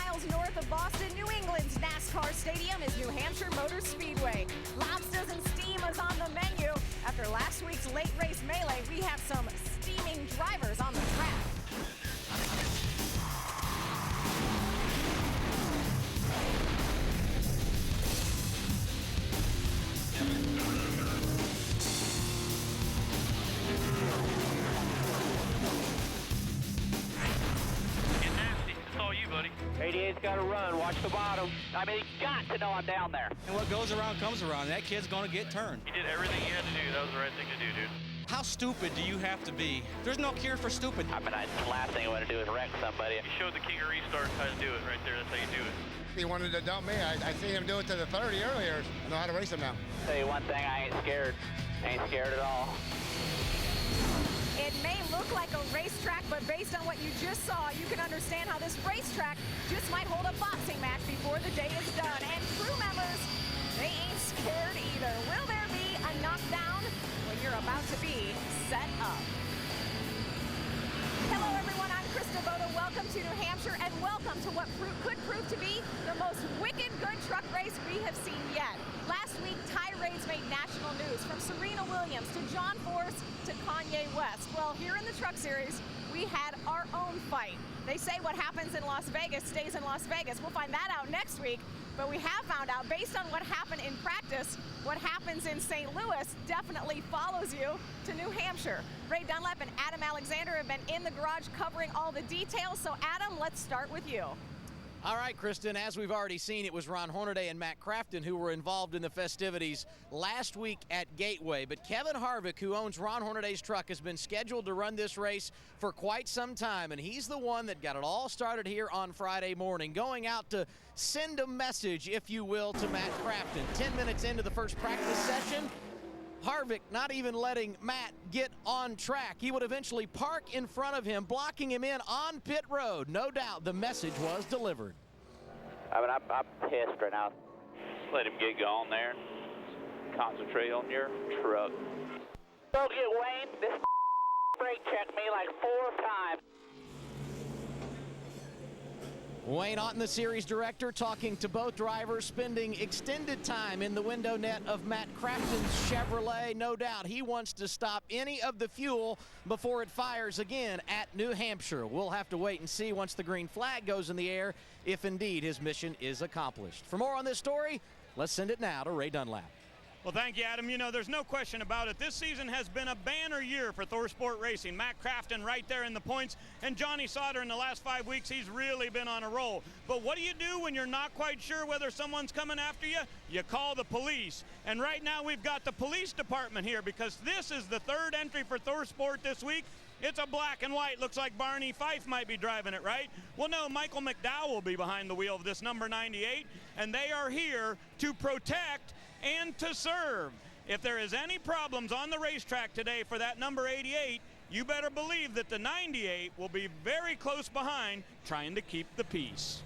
miles north of Boston, New England's NASCAR stadium is New Hampshire Motor Speedway. Lobsters and steam is on the menu. After last week's late race melee, we have some steaming drivers on the track. You, buddy. 88's got to run. Watch the bottom. I mean, you got to know I'm down there. And what goes around comes around. That kid's going to get turned. You did everything you had to do. That was the right thing to do, dude. How stupid do you have to be? There's no cure for stupid. I mean, the last thing I want to do is wreck somebody. You showed the king of restarts how to do it right there. That's how you do it. He wanted to dump me. I seen him do it to the 30 earlier. I know how to race him now. Tell you one thing, I ain't scared. I ain't scared at all. It may look like a racetrack, but based on what you just saw, you can understand how this racetrack just might hold a boxing match before the day is done. And crew members, they ain't scared either. Will there be a knockdown when you're about to be set up? Hello, everyone. I'm Krista Boda. Welcome to New Hampshire, and welcome to what could prove to be the most wicked good truck race we have seen yet. Last week, tirades made national news, from Serena Williams to John Force to Kanye West. Well, here in the Truck Series, we had our own fight. They say what happens in Las Vegas stays in Las Vegas. We'll find that out next week. But we have found out, based on what happened in practice, what happens in St. Louis definitely follows you to New Hampshire. Ray Dunlap and Adam Alexander have been in the garage covering all the details. So, Adam, let's start with you. All right, Kristen, as we've already seen, it was Ron Hornaday and Matt Crafton who were involved in the festivities last week at Gateway. But Kevin Harvick, who owns Ron Hornaday's truck, has been scheduled to run this race for quite some time. And he's the one that got it all started here on Friday morning, going out to send a message, if you will, to Matt Crafton. 10 minutes into the first practice session, Harvick not even letting Matt get on track. He would eventually park in front of him, blocking him in on pit road. No doubt the message was delivered. I mean, I'm pissed right now. Let him get going there. Concentrate on your truck. Go get Wayne. This brake checked me like 4 times. Wayne Otten, the series director, talking to both drivers, spending extended time in the window net of Matt Crafton's Chevrolet. No doubt he wants to stop any of the fuel before it fires again at New Hampshire. We'll have to wait and see once the green flag goes in the air if indeed his mission is accomplished. For more on this story, let's send it now to Ray Dunlap. Well, thank you, Adam. You know, there's no question about it. This season has been a banner year for Thor Sport Racing. Matt Crafton right there in the points, and Johnny Sauter in the last 5 weeks, he's really been on a roll. But what do you do when you're not quite sure whether someone's coming after you? You call the police. And right now we've got the police department here because this is the third entry for Thor Sport this week. It's a black and white. Looks like Barney Fife might be driving it, right? Well, no, Michael McDowell will be behind the wheel of this number 98, and they are here to protect and to serve. If there is any problems on the racetrack today for that number 88, you better believe that the 98 will be very close behind, trying to keep the peace.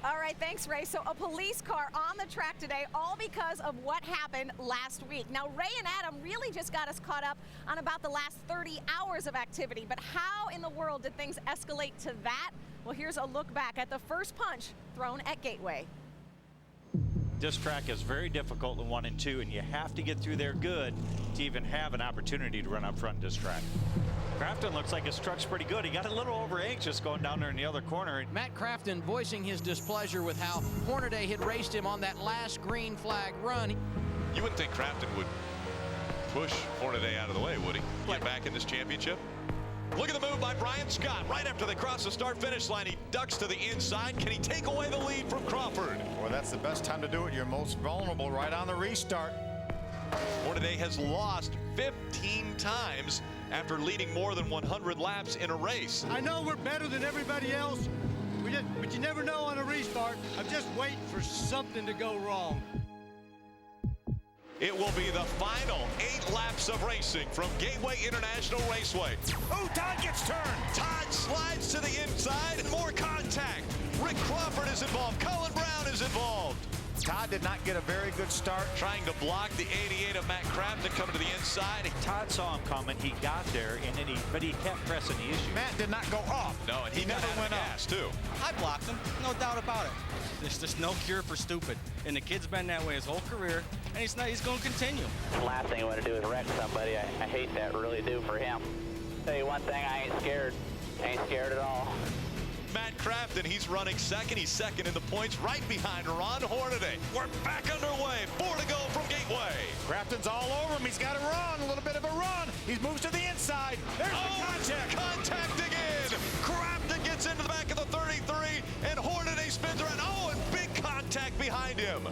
All right, thanks, Ray. So a police car on the track today, all because of what happened last week. Now, Ray and Adam really just got us caught up on about the last 30 hours of activity, but how in the world did things escalate to that? Well, here's a look back at the first punch thrown at Gateway. This track is very difficult in 1 and 2, and you have to get through there good to even have an opportunity to run up front this track. Crafton looks like his truck's pretty good. He got a little over anxious going down there in the other corner. Matt Crafton voicing his displeasure with how Hornaday had raced him on that last green flag run. You wouldn't think Crafton would push Hornaday out of the way, would he? Get back in this championship? Look at the move by Brian Scott. Right after they cross the start-finish line, he ducks to the inside. Can he take away the lead from Crawford? Well, that's the best time to do it. You're most vulnerable right on the restart. Hornaday has lost 15 times after leading more than 100 laps in a race. I know we're better than everybody else, but you never know on a restart. I'm just waiting for something to go wrong. It will be the final 8 laps of racing from Gateway International Raceway. Oh, Todd gets turned. Todd slides to the inside and more contact. Rick Crawford is involved. Colin Brown is involved. Todd did not get a very good start. Trying to block the 88 of Matt Crafton coming to the inside. Todd saw him coming. He got there, and then but he kept pressing the issue. Matt did not go off. No, and he never went gas too. I blocked him, no doubt about it. There's just no cure for stupid. And the kid's been that way his whole career, and he's going to continue. The last thing you want to do is wreck somebody. I hate that, really do, for him. Tell you one thing, I ain't scared. I ain't scared at all. Matt Crafton, he's running second. He's second in the points, right behind Ron Hornaday. We're back underway. 4 to go from Gateway. Crafton's all over him. He's got a run, a little bit of a run. He moves to the inside. There's the contact. Contact again. Crafton gets into the back of the 33, and Hornaday spins around. Oh, and big contact behind him.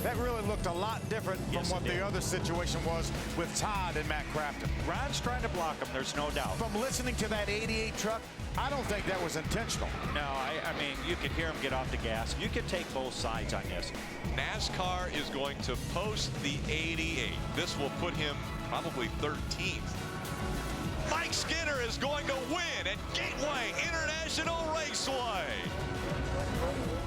That really looked a lot different from what the other situation was with Todd and Matt Crafton. Ron's trying to block him, there's no doubt. From listening to that 88 truck, I don't think that was intentional. No, I mean, you could hear him get off the gas. You could take both sides on this. NASCAR is going to post the 88. This will put him probably 13th. Mike Skinner is going to win at Gateway International Raceway.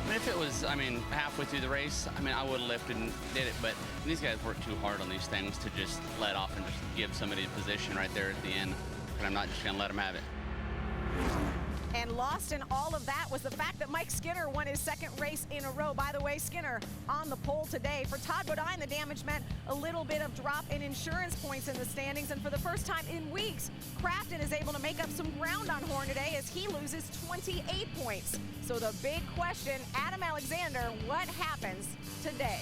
If it was, halfway through the race, I would have lifted and did it, but these guys work too hard on these things to just let off and just give somebody a position right there at the end, and I'm not just going to let them have it. And lost in all of that was the fact that Mike Skinner won his second race in a row. By the way, Skinner on the pole today. For Todd Bodine, the damage meant a little bit of drop in insurance points in the standings. And for the first time in weeks, Crafton is able to make up some ground on Hornaday as he loses 28 points. So the big question, Adam Alexander, what happens today?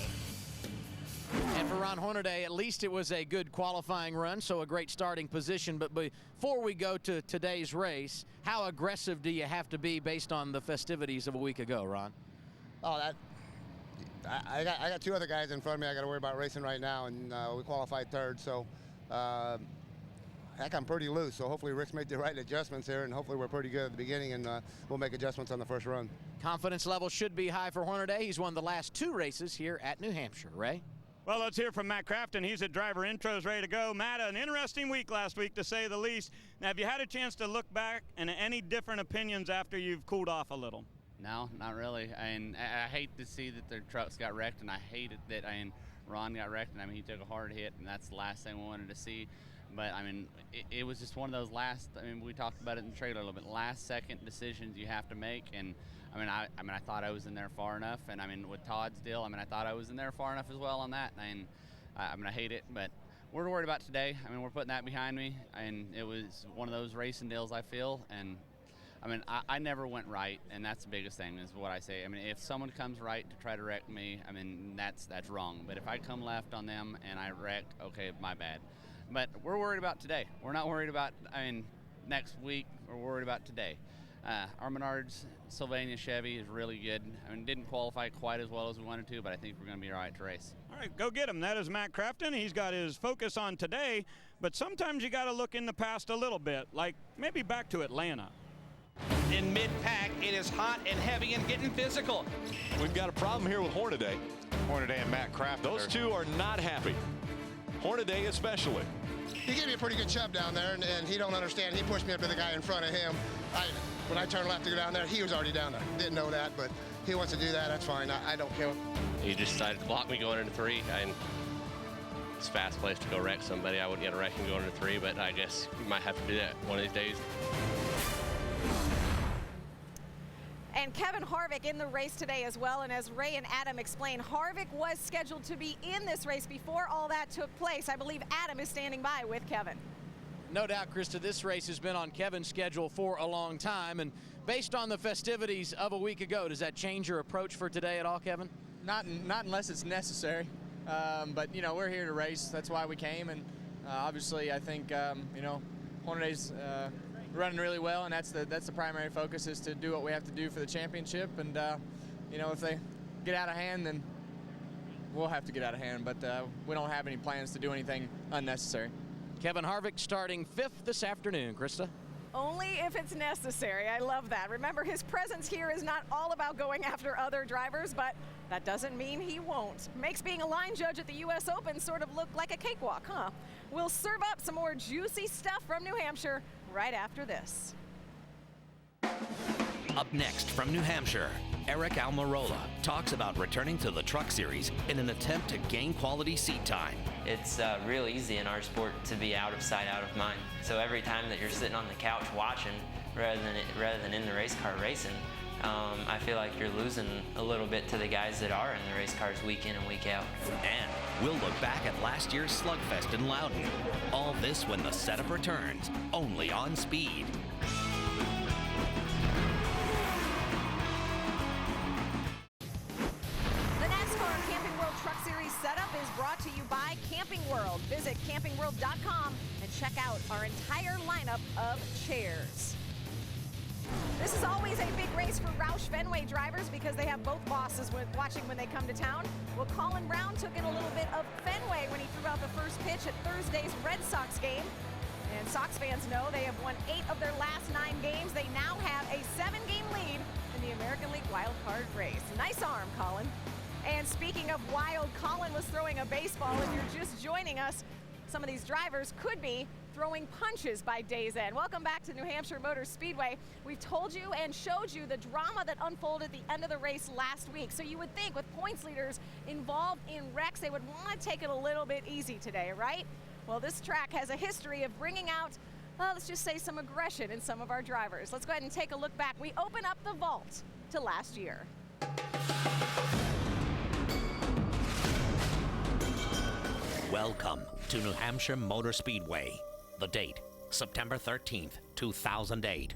And for Ron Hornaday, at least it was a good qualifying run, so a great starting position. But before we go to today's race, how aggressive do you have to be based on the festivities of a week ago, Ron? Oh, I got 2 other guys in front of me I got to worry about racing right now, and we qualified 3rd. So, heck, I'm pretty loose. So hopefully Rick's made the right adjustments here, and hopefully we're pretty good at the beginning, and we'll make adjustments on the first run. Confidence level should be high for Hornaday. He's won the last 2 races here at New Hampshire. Ray? Well, let's hear from Matt Crafton. He's at driver intros, ready to go. Matt, an interesting week last week, to say the least. Now, have you had a chance to look back and any different opinions after you've cooled off a little? No, not really. I hate to see that their trucks got wrecked, and I hated that Ron got wrecked, and he took a hard hit, and that's the last thing we wanted to see. But, it was just one of those we talked about it in the trailer a little bit, last-second decisions you have to make, and I thought I was in there far enough, and with Todd's deal, I thought I was in there far enough as well on that, and I hate it, but we're worried about today. We're putting that behind me, and it was one of those racing deals, I feel, and I never went right, and that's the biggest thing is what I say. If someone comes right to try to wreck me, that's wrong, but if I come left on them and I wrecked, okay, my bad. But we're worried about today. We're not worried about, next week, we're worried about today. Our Menards Sylvania Chevy is really good. Didn't qualify quite as well as we wanted to, but I think we're going to be all right to race. All right, go get him. That is Matt Crafton. He's got his focus on today, but sometimes you got to look in the past a little bit, like maybe back to Atlanta. In mid-pack, it is hot and heavy and getting physical. We've got a problem here with Hornaday. Hornaday and Matt Crafton. Those 2 are not happy. Hornaday especially. He gave me a pretty good shove down there, and he don't understand. He pushed me up to the guy in front of him. When I turned left to go down there, he was already down there. Didn't know that, but he wants to do that. That's fine. I don't care. He just decided to block me going into 3, and it's a fast place to go wreck somebody. I wouldn't get a wreck and go into 3, but I guess you might have to do that one of these days. And Kevin Harvick in the race today as well. And as Ray and Adam explained, Harvick was scheduled to be in this race before all that took place. I believe Adam is standing by with Kevin. No doubt, Krista, this race has been on Kevin's schedule for a long time. And based on the festivities of a week ago, does that change your approach for today at all, Kevin? Not unless it's necessary. But, we're here to race. That's why we came. And obviously, I think, Hornaday's running really well, and that's the primary focus, is to do what we have to do for the championship. And, if they get out of hand, then we'll have to get out of hand. But we don't have any plans to do anything unnecessary. Kevin Harvick starting 5th this afternoon, Krista. Only if it's necessary. I love that. Remember, his presence here is not all about going after other drivers, but that doesn't mean he won't. Makes being a line judge at the U.S. Open sort of look like a cakewalk, huh? We'll serve up some more juicy stuff from New Hampshire right after this. Up next from New Hampshire, Eric Almirola talks about returning to the Truck Series in an attempt to gain quality seat time. It's real easy in our sport to be out of sight, out of mind. So every time that you're sitting on the couch watching, rather than in the race car racing, I feel like you're losing a little bit to the guys that are in the race cars week in and week out. And we'll look back at last year's Slugfest in Loudon. All this when the setup returns, only on Speed. The NASCAR Camping World Truck Series setup is brought to you by Camping World. Visit campingworld.com and check out our entire lineup of chairs. This is always a big race for Roush Fenway drivers because they have both bosses watching when they come to town. Well, Colin Brown took in a little bit of Fenway when he threw out the first pitch at Thursday's Red Sox game. And Sox fans know they have won 8 of their last 9 games. They now have a 7-game lead in the American League wild card race. Nice arm, Colin. And speaking of wild, Colin was throwing a baseball. If you're just joining us, some of these drivers could be throwing punches by day's end. Welcome back to New Hampshire Motor Speedway. We've told you and showed you the drama that unfolded at the end of the race last week. So you would think with points leaders involved in wrecks, they would want to take it a little bit easy today, right? Well, this track has a history of bringing out, well, let's just say some aggression in some of our drivers. Let's go ahead and take a look back. We open up the vault to last year. Welcome to New Hampshire Motor Speedway. The date, September 13th, 2008.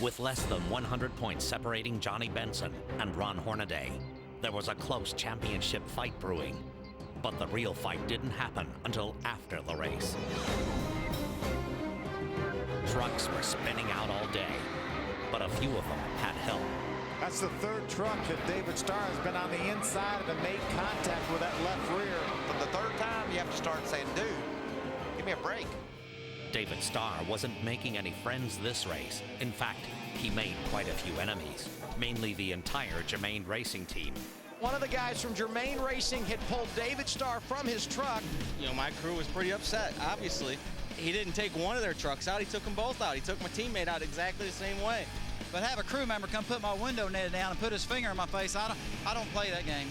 With less than 100 points separating Johnny Benson and Ron Hornaday, there was a close championship fight brewing. But the real fight didn't happen until after the race. Trucks were spinning out all day, but a few of them had help. That's the third truck that David Starr has been on the inside of and made contact with that left rear. For the third time, you have to start saying, dude, give me a break. David Starr wasn't making any friends this race. In fact, he made quite a few enemies, mainly the entire Germain Racing team. One of the guys from Germain Racing had pulled David Starr from his truck. You know, my crew was pretty upset, obviously. He didn't take one of their trucks out, he took them both out. He took my teammate out exactly the same way. But have a crew member come put my window net down and put his finger in my face, I don't play that game.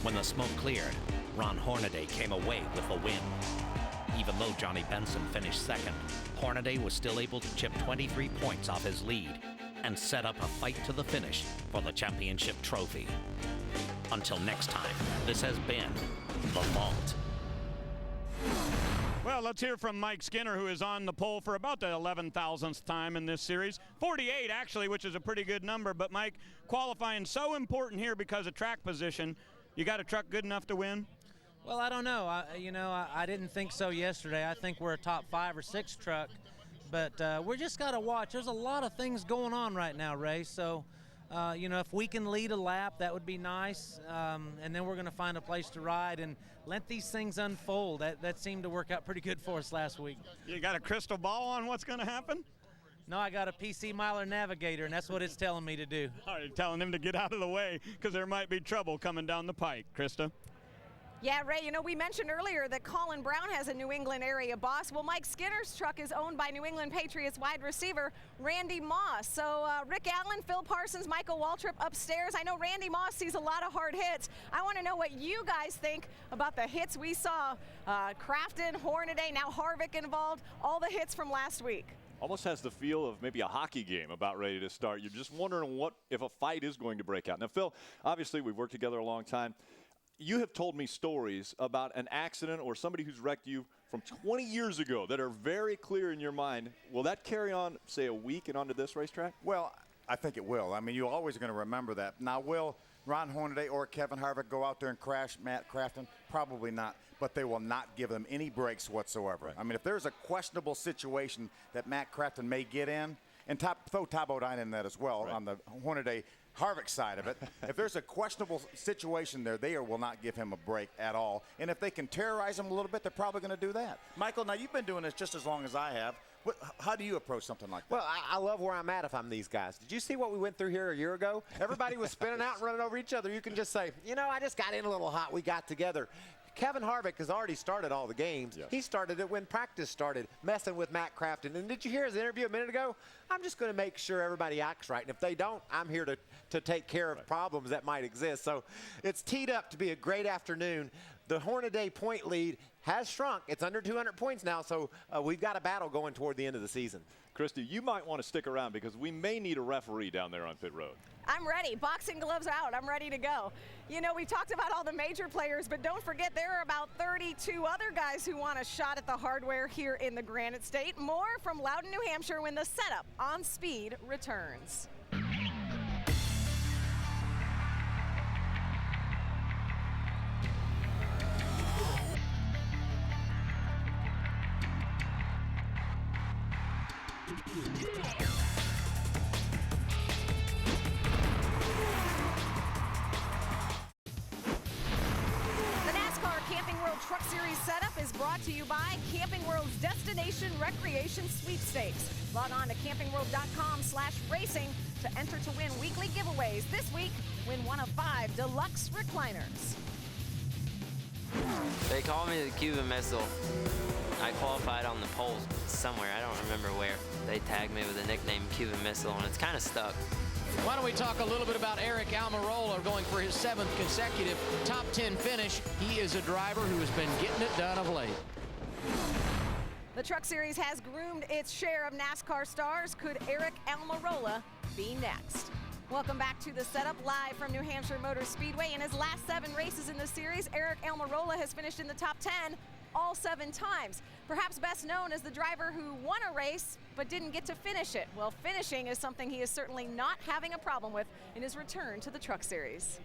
When the smoke cleared, Ron Hornaday came away with the win. Even though Johnny Benson finished second, Hornaday was still able to chip 23 points off his lead and set up a fight to the finish for the championship trophy. Until next time, this has been The Vault. Well, let's hear from Mike Skinner, who is on the pole for about the 11,000th time in this series. 48, actually, which is a pretty good number. But, Mike, qualifying so important here because of track position. You got a truck good enough to win? Well, I don't know. I didn't think so yesterday. I think we're a top 5 or 6 truck. But we just got to watch. There's a lot of things going on right now, Ray. So, if we can lead a lap, that would be nice. And then we're going to find a place to ride and let these things unfold. That seemed to work out pretty good for us last week. You got a crystal ball on what's going to happen? No, I got a PC Miler Navigator, and that's what it's telling me to do. All right, telling him to get out of the way because there might be trouble coming down the pike. Krista? Yeah, Ray, we mentioned earlier that Colin Brown has a New England area boss. Well, Mike Skinner's truck is owned by New England Patriots wide receiver Randy Moss. So Rick Allen, Phil Parsons, Michael Waltrip upstairs. I know Randy Moss sees a lot of hard hits. I want to know what you guys think about the hits we saw. Crafton, Hornaday, now Harvick involved, all the hits from last week. Almost has the feel of maybe a hockey game about ready to start. You're just wondering if a fight is going to break out. Now, Phil, obviously we've worked together a long time. You have told me stories about an accident or somebody who's wrecked you from 20 years ago that are very clear in your mind. Will that carry on, say, a week and onto this racetrack? Well, I think it will. I mean, you're always going to remember that. Now, will Ron Hornaday or Kevin Harvick go out there and crash Matt Crafton? Probably not, but they will not give them any breaks whatsoever. Right. I mean, if there's a questionable situation that Matt Crafton may get in, and throw Todd Bodine in that as well on the Hornaday Harvick side of it. If there's a questionable situation there, they will not give him a break at all. And if they can terrorize him a little bit, they're probably going to do that. Michael, now you've been doing this just as long as I have. How do you approach something like that? Well, I love where I'm at if I'm these guys. Did you see what we went through here a year ago? Everybody was spinning out and running over each other. You can just say, I just got in a little hot. We got together. Kevin Harvick has already started all the games. He started it when practice started, messing with Matt Crafton. And did you hear his interview a minute ago? I'm just going to make sure everybody acts right. And if they don't, I'm here to take care of problems that might exist. So it's teed up to be a great afternoon. The Hornaday point lead has shrunk. It's under 200 points now, so we've got a battle going toward the end of the season. Christy, you might want to stick around because we may need a referee down there on pit road. I'm ready. Boxing gloves out. I'm ready to go. You know, we talked about all the major players, but don't forget there are about 32 other guys who want a shot at the hardware here in the Granite State. More from Loudon, New Hampshire when the setup on Speed returns. Truck Series setup is brought to you by Camping World's Destination Recreation Sweepstakes. Log on to campingworld.com/racing to enter to win weekly giveaways. This week, win one of 5 deluxe recliners. They call me the Cuban Missile. I qualified on the pole somewhere. I don't remember where. They tagged me with the nickname Cuban Missile, and it's kind of stuck. Why don't we talk a little bit about Eric Almirola going for his 7th consecutive top 10 finish. He is a driver who has been getting it done of late. The Truck Series has groomed its share of NASCAR stars. Could Eric Almirola be next? Welcome back to the setup live from New Hampshire Motor Speedway. In his last 7 races in the series, Eric Almirola has finished in the top 10 all 7 times. Perhaps best known as the driver who won a race but didn't get to finish it. Well, finishing is something he is certainly not having a problem with in his return to the Truck Series.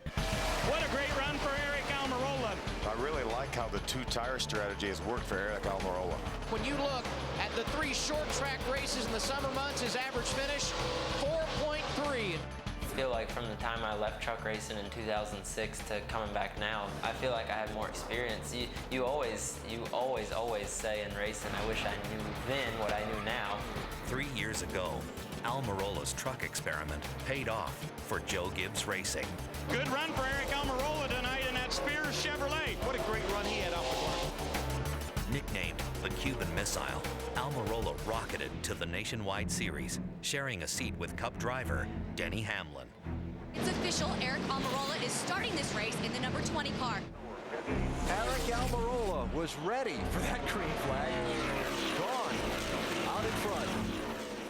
What a great run for Eric Almirola. I really like how the 2-tire strategy has worked for Eric Almirola. When you look at the 3 short track races in the summer months, his average finish, 4.3. I feel like from the time I left truck racing in 2006 to coming back now, I feel like I have more experience. You always say in racing, I wish I knew then what I knew now. 3 years ago, Almirola's truck experiment paid off for Joe Gibbs Racing. Good run for Eric Almirola tonight in that Spears Chevrolet. What a great run he had off the course. Nicknamed the Cuban Missile, Almirola rocketed to the Nationwide Series, sharing a seat with Cup driver Denny Hamlin. It's official, Eric Almirola is starting this race in the number 20 car. Eric Almirola was ready for that green flag. Gone, out in front.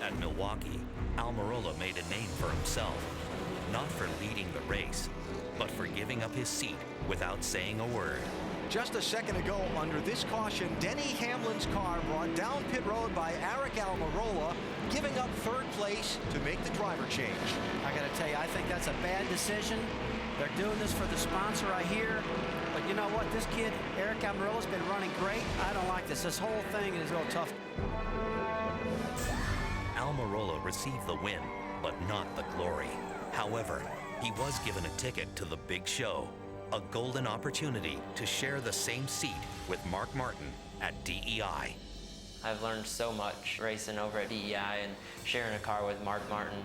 At Milwaukee, Almirola made a name for himself, not for leading the race, but for giving up his seat without saying a word. Just a second ago, under this caution, Denny Hamlin's car brought down pit road by Eric Almirola, giving up 3rd place to make the driver change. I got to tell you, I think that's a bad decision. They're doing this for the sponsor, I hear. But you know what? This kid, Eric Almirola's been running great. I don't like this. This whole thing is real tough. Almirola received the win, but not the glory. However, he was given a ticket to the big show, a golden opportunity to share the same seat with Mark Martin at DEI. I've learned so much racing over at DEI and sharing a car with Mark Martin.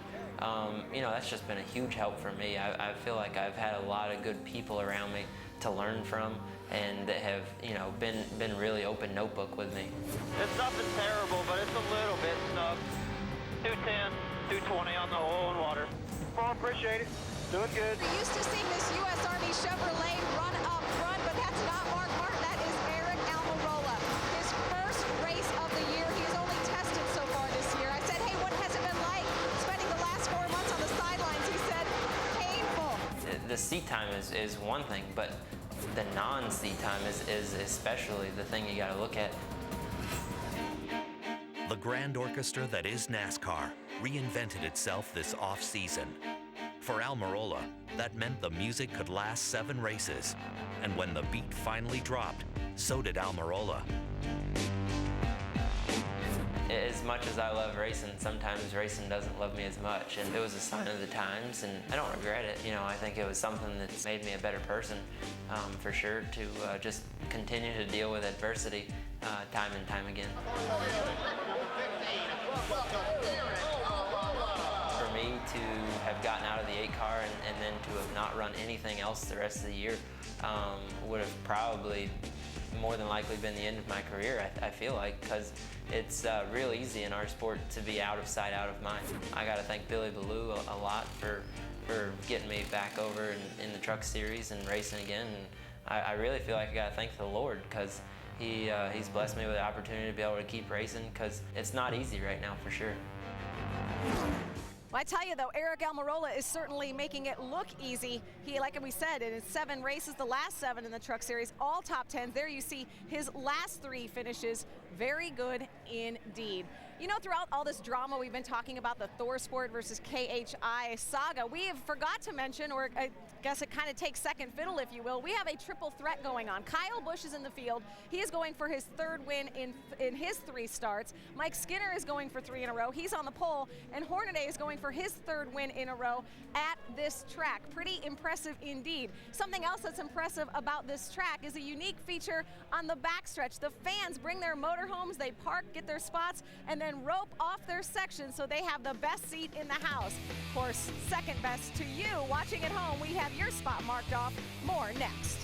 You know, that's just been a huge help for me. I feel like I've had a lot of good people around me to learn from and that have, you know, been really open notebook with me. It's nothing terrible, but it's a little bit stuck. 210, 220 on the oil and water. Well, appreciate it. Doing good. We're used to seeing this U.S. Army Chevrolet run up front, but that's not Mark Martin. That is Eric Almirola. His first race of the year. He's only tested so far this year. I said, hey, what has it been like spending the last 4 months on the sidelines? He said, painful. The seat time is one thing, but the non-seat time is especially the thing you got to look at. The grand orchestra that is NASCAR reinvented itself this off-season. For Almirola, that meant the music could last 7 races. And when the beat finally dropped, so did Almirola. As much as I love racing, sometimes racing doesn't love me as much. And it was a sign of the times, and I don't regret it. You know, I think it was something that's made me a better person, for sure, to just continue to deal with adversity time and time again. For me to have gotten out of the 8 car and then to have not run anything else the rest of the year would have probably more than likely been the end of my career, I feel like, because it's real easy in our sport to be out of sight, out of mind. I got to thank Billy Ballou a lot for getting me back over in the truck series and racing again. And I really feel like I got to thank the Lord, because He's blessed me with the opportunity to be able to keep racing, because it's not easy right now for sure. Well, I tell you though, Eric Almirola is certainly making it look easy. He, like we said, in his 7 races, the last 7 in the truck series, all top 10s. There you see his last 3 finishes. Very good indeed. You know, throughout all this drama, we've been talking about the ThorSport versus KHI saga. We have forgot to mention, or I guess it kind of takes second fiddle, if you will, we have a triple threat going on. Kyle Busch is in the field. He is going for his 3rd win in his 3 starts. Mike Skinner is going for 3 in a row. He's on the pole. And Hornaday is going for his 3rd win in a row at this track. Pretty impressive indeed. Something else that's impressive about this track is a unique feature on the backstretch. The fans bring their motorhomes, they park, get their spots, and then rope off their section so they have the best seat in the house. Of course, second best to you. Watching at home, we have your spot marked off. More next.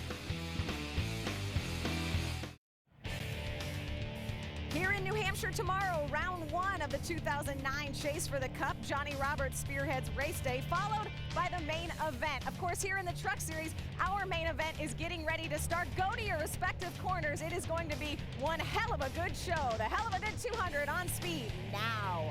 Here in New Hampshire tomorrow, round 1 of the 2009 Chase for the Cup. Johnny Roberts spearheads race day, followed by the main event. Of course, here in the Truck Series, our main event is getting ready to start. Go to your respective corners. It is going to be one hell of a good show. The Heluva Good 200 on speed now.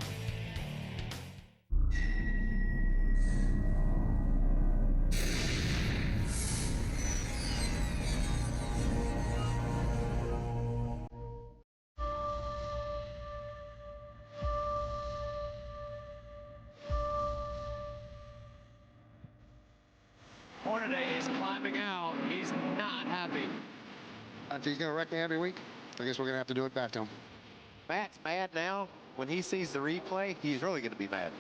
Hornaday is climbing out. He's not happy. If he's going to wreck me every week, I guess we're going to have to do it back to him. Matt's mad now. When he sees the replay, he's really going to be mad.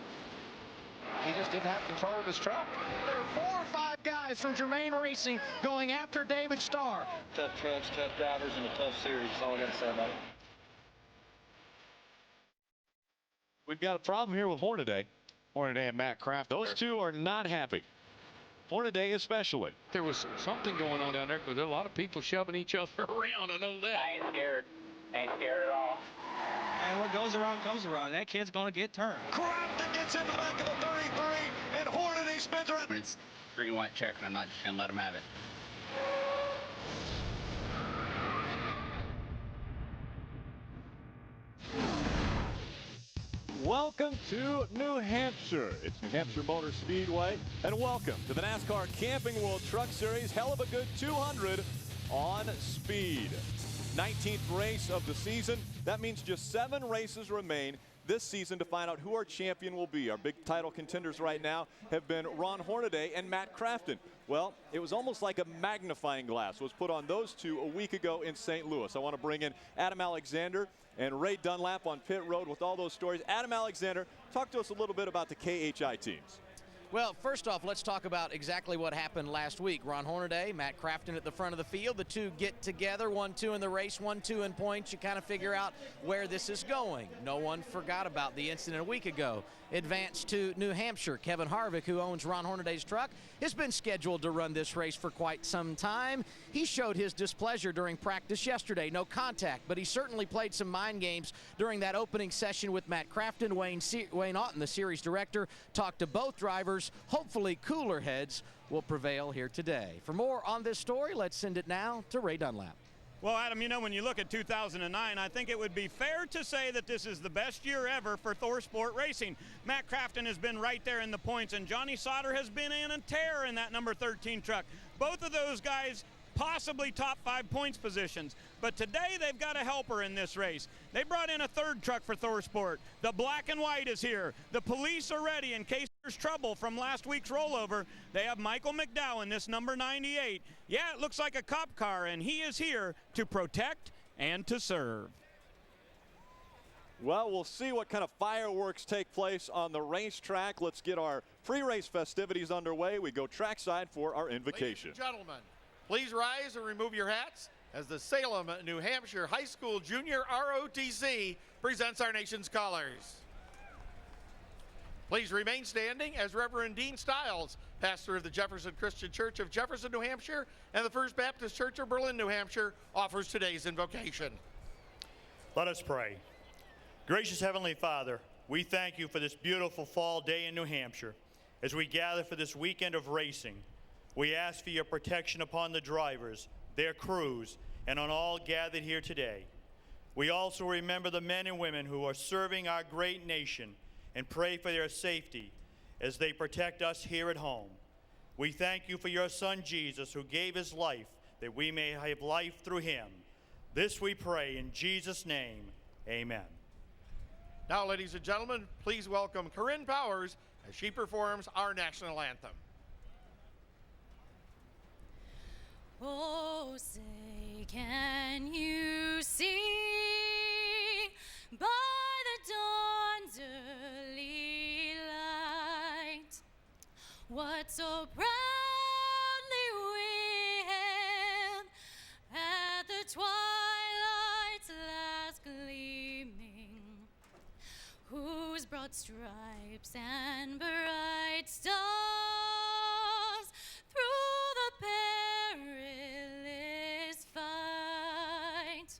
He just didn't have control of his truck. There are 4 or 5 guys from Germain Racing going after David Starr. Tough trucks, tough drivers, and a tough series. That's all I got to say about it. We've got a problem here with Hornaday. Hornaday and Matt Kraft. Those two are not happy. Hornaday especially. There was something going on down there because there are a lot of people shoving each other around. I know that. I ain't scared. Ain't scared at all. And what goes around comes around. That kid's going to get turned. Crafton gets in the back of the 33, and Hornaday spins around. It's green, white check, and I'm not just going to let him have it. Welcome to New Hampshire. It's New Hampshire Motor Speedway, and welcome to the NASCAR Camping World Truck Series Heluva Good 200 on speed. 19th race of the season. That means just 7 races remain this season to find out who our champion will be. Our big title contenders right now have been Ron Hornaday and Matt Crafton. Well, it was almost like a magnifying glass was put on those two a week ago in St. Louis. I want to bring in Adam Alexander and Ray Dunlap on pit road with all those stories. Adam Alexander, talk to us a little bit about the KHI teams. Well, first off, let's talk about exactly what happened last week. Ron Hornaday, Matt Crafton at the front of the field. The two get together, 1-2 in the race, 1-2 in points. You kind of figure out where this is going. No one forgot about the incident a week ago. Advance to New Hampshire. Kevin Harvick, who owns Ron Hornaday's truck, has been scheduled to run this race for quite some time. He showed his displeasure during practice yesterday. No contact, but he certainly played some mind games during that opening session with Matt Crafton. Wayne Otten, the series director, talked to both drivers. Hopefully cooler heads will prevail here today. For more on this story, let's send it now to Ray Dunlap. Well, Adam, you know, when you look at 2009, I think it would be fair to say that this is the best year ever for ThorSport Racing. Matt Crafton has been right there in the points, and Johnny Sauter has been in a tear in that number 13 truck. Both of those guys possibly top 5 points positions. But today they've got a helper in this race. They brought in a 3rd truck for ThorSport. The black and white is here. The police are ready in case there's trouble from last week's rollover. They have Michael McDowell, this number 98. Yeah, it looks like a cop car, and he is here to protect and to serve. Well, we'll see what kind of fireworks take place on the racetrack. Let's get our pre-race festivities underway. We go trackside for our invocation. Ladies and gentlemen, please rise and remove your hats as the Salem, New Hampshire High School Junior ROTC presents our nation's colors. Please remain standing as Reverend Dean Stiles, pastor of the Jefferson Christian Church of Jefferson, New Hampshire, and the First Baptist Church of Berlin, New Hampshire, offers today's invocation. Let us pray. Gracious Heavenly Father, we thank you for this beautiful fall day in New Hampshire. As we gather for this weekend of racing, we ask for your protection upon the drivers, their crews, and on all gathered here today. We also remember the men and women who are serving our great nation and pray for their safety as they protect us here at home. We thank you for your Son Jesus, who gave his life that we may have life through him. This we pray in Jesus' name, amen. Now, ladies and gentlemen, please welcome Corinne Powers as she performs our national anthem. Oh, say, can you see by the dawn's early light what so proudly we hailed at the twilight's last gleaming, whose broad stripes and bright stars through the perilous fight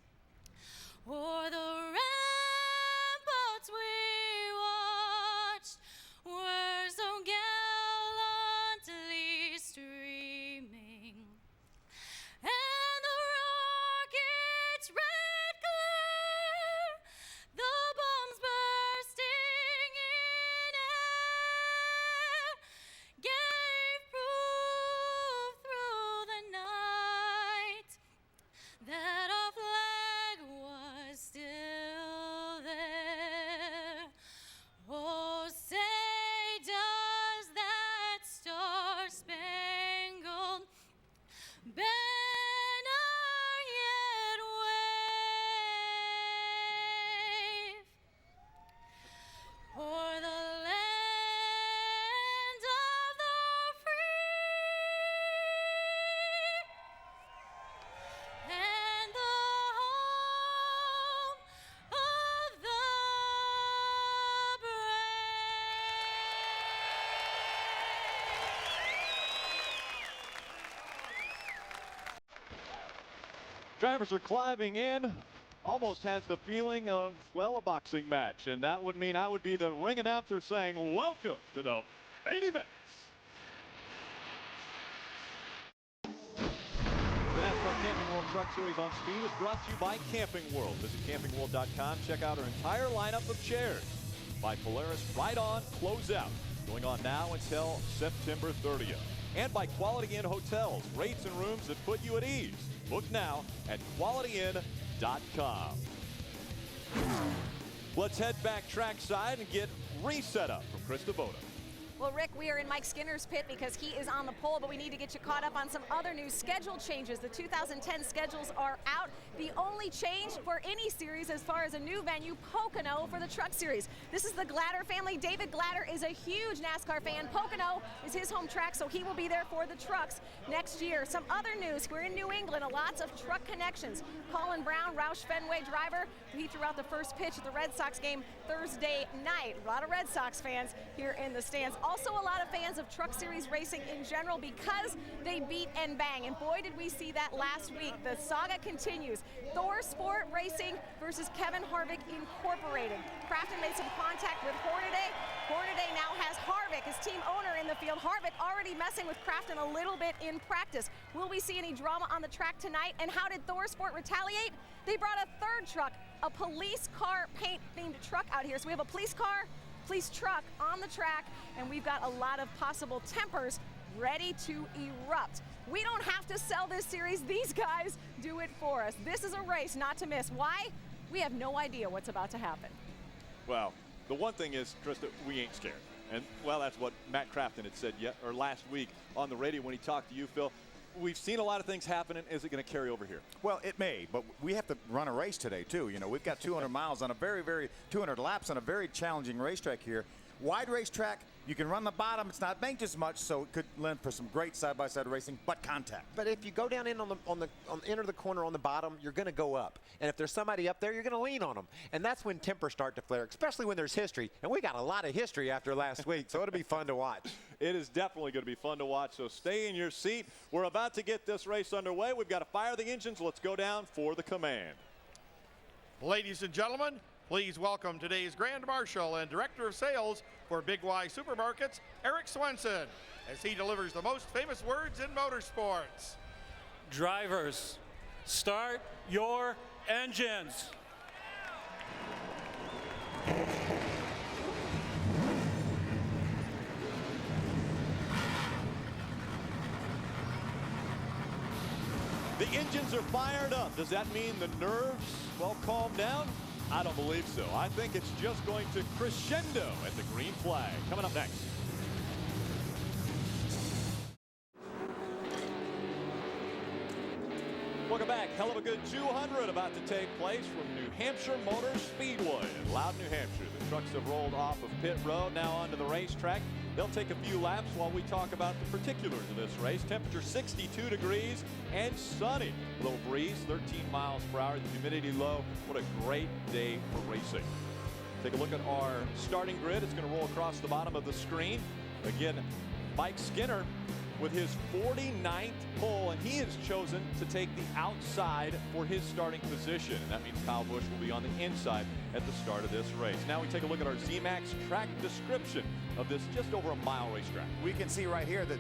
o'er the ramparts we watched were so gallantly streaming, and the rocket's red glare, the bombs bursting in air, gave proof through the night that our flag was still there. Oh, say, does that star-spangled banner yet wave o'er the land of the free and the home of the Drivers are climbing in. Almost has the feeling of, well, a boxing match. And that would mean I would be the ring announcer saying, welcome to the main event. The NASCAR Camping World Truck Series on Speed is brought to you by Camping World. Visit campingworld.com. Check out our entire lineup of chairs. By Polaris Ride On Closeout, going on now until September 30th. And by Quality Inn Hotels, rates and rooms that put you at ease. Book now at qualityinn.com. Let's head back trackside and get reset up from Chris Devoto. Well, Rick, we are in Mike Skinner's pit because he is on the pole, but we need to get you caught up on some other news. Schedule changes. The 2010 schedules are out. The only change for any series as far as a new venue, Pocono, for the Truck Series. This is the Glatter family. David Glatter is a huge NASCAR fan. Pocono is his home track, so he will be there for the trucks next year. Some other news. We're in New England. Lots of truck connections. Colin Brown, Roush Fenway driver, he threw out the first pitch at the Red Sox game Thursday night. A lot of Red Sox fans here in the stands. Also a lot of fans of Truck Series racing in general because they beat and bang. And boy, did we see that last week. The saga continues. Thor Sport Racing versus Kevin Harvick Incorporated. Crafton made some contact with Hornaday. Hornaday now has Harvick, his team owner, in the field. Harvick already messing with Crafton a little bit in practice. Will we see any drama on the track tonight? And how did Thor Sport retaliate? They brought a third truck, a police car paint-themed truck out here. So we have a police car, police truck on the track, and we've got a lot of possible tempers ready to erupt. We don't have to sell this series. These guys do it for us. This is a race not to miss. Why? We have no idea what's about to happen. Well, the one thing is, Trista, we ain't scared. And, well, that's what Matt Crafton had said last week on the radio when he talked to you, Phil. We've seen a lot of things happening. Is it going to carry over here? Well, it may, but we have to run a race today, too. You know, we've got 200 miles on a 200 laps on a very challenging racetrack here. Wide racetrack, You can run the bottom. It's not banked as much, so it could lend for some great side-by-side racing, but contact. But if you go down in on the enter the corner on the bottom, you're going to go up. And if there's somebody up there, you're going to lean on them. And that's when tempers start to flare, especially when there's history. And we got a lot of history after last week, so it'll be fun to watch. It is definitely going to be fun to watch, so stay in your seat. We're about to get this race underway. We've got to fire the engines. Let's go down for the command. Ladies and gentlemen, please welcome today's Grand Marshal and Director of Sales for Big Y Supermarkets, Eric Swenson, as he delivers the most famous words in motorsports. Drivers, start your engines. The engines are fired up. Does that mean the nerves, well, calm down? I don't believe so. I think it's just going to crescendo at the green flag. Coming up next. Welcome back. Heluva Good 200 about to take place from New Hampshire Motor Speedway in Loudon, New Hampshire. The trucks have rolled off of pit road, now onto the racetrack. They'll take a few laps while we talk about the particulars of this race. Temperature 62 degrees and sunny. A little breeze, 13 miles per hour, the humidity low. What a great day for racing. Take a look at our starting grid. It's going to roll across the bottom of the screen. Again, Mike Skinner with his 49th pole, and he has chosen to take the outside for his starting position. And that means Kyle Busch will be on the inside at the start of this race. Now we take a look at our Z-Max track description of this just over a mile racetrack. We can see right here that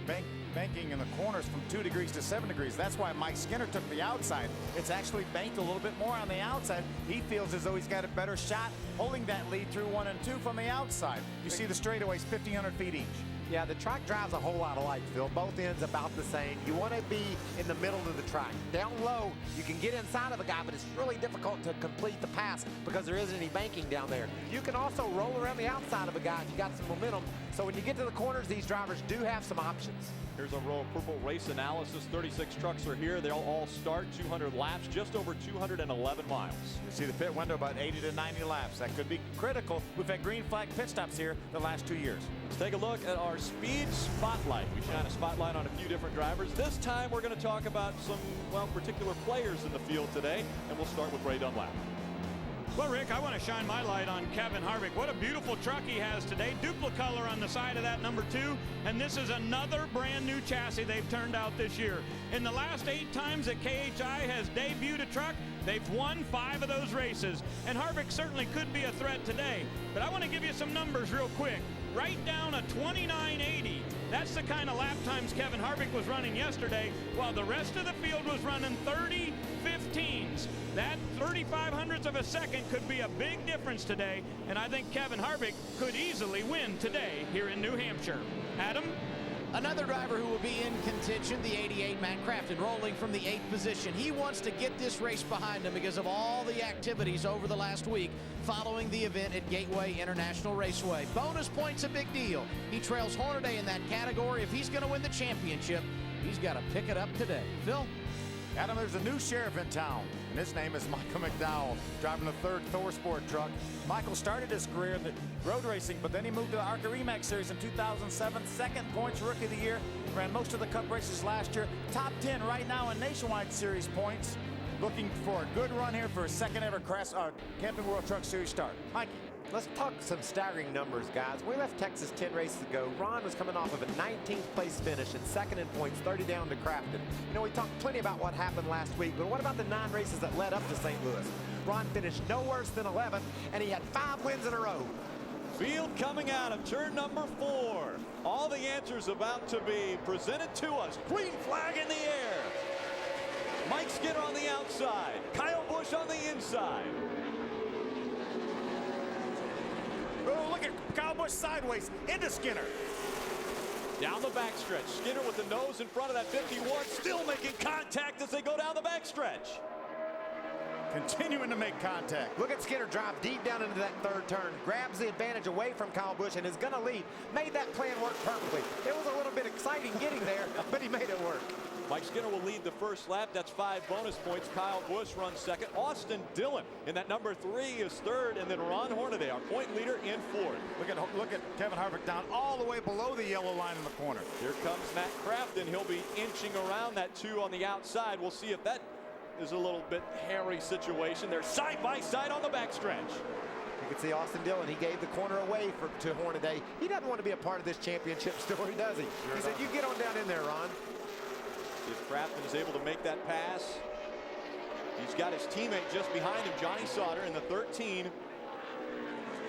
banking in the corners from 2 degrees to 7 degrees. That's why Mike Skinner took the outside. It's actually banked a little bit more on the outside. He feels as though he's got a better shot holding that lead through 1 and 2 from the outside. You see the straightaways 1,500 feet each. Yeah, the track drives a whole lot alike, Phil. Both ends about the same. You want to be in the middle of the track. Down low, you can get inside of a guy, but it's really difficult to complete the pass because there isn't any banking down there. You can also roll around the outside of a guy if you got some momentum. So when you get to the corners, these drivers do have some options. Here's a row of purple race analysis. 36 trucks are here. They'll all start 200 laps, just over 211 miles. You see the pit window about 80 to 90 laps. That could be critical. We've had green flag pit stops here the last 2 years. Let's take a look at our speed spotlight. We shine a spotlight on a few different drivers. This time we're going to talk about some, well, particular players in the field today, and we'll start with Ray Dunlap. Well, Rick, I want to shine my light on Kevin Harvick. What a beautiful truck he has today. Duplicolor on the side of that number 2. And this is another brand new chassis they've turned out this year. In the last 8 times that KHI has debuted a truck, they've won 5 of those races. And Harvick certainly could be a threat today. But I want to give you some numbers real quick. Right down a 29.80. That's the kind of lap times Kevin Harvick was running yesterday, while the rest of the field was running 30.15s. That 3500ths of a second could be a big difference today, and I think Kevin Harvick could easily win today here in New Hampshire. Adam? Another driver who will be in contention, the 88 Matt Crafton, rolling from the 8th position. He wants to get this race behind him because of all the activities over the last week following the event at Gateway International Raceway. Bonus points a big deal. He trails Hornaday in that category. If he's going to win the championship, he's got to pick it up today. Phil? Adam, there's a new sheriff in town, and his name is Michael McDowell, driving the 3rd Thor Sport truck. Michael started his career in the road racing, but then he moved to the ARCA REMAX Series in 2007, 2nd points Rookie of the Year, ran most of the Cup races last year, top 10 right now in Nationwide Series points. Looking for a good run here for a 2nd ever Camping World Truck Series start. Mikey. Let's talk some staggering numbers, guys. We left Texas 10 races ago. Ron was coming off of a 19th place finish and 2nd in points, 30 down to Crafton. You know, we talked plenty about what happened last week, but what about the 9 races that led up to St. Louis? Ron finished no worse than 11th, and he had 5 wins in a row. Field coming out of turn number 4. All the answers about to be presented to us. Green flag in the air. Mike Skinner on the outside. Kyle Busch on the inside. Oh, look at Kyle Busch sideways into Skinner. Down the backstretch. Skinner with the nose in front of that 51, still making contact as they go down the backstretch. Continuing to make contact. Look at Skinner drive deep down into that 3rd turn. Grabs the advantage away from Kyle Busch and is going to lead. Made that plan work perfectly. It was a little bit exciting getting there, but he made it work. Mike Skinner will lead the first lap. That's 5 bonus points. Kyle Busch runs second. Austin Dillon in that number 3 is third. And then Ron Hornaday, our point leader, in fourth. Look at Kevin Harvick down all the way below the yellow line in the corner. Here comes Matt Crafton. He'll be inching around that 2 on the outside. We'll see if that is a little bit hairy situation. They're side by side on the backstretch. You can see Austin Dillon, he gave the corner away to Hornaday. He doesn't want to be a part of this championship story, does he? He said, you get on down in there, Ron. If Crafton is able to make that pass, he's got his teammate just behind him, Johnny Sauter, in the 13.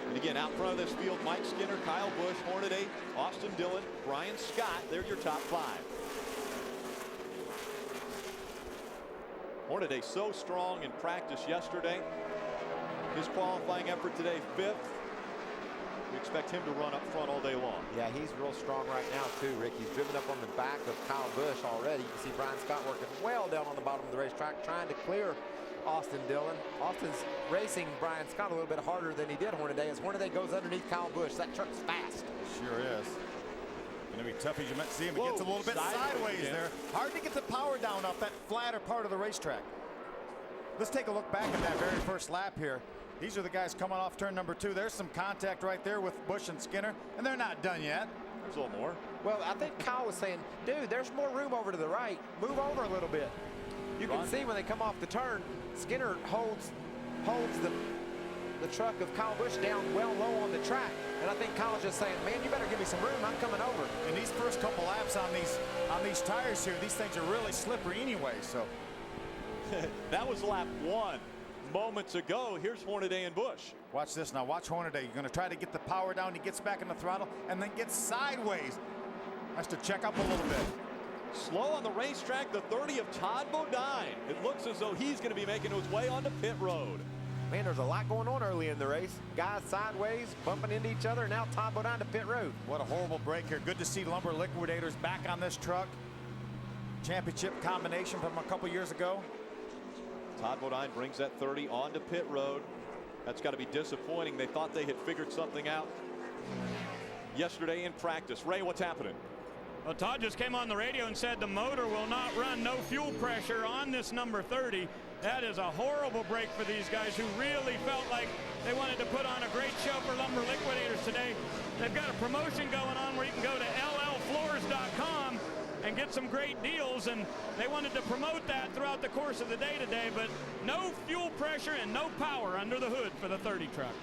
And again, out front of this field, Mike Skinner, Kyle Busch, Hornaday, Austin Dillon, Brian Scott. They're your top 5. Hornaday so strong in practice yesterday. His qualifying effort today, 5th. We expect him to run up front all day long. Yeah, he's real strong right now, too, Rick. He's driven up on the back of Kyle Busch already. You can see Brian Scott working well down on the bottom of the racetrack, trying to clear Austin Dillon. Austin's racing Brian Scott a little bit harder than he did Hornaday, as Hornaday goes underneath Kyle Busch. That truck's fast. Sure is. Going to be tough, as you might see him. It gets a little bit sideways there. Hard to get the power down off that flatter part of the racetrack. Let's take a look back at that very first lap here. These are the guys coming off turn number 2. There's some contact right there with Busch and Skinner, and they're not done yet. There's a little more. Well, I think Kyle was saying, dude, there's more room over to the right. Move over a little bit. You can see when they come off the turn, Skinner holds the truck of Kyle Busch down well low on the track. And I think Kyle's just saying, man, you better give me some room. I'm coming over. And these first couple laps on these tires here, these things are really slippery anyway. So that was lap 1. Moments ago. Here's Hornaday and Busch. Watch this now. Watch Hornaday. You're going to try to get the power down. He gets back in the throttle and then gets sideways. Has to check up a little bit. Slow on the racetrack, the 30 of Todd Bodine. It looks as though he's going to be making his way onto pit road. Man, there's a lot going on early in the race. Guys sideways, bumping into each other. Now Todd Bodine to pit road. What a horrible break here. Good to see Lumber Liquidators back on this truck. Championship combination from a couple years ago. Todd Bodine brings that 30 onto pit road. That's got to be disappointing. They thought they had figured something out yesterday in practice. Ray, what's happening? Well, Todd just came on the radio and said the motor will not run, no fuel pressure on this number 30. That is a horrible break for these guys who really felt like they wanted to put on a great show for Lumber Liquidators today. They've got a promotion going on where you can go to llfloors.com and get some great deals, and they wanted to promote that throughout the course of the day today, but no fuel pressure and no power under the hood for the 30 truck.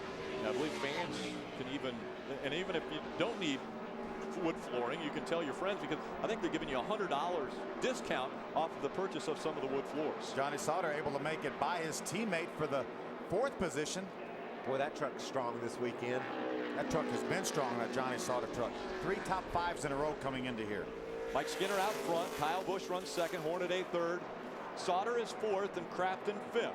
I believe fans can even if you don't need wood flooring, you can tell your friends, because I think they're giving you a $100 discount off of the purchase of some of the wood floors. Johnny Sauter able to make it by his teammate for the 4th position. Boy, that truck's strong this weekend. That truck has been strong, that Johnny Sauter truck. 3 top 5s in a row coming into here. Mike Skinner out front. Kyle Busch runs second. Hornaday third. Sauter is 4th and Crafton 5th.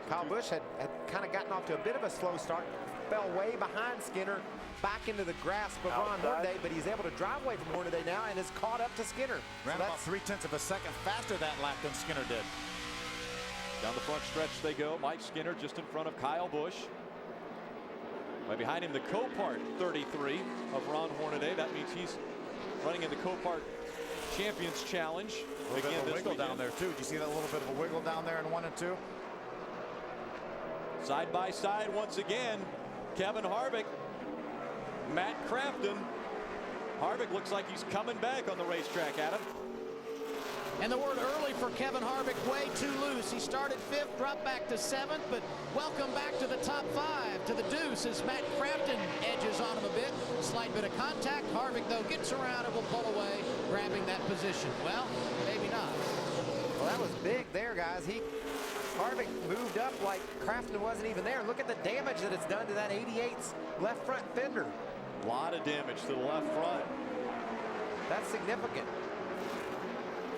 Kyle Busch had kind of gotten off to a bit of a slow start. Fell way behind Skinner, back into the grasp of Ron Hornaday, but he's able to drive away from Hornaday now and is caught up to Skinner. Ran about 0.3 of a second faster that lap than Skinner did. Down the front stretch they go. Mike Skinner just in front of Kyle Busch. Right behind him, the Copart 33 of Ron Hornaday. That means he's running in the Copart Champions Challenge. A little bit of a wiggle down there, too. Do you see that little bit of a wiggle down there in 1 and 2? Side by side once again, Kevin Harvick, Matt Crafton. Harvick looks like he's coming back on the racetrack, Adam. And the word early for Kevin Harvick, way too loose. He started 5th, dropped back to 7th, but welcome back to the top 5, to the deuce as Matt Crafton edges on him a bit. Slight bit of contact. Harvick, though, gets around and will pull away, grabbing that position. Well, maybe not. Well, that was big there, guys. Harvick moved up like Crafton wasn't even there. Look at the damage that it's done to that 88's left front fender. A lot of damage to the left front. That's significant.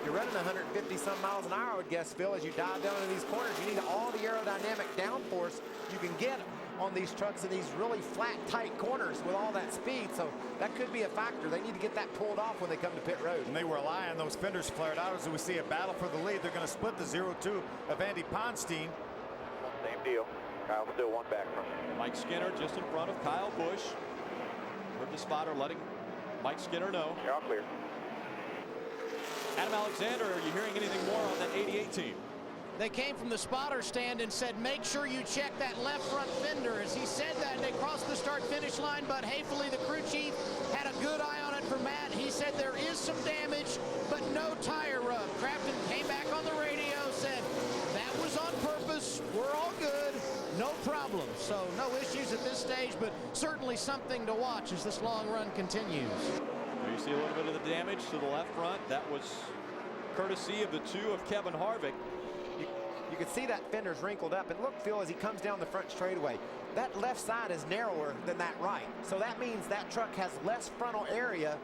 You're running 150 some miles an hour, I would guess, Phil, as you dive down into these corners. You need all the aerodynamic downforce you can get on these trucks in these really flat, tight corners with all that speed. So that could be a factor. They need to get that pulled off when they come to pit road. And they were relying on those fenders flared out as we see a battle for the lead. They're going to split the 0-2 of Andy Ponstein. Same deal. Kyle still 1 back from him. Mike Skinner just in front of Kyle Busch. Heard the spotter letting Mike Skinner know. You're all clear. Adam Adam Alexander, are you hearing anything more on that 88 team? They came from the spotter stand and said, make sure you check that left front fender. As he said that, they crossed the start-finish line, but Hafely, the crew chief, had a good eye on it for Matt. He said there is some damage, but no tire rub. Crafton came back on the radio, said, that was on purpose. We're all good. No problem. So no issues at this stage, but certainly something to watch as this long run continues. There you see a little bit of the damage to the left front. That was courtesy of the two of Kevin Harvick. You can see that fender's wrinkled up. And look, Phil, as he comes down the front straightaway, that left side is narrower than that right. So that means that truck has less frontal area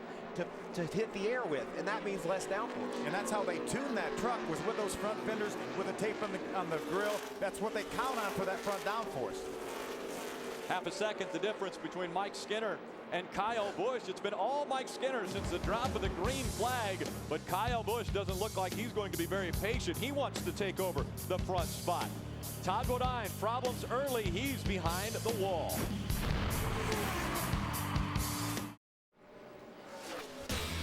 to hit the air with, and that means less downforce. And that's how they tune that truck, was with those front fenders with the tape on the grill. That's what they count on for that front downforce. Half a second, the difference between Mike Skinner and Kyle Busch. It's been all Mike Skinner since the drop of the green flag, but Kyle Busch doesn't look like he's going to be very patient. He wants to take over the front spot. Todd Bodine, problems early. He's behind the wall.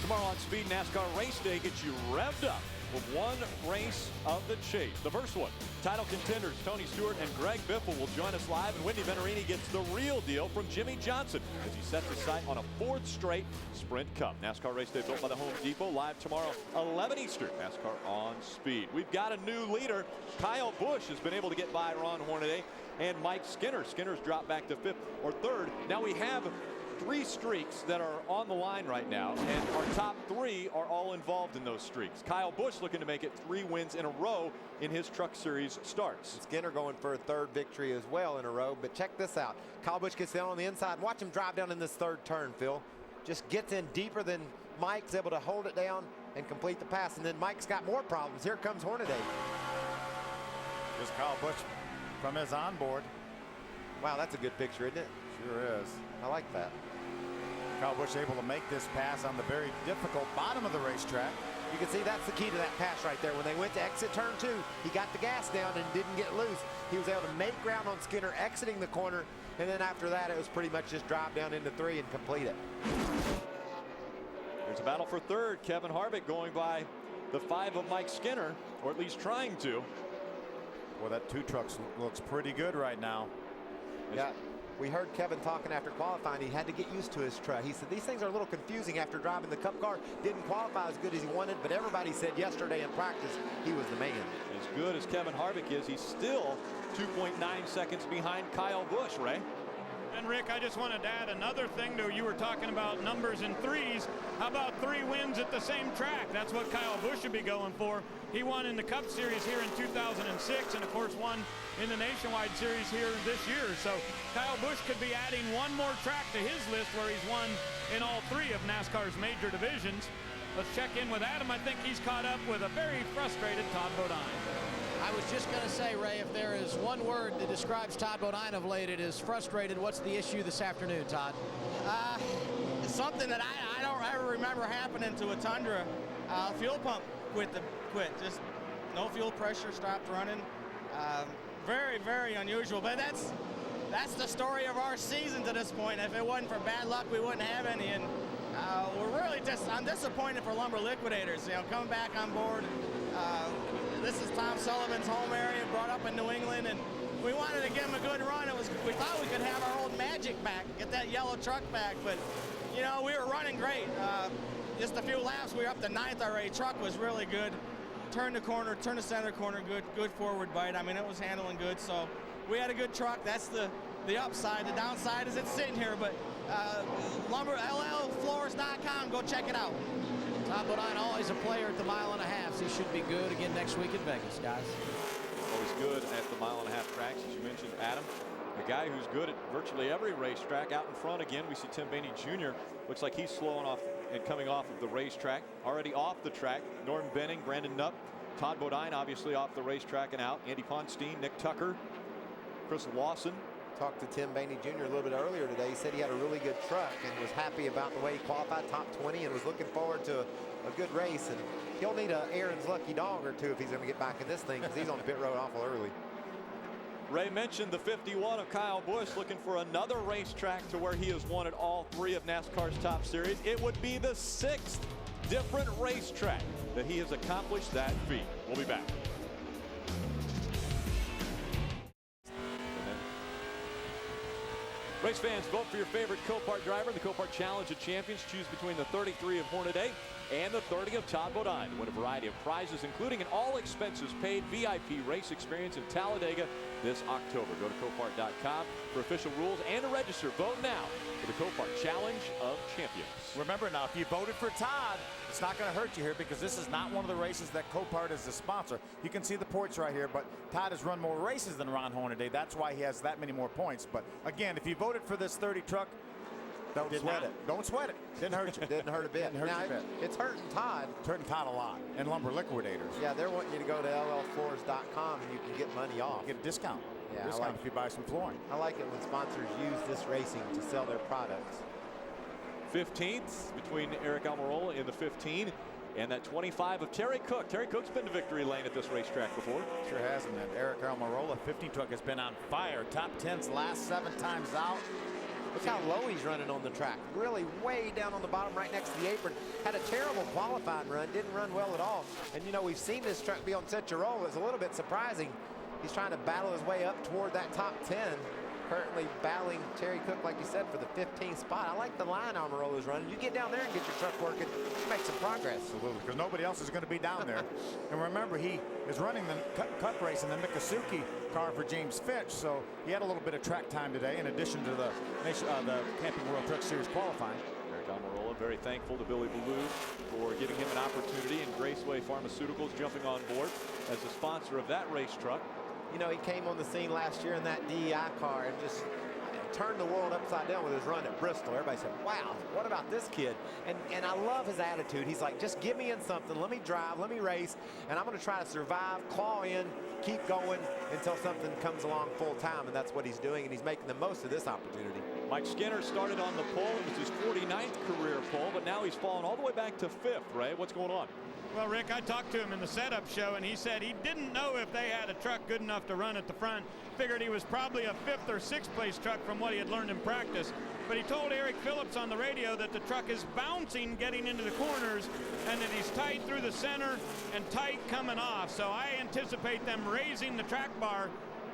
Tomorrow on Speed, NASCAR Race Day gets you revved up with one race of the chase. The first one, title contenders Tony Stewart and Greg Biffle will join us live, and Wendy Venturini gets the real deal from Jimmy Johnson as he sets his sight on a fourth straight Sprint Cup. NASCAR Race Day built by the Home Depot, live tomorrow, 11 Eastern. NASCAR on Speed. We've got a new leader. Kyle Busch has been able to get by Ron Hornaday and Mike Skinner. Skinner's dropped back to fifth or third. Now we have three streaks that are on the line right now, and our top three are all involved in those streaks. Kyle Busch looking to make it 3 wins in a row in his Truck Series starts. Skinner going for a third victory as well in a row, but check this out. Kyle Busch gets down on the inside. Watch him drive down in this third turn, Phil. Just gets in deeper than Mike's able to hold it down and complete the pass, and then Mike's got more problems. Here comes Hornaday. Here's Kyle Busch from his onboard. Wow, that's a good picture, isn't it? Sure is. I like that. Kyle Busch able to make this pass on the very difficult bottom of the racetrack. You can see that's the key to that pass right there. When they went to exit turn 2, he got the gas down and didn't get loose. He was able to make ground on Skinner exiting the corner, and then after that it was pretty much just drive down into 3 and complete it. There's a battle for third. Kevin Harvick going by the 5 of Mike Skinner, or at least trying to. Well, that 2 trucks looks pretty good right now. Yeah. We heard Kevin talking after qualifying. He had to get used to his truck. He said these things are a little confusing after driving the Cup car. Didn't qualify as good as he wanted, but everybody said yesterday in practice he was the man. As good as Kevin Harvick is, he's still 2.9 seconds behind Kyle Busch, Ray. And Rick, I just wanted to add another thing to you were talking about numbers and threes. How about 3 wins at the same track? That's what Kyle Busch should be going for. He won in the Cup Series here in 2006 and of course won in the Nationwide Series here this year. So Kyle Busch could be adding one more track to his list where he's won in all 3 of NASCAR's major divisions. Let's check in with Adam. I think he's caught up with a very frustrated Todd Bodine. I was just going to say, Ray, if there is one word that describes Todd Bodine of late, it is frustrated. What's the issue this afternoon, Todd? Something that I don't ever remember happening to a Tundra. Fuel pump quit. Just no fuel pressure, stopped running. Very, very unusual. But that's the story of our season to this point. If it wasn't for bad luck, we wouldn't have any. And I'm disappointed for Lumber Liquidators. You know, coming back on board. This is Tom Sullivan's home area, brought up in New England, and we wanted to give him a good run. We thought we could have our old magic back, get that yellow truck back, but you know, we were running great. Just a few laps, we were up to 9th already. Truck was really good. Turned the corner, turned the center corner, good forward bite. I mean, it was handling good, so we had a good truck. That's the upside. The downside is it's sitting here, but LLfloors.com, go check it out. Todd Bodine, always a player at the 1.5 miles. He should be good again next week in Vegas, guys. Always good at the 1.5 mile tracks, as you mentioned, Adam. A guy who's good at virtually every racetrack. Out in front again, we see Tim Bainey Jr. Looks like he's slowing off and coming off of the racetrack. Already off the track, Norton Benning, Brandon Nupp, Todd Bodine obviously off the racetrack and out. Andy Ponstein, Nick Tucker, Chris Lawson. Talked to Tim Bainey Jr. a little bit earlier today. He said he had a really good truck and was happy about the way he qualified top 20 and was looking forward to a good race. And he'll need a Aaron's lucky dog or two if he's going to get back in this thing, because he's on the pit road awful early. Ray mentioned the 51 of Kyle Busch, looking for another racetrack to where he has won at all 3 of NASCAR's top series. It would be the 6th different racetrack that he has accomplished that feat. We'll be back. Race fans, vote for your favorite Copart driver in the Copart Challenge of Champions. Choose between the 33 of Hornaday and the 30 of Todd Bodine. Win a variety of prizes, including an all-expenses-paid VIP race experience in Talladega this October. Go to Copart.com for official rules and to register. Vote now for the Copart Challenge of Champions. Remember now, if you voted for Todd, it's not going to hurt you here because this is not one of the races that Copart is the sponsor. You can see the points right here, but Todd has run more races than Ron Hornaday. That's why he has that many more points. But again, if you voted for this 30 truck, don't sweat it. Don't sweat it. Didn't hurt you. Didn't hurt a bit. Didn't hurt you a bit. It's hurting Todd. It's hurting Todd a lot. And Lumber Liquidators. Yeah, they're wanting you to go to llfloors.com and you can get money off. Get a discount. Yeah, Discount if you buy some flooring. I like it when sponsors use this racing to sell their products. 15th between Eric Almirola in the 15 and that 25 of Terry Cook. Terry Cook's been to victory lane at this racetrack before. Sure hasn't. And Eric Almirola, 15 truck, has been on fire. Top 10s last 7 times out. Look how low he's running on the track. Really way down on the bottom right next to the apron. Had a terrible qualifying run. Didn't run well at all. And, you know, we've seen this truck be on set your roll. It's a little bit surprising. He's trying to battle his way up toward that top 10. Currently battling Terry Cook, like you said, for the 15th spot. I like the line Almirola's running. You get down there and get your truck working, you make some progress. Absolutely, because nobody else is going to be down there. And remember, he is running the cup race in the Miccosukee car for James Fitch, so he had a little bit of track time today in addition to the Camping World Truck Series qualifying. Eric Almirola very thankful to Billy Ballou for giving him an opportunity, and Graceway Pharmaceuticals jumping on board as the sponsor of that race truck. You know, he came on the scene last year in that DEI car and just turned the world upside down with his run at Bristol. Everybody said, wow, what about this kid? And I love his attitude. He's like, just give me in something. Let me drive. Let me race. And I'm going to try to survive, claw in, keep going until something comes along full time. And that's what he's doing. And he's making the most of this opportunity. Mike Skinner started on the pole. It was his 49th career pole, but now he's fallen all the way back to 5th, right? What's going on? Well, Rick, I talked to him in the setup show, and he said he didn't know if they had a truck good enough to run at the front. Figured he was probably a 5th or 6th place truck from what he had learned in practice. But he told Eric Phillips on the radio that the truck is bouncing getting into the corners and that he's tight through the center and tight coming off. So I anticipate them raising the track bar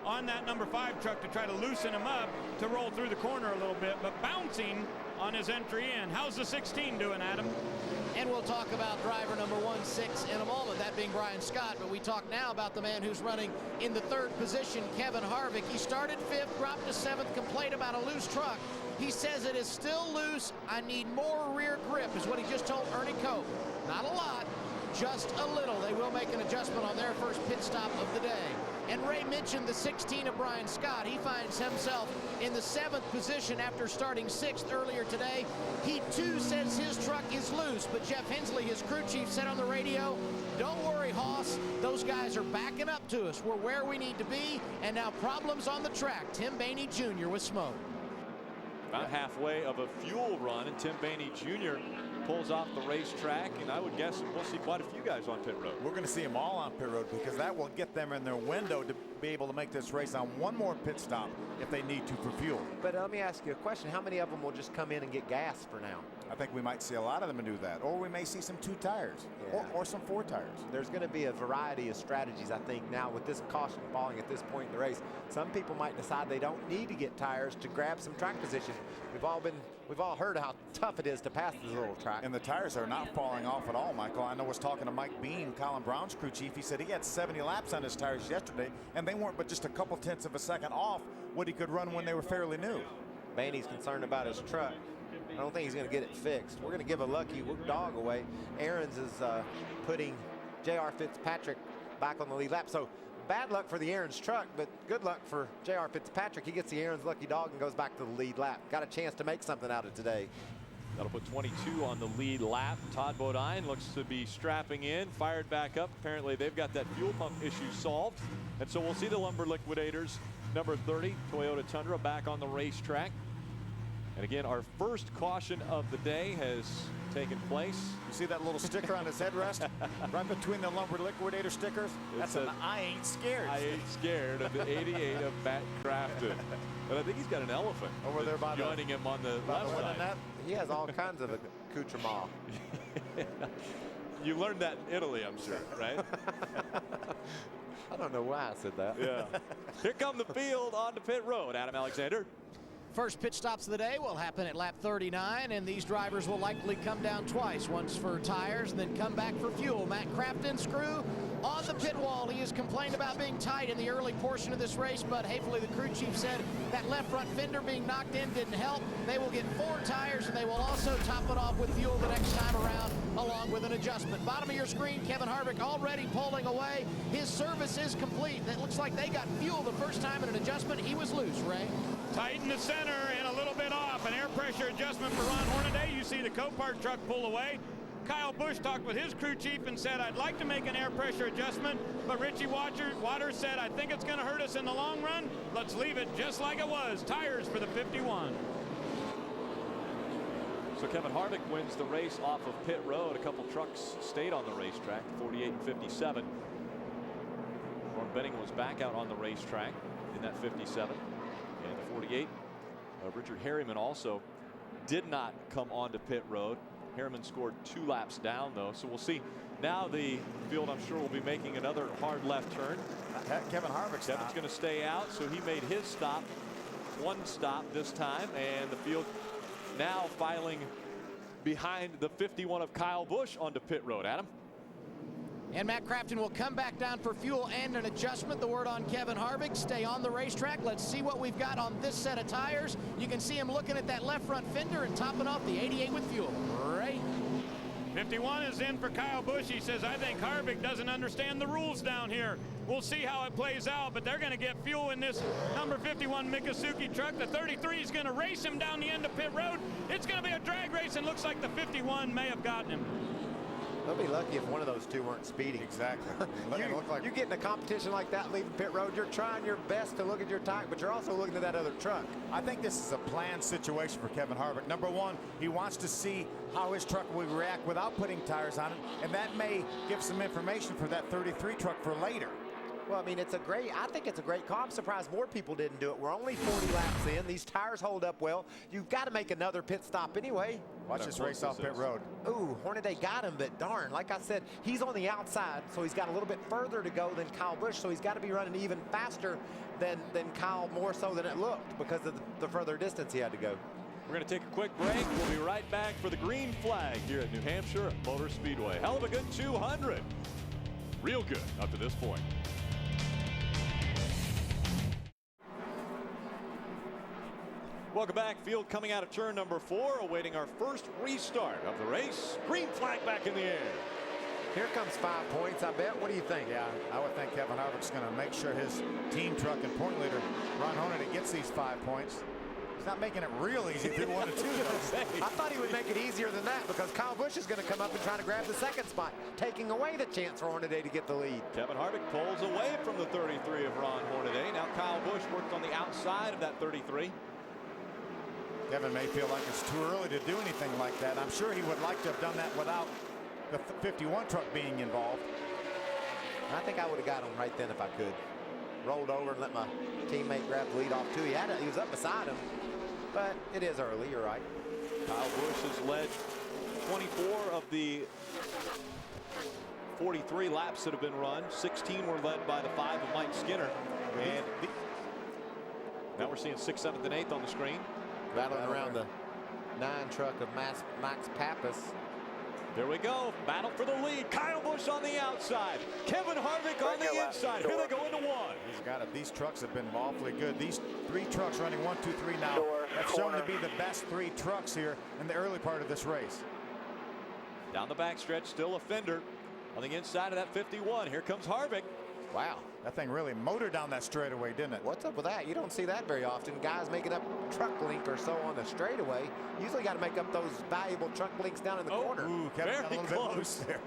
on that number 5 truck to try to loosen him up to roll through the corner a little bit, but bouncing on his entry in. How's the 16 doing, Adam? And we'll talk about driver number 16 in a moment, that being Brian Scott. But we talk now about the man who's running in the 3rd position, Kevin Harvick. He started 5th, dropped to 7th, complained about a loose truck. He says it is still loose. I need more rear grip, is what he just told Ernie Cope. Not a lot, just a little. They will make an adjustment on their first pit stop of the day. And Ray mentioned the 16 of Brian Scott. He finds himself in the 7th position after starting 6th earlier today. He too says his truck is loose, but Jeff Hensley, his crew chief, said on the radio, don't worry, Hoss, those guys are backing up to us. We're where we need to be, and now problems on the track. Tim Bainey Jr. with smoke. About halfway of a fuel run, and Tim Bainey Jr. pulls off the racetrack, and I would guess we'll see quite a few guys on pit road. We're going to see them all on pit road because that will get them in their window to be able to make this race on one more pit stop if they need to for fuel. But let me ask you a question. How many of them will just come in and get gas for now? I think we might see a lot of them do that, or we may see some 2 tires, or some 4 tires. There's going to be a variety of strategies, I think, now with this caution falling at this point in the race. Some people might decide they don't need to get tires to grab some track position. We've all heard how tough it is to pass this little track. And the tires are not falling off at all, Michael. I know I was talking to Mike Bean, Colin Brown's crew chief. He said he had 70 laps on his tires yesterday, and they weren't but just a couple tenths of a second off what he could run when they were fairly new. Bainey's concerned about his truck. I don't think he's going to get it fixed. We're going to give a lucky dog away. Aaron's is putting J.R. Fitzpatrick back on the lead lap. So bad luck for the Aaron's truck, but good luck for J.R. Fitzpatrick. He gets the Aaron's lucky dog and goes back to the lead lap. Got a chance to make something out of today. That'll put 22 on the lead lap. Todd Bodine looks to be strapping in, fired back up. Apparently they've got that fuel pump issue solved. And so we'll see the Lumber Liquidators, number 30, Toyota Tundra, back on the racetrack. And again, our first caution of the day has taken place. You see that little sticker on his headrest? Right between the Lumber Liquidator stickers? That's an I ain't scared. I ain't scared of the 88 of Matt Crafton. But I think he's got an elephant over there by joining him on the left side. He has all kinds of accoutrements. You learned that in Italy, I'm sure, right? I don't know why I said that. Yeah. Here come the field onto pit road. Adam Alexander. First pit stops of the day will happen at lap 39, and these drivers will likely come down twice, once for tires and then come back for fuel. Matt Crafton's crew on the pit wall. He has complained about being tight in the early portion of this race, but hopefully the crew chief said that left front fender being knocked in didn't help. They will get 4 tires, and they will also top it off with fuel the next time around, along with an adjustment. Bottom of your screen, Kevin Harvick already pulling away. His service is complete. It looks like they got fuel the first time in an adjustment. He was loose, Ray. Tight in the center and a little bit off. An air pressure adjustment for Ron Hornaday. You see the Copart truck pull away. Kyle Busch talked with his crew chief and said, I'd like to make an air pressure adjustment, but Richie Waters said, I think it's going to hurt us in the long run. Let's leave it just like it was. Tires for the 51. So Kevin Harvick wins the race off of pit road. A couple trucks stayed on the racetrack, 48 and 57. Ron Benning was back out on the racetrack in that 57. And the 48, Richard Harriman also did not come onto pit road. Harriman scored 2 laps down, though, so we'll see. Now the field, I'm sure, will be making another hard left turn. Kevin Harvick's going to stay out, so he made his stop. 1 stop this time, and the field now filing behind the 51 of Kyle Busch onto pit road. Adam? And Matt Crafton will come back down for fuel and an adjustment. The word on Kevin Harvick, stay on the racetrack. Let's see what we've got on this set of tires. You can see him looking at that left front fender and topping off the 88 with fuel. Right. 51 is in for Kyle Busch. He says, I think Harvick doesn't understand the rules down here. We'll see how it plays out, but they're going to get fuel in this number 51 Mikazuki truck. The 33 is going to race him down the end of pit road. It's going to be a drag race, and looks like the 51 may have gotten him. They'll be lucky if one of those two weren't speeding. Exactly. You get in a competition like that, leaving pit road, you're trying your best to look at your tire, but you're also looking at that other truck. I think this is a planned situation for Kevin Harvick. Number one, he wants to see how his truck will react without putting tires on it, and that may give some information for that 33 truck for later. Well, I mean, I think it's a great call. I'm surprised more people didn't do it. We're only 40 laps in. These tires hold up well. You've got to make another pit stop anyway. Watch this race off pit road. Ooh, Hornaday got him, but darn, like I said, he's on the outside, so he's got a little bit further to go than Kyle Busch, so he's got to be running even faster than Kyle, more so than it looked because of the further distance he had to go. We're going to take a quick break. We'll be right back for the green flag here at New Hampshire Motor Speedway. Heluva Good 200. Real good up to this point. Welcome back. Field coming out of turn number 4, awaiting our first restart of the race. Green flag back in the air. Here comes 5 points, I bet. What do you think? Yeah, I would think Kevin Harvick's going to make sure his team truck and point leader, Ron Hornaday, gets these 5 points. He's not making it real easy through 1 and 2. I thought he would make it easier than that because Kyle Busch is going to come up and try to grab the second spot, taking away the chance for Hornaday to get the lead. Kevin Harvick pulls away from the 33 of Ron Hornaday. Now Kyle Busch works on the outside of that 33. Kevin may feel like it's too early to do anything like that. I'm sure he would like to have done that without the 51 truck being involved. I think I would have got him right then if I could. Rolled over and let my teammate grab the lead off too. He was up beside him, but it is early, you're right. Kyle Busch has led 24 of the 43 laps that have been run. 16 were led by the 5 of Mike Skinner. And now we're seeing 6th, 7th, and 8th on the screen. Battling around the 9 truck of Max Pappas. There we go. Battle for the lead. Kyle Busch on the outside. Kevin Harvick on the inside. Here they go into 1. He's got it. These trucks have been awfully good. These 3 trucks running 1, 2, 3 now have shown to be the best 3 trucks here in the early part of this race. Down the backstretch, still a fender on the inside of that 51. Here comes Harvick. Wow. That thing really motored down that straightaway, didn't it? What's up with that? You don't see that very often. Guys making up truck link or so on the straightaway. Usually got to make up those valuable truck links down in the corner. Ooh, Kevin got a little bit loose there.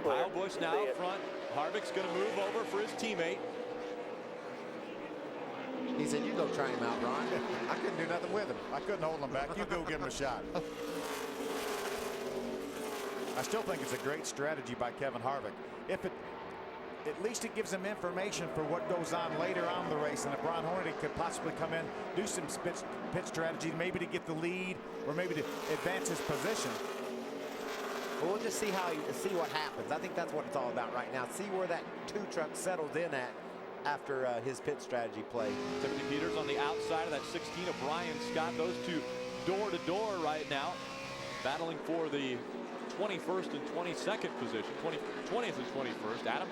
Kyle Busch now up front. Harvick's going to move over for his teammate. He said, you go try him out, Ron. I couldn't do nothing with him. I couldn't hold him back. You go give him a shot. I still think it's a great strategy by Kevin Harvick. At least it gives him information for what goes on later on in the race. And if Ron Hornaday could possibly come in, do some pit strategy, maybe to get the lead or maybe to advance his position. But we'll just see what happens. I think that's what it's all about right now. See where that 2 truck settles in at after his pit strategy play. Tiffany Peters on the outside of that 16 of Brian Scott. Those two door to door right now, battling for the 21st and 22nd position, 20th and 21st. Adam?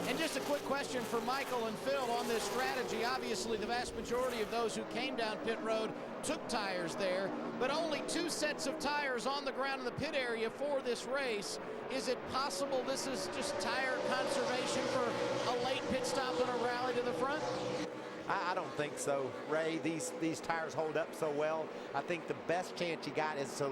And just a quick question for Michael and Phil on this strategy. Obviously, the vast majority of those who came down pit road took tires there, but only 2 sets of tires on the ground in the pit area for this race. Is it possible this is just tire conservation for a late pit stop and a rally to the front? I don't think so, Ray. These tires hold up so well. I think the best chance you got is to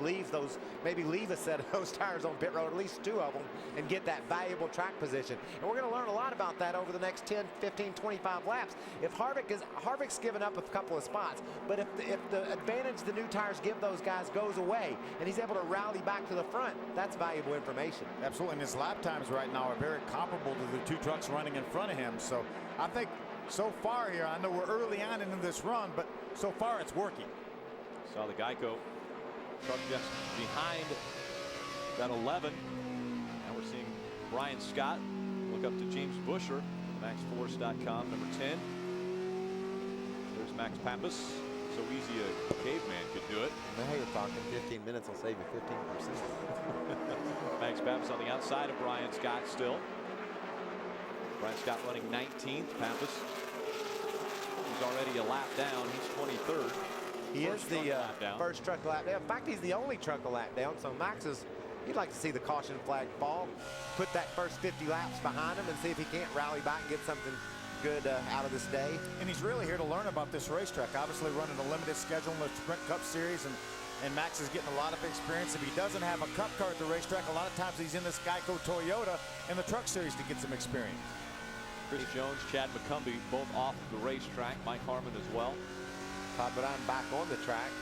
maybe leave a set of those tires on pit road, at least 2 of them, and get that valuable track position. And we're going to learn a lot about that over the next 10, 15, 25 laps. If Harvick's given up a couple of spots, but if the advantage the new tires give those guys goes away, and he's able to rally back to the front, that's valuable information. Absolutely, and his lap times right now are very comparable to the 2 trucks running in front of him. So I think so far here, I know we're early on into this run, but so far it's working. Saw the Geico truck just behind that 11. Now we're seeing Brian Scott look up to James Busher, MaxForce.com, number 10. There's Max Pappas. So easy a caveman could do it. Now you're talking 15 minutes will save you 15%. Max Pappas on the outside of Brian Scott still. Brian Scott running 19th. Pappas, he's already a lap down. He's 23rd. He is the first truck lap down. In fact, he's the only truck a lap down. So Max you'd like to see the caution flag fall, put that first 50 laps behind him, and see if he can't rally back and get something good out of this day. And he's really here to learn about this racetrack. Obviously running a limited schedule in the Sprint Cup Series, and Max is getting a lot of experience. If he doesn't have a Cup car at the racetrack, a lot of times he's in this Geico Toyota in the Truck Series to get some experience. Chris Jones, Chad McCumbee, both off the racetrack. Mike Harmon as well. Todd Bodine back on the track.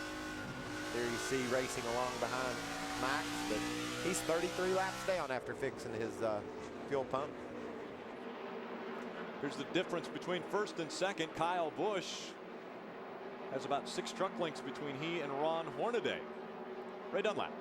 There you see racing along behind Max, but he's 33 laps down after fixing his fuel pump. Here's the difference between first and second. Kyle Busch has about 6 truck lengths between he and Ron Hornaday. Ray Dunlap.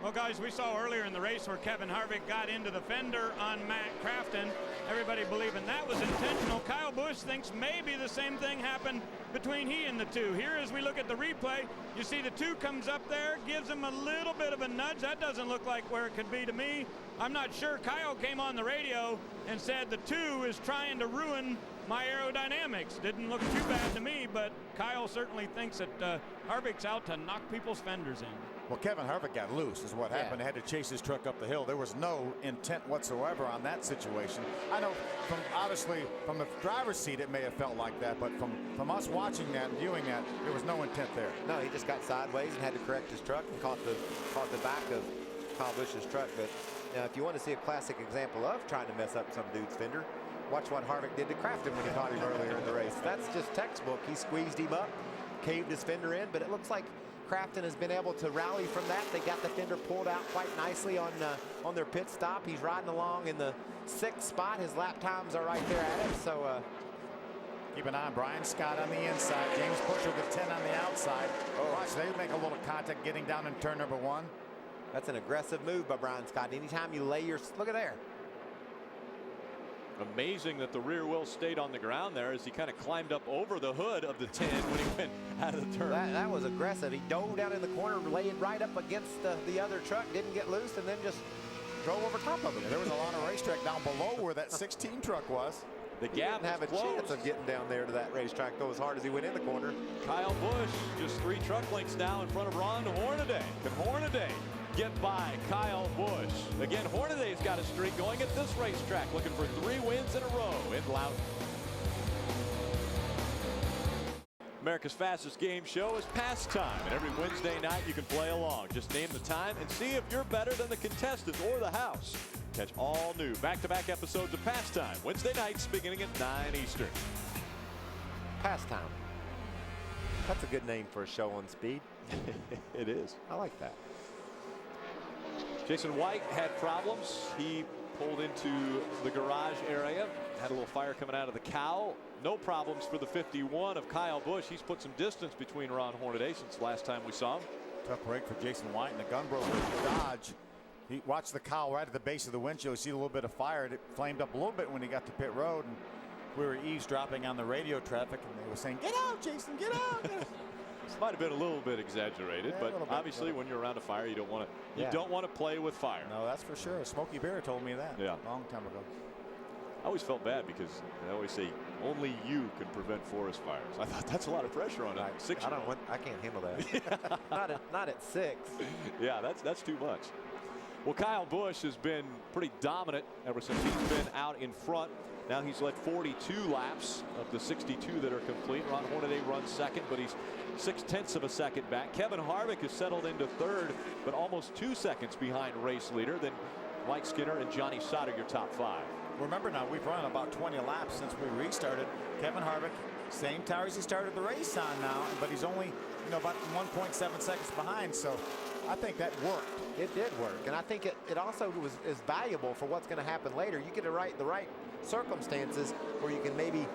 Well, guys, we saw earlier in the race where Kevin Harvick got into the fender on Matt Crafton. Everybody believing that was intentional. Kyle Busch thinks maybe the same thing happened between he and the 2. Here, as we look at the replay, you see the 2 comes up there, gives him a little bit of a nudge. That doesn't look like where it could be to me. I'm not sure. Kyle came on the radio and said the 2 is trying to ruin my aerodynamics. Didn't look too bad to me, but Kyle certainly thinks that Harvick's out to knock people's fenders in. Well, Kevin Harvick got loose is what happened. He had to chase his truck up the hill. There was no intent whatsoever on that situation. I know obviously from the driver's seat it may have felt like that, but from us watching that and viewing that, there was no intent there. No, he just got sideways and had to correct his truck and caught the back of Kyle Busch's truck. But now, if you want to see a classic example of trying to mess up some dude's fender, watch what Harvick did to Crafton when he caught him earlier in the race. That's just textbook. He squeezed him up, caved his fender in, but it looks like Crafton has been able to rally from that. They got the fender pulled out quite nicely on their pit stop. He's riding along in the 6th spot. His lap times are right there at it. So keep an eye on Brian Scott on the inside. James Busher with 10 on the outside. Watch, they make a little contact getting down in turn number 1. That's an aggressive move by Brian Scott. Anytime you lay your, look at there. Amazing that the rear wheel stayed on the ground there as he kind of climbed up over the hood of the 10 when he went out of the turn. That was aggressive. He dove down in the corner, laid right up against the other truck, didn't get loose, and then just drove over top of it. Yeah, there was a lot of racetrack down below where that 16 truck was. The gap didn't have a chance of getting down there to that racetrack, though, as hard as he went in the corner. Kyle Busch just 3 truck lengths now in front of Ron Hornaday. Can Hornaday get by Kyle Busch? Again, Hornaday's got a streak going at this racetrack, looking for 3 wins in a row in Loudon. America's fastest game show is Pastime, and every Wednesday night you can play along. Just name the time and see if you're better than the contestants or the house. Catch all new back-to-back episodes of Pastime Wednesday nights beginning at 9 Eastern. Pastime. That's a good name for a show on Speed. It is. I like that. Jason White had problems. He pulled into the garage area, had a little fire coming out of the cowl. No problems for the 51 of Kyle Busch. He's put some distance between Ron Hornaday since the last time we saw him. Tough break for Jason White, and the gun broker Dodge You watch the cowl right at the base of the windshield. You see a little bit of fire. It flamed up a little bit when he got to pit road, and we were eavesdropping on the radio traffic, and they were saying, "Get out, Jason, get out!" This might have been a little bit exaggerated, but obviously when you're around a fire, you don't want to. Yeah. You don't want to play with fire. No, that's for sure. Smokey Bear told me that. Yeah. A long time ago. I always felt bad because they always say only you can prevent forest fires. I thought that's a lot of pressure on a 6-year-old. I can't handle that. not at 6. Yeah, that's too much. Well, Kyle Busch has been pretty dominant ever since he's been out in front. Now he's led 42 laps of the 62 that are complete. Ron Hornaday runs second, but he's 0.6 of a second back. Kevin Harvick has settled into third, but almost 2 seconds behind race leader. Then Mike Skinner and Johnny Sauter, your top 5. Remember now, we've run about 20 laps since we restarted. Kevin Harvick, same tires he started the race on now, but he's only about 1.7 seconds behind. So I think that worked. It did work, and I think it also is valuable for what's going to happen later. You get the right circumstances where you can maybe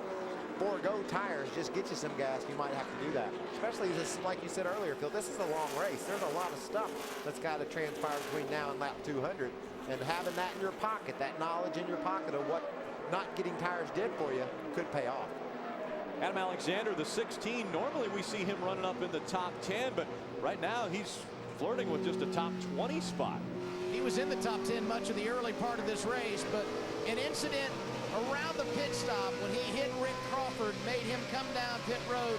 forego tires, just get you some gas. You might have to do that, especially this, like you said earlier, Phil. This is a long race. There's a lot of stuff that's got to transpire between now and lap 200, and having that in your pocket, that knowledge in your pocket of what not getting tires did for you, could pay off. Adam Alexander, the 16. Normally we see him running up in the top 10, but right now he's flirting with just a top 20 spot. He was in the top 10 much of the early part of this race, but an incident around the pit stop when he hit Rick Crawford made him come down pit road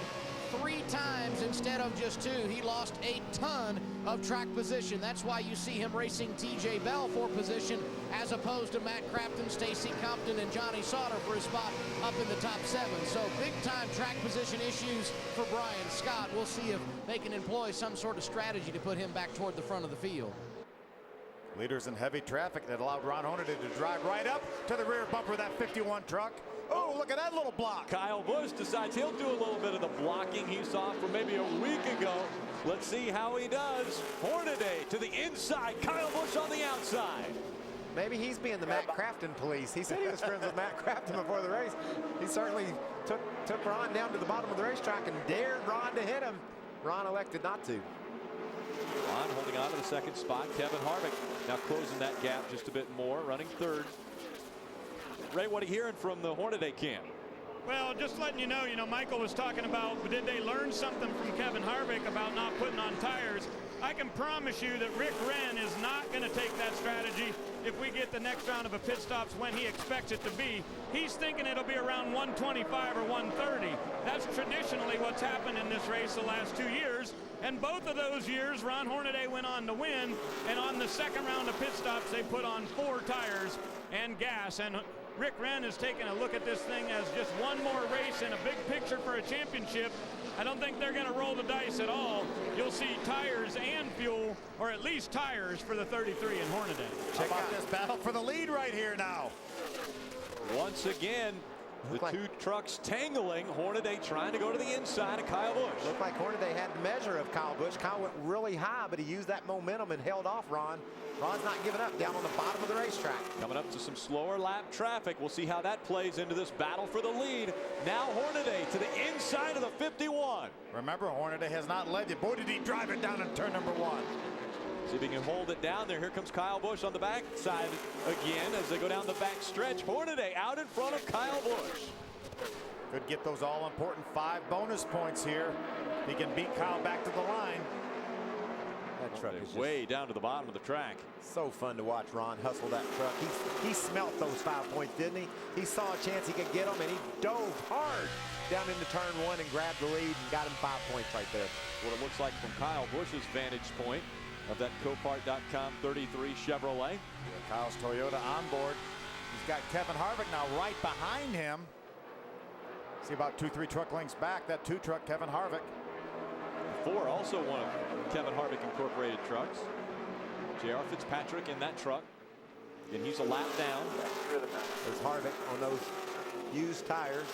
3 times instead of just 2. He lost a ton of track position. That's why you see him racing TJ Bell for position as opposed to Matt Crafton, Stacy Compton, and Johnny Sauter for a spot up in the top 7. So big time track position issues for Brian Scott. We'll see if they can employ some sort of strategy to put him back toward the front of the field. Leaders in heavy traffic that allowed Ron Hornaday to drive right up to the rear bumper of that 51 truck. Oh, look at that little block. Kyle Busch decides he'll do a little bit of the blocking he saw from maybe a week ago. Let's see how he does. Hornaday to the inside, Kyle Busch on the outside. Maybe he's being the Matt Crafton police. He said he was friends with Matt Crafton before the race. He certainly took Ron down to the bottom of the racetrack and dared Ron to hit him. Ron elected not to. Ron holding on to the second spot. Kevin Harvick now closing that gap just a bit more, running third. Ray, what are you hearing from the Hornaday camp? Well, just letting you know, Michael was talking about, did they learn something from Kevin Harvick about not putting on tires? I can promise you that Rick Wren is not going to take that strategy if we get the next round of a pit stops when he expects it to be. He's thinking it'll be around 125 or 130. That's traditionally what's happened in this race the last 2 years. And both of those years, Ron Hornaday went on to win. And on the second round of pit stops, they put on 4 tires and gas. And Rick Wren is taking a look at this thing as just one more race in a big picture for a championship. I don't think they're going to roll the dice at all. You'll see tires and fuel, or at least tires, for the 33 in Hornaday. Check out this battle for the lead right here now. Once again, the 2 trucks tangling. Hornaday trying to go to the inside of Kyle Busch. Looked like Hornaday had the measure of Kyle Busch. Kyle went really high, but he used that momentum and held off Ron. Ron's not giving up down on the bottom of the racetrack. Coming up to some slower lap traffic. We'll see how that plays into this battle for the lead. Now Hornaday to the inside of the 51. Remember, Hornaday has not led you. Boy, did he drive it down in turn number 1. See if he can hold it down there. Here comes Kyle Busch on the backside again as they go down the back stretch. Hornaday out in front of Kyle Busch. Could get those all-important 5 bonus points here. He can beat Kyle back to the line. That truck is way down to the bottom of the track. So fun to watch Ron hustle that truck. He smelt those 5 points, didn't he? He saw a chance he could get them, and he dove hard down into turn 1 and grabbed the lead and got him 5 points right there. What it looks like from Kyle Busch's vantage point of that Copart.com 33 Chevrolet. Yeah, Kyle's Toyota on board. He's got Kevin Harvick now right behind him. See about 2-3 truck lengths back. That 2 truck, Kevin Harvick. 4 also one of Kevin Harvick incorporated trucks. J.R. Fitzpatrick in that truck. And he's a lap down. There's Harvick on those used tires.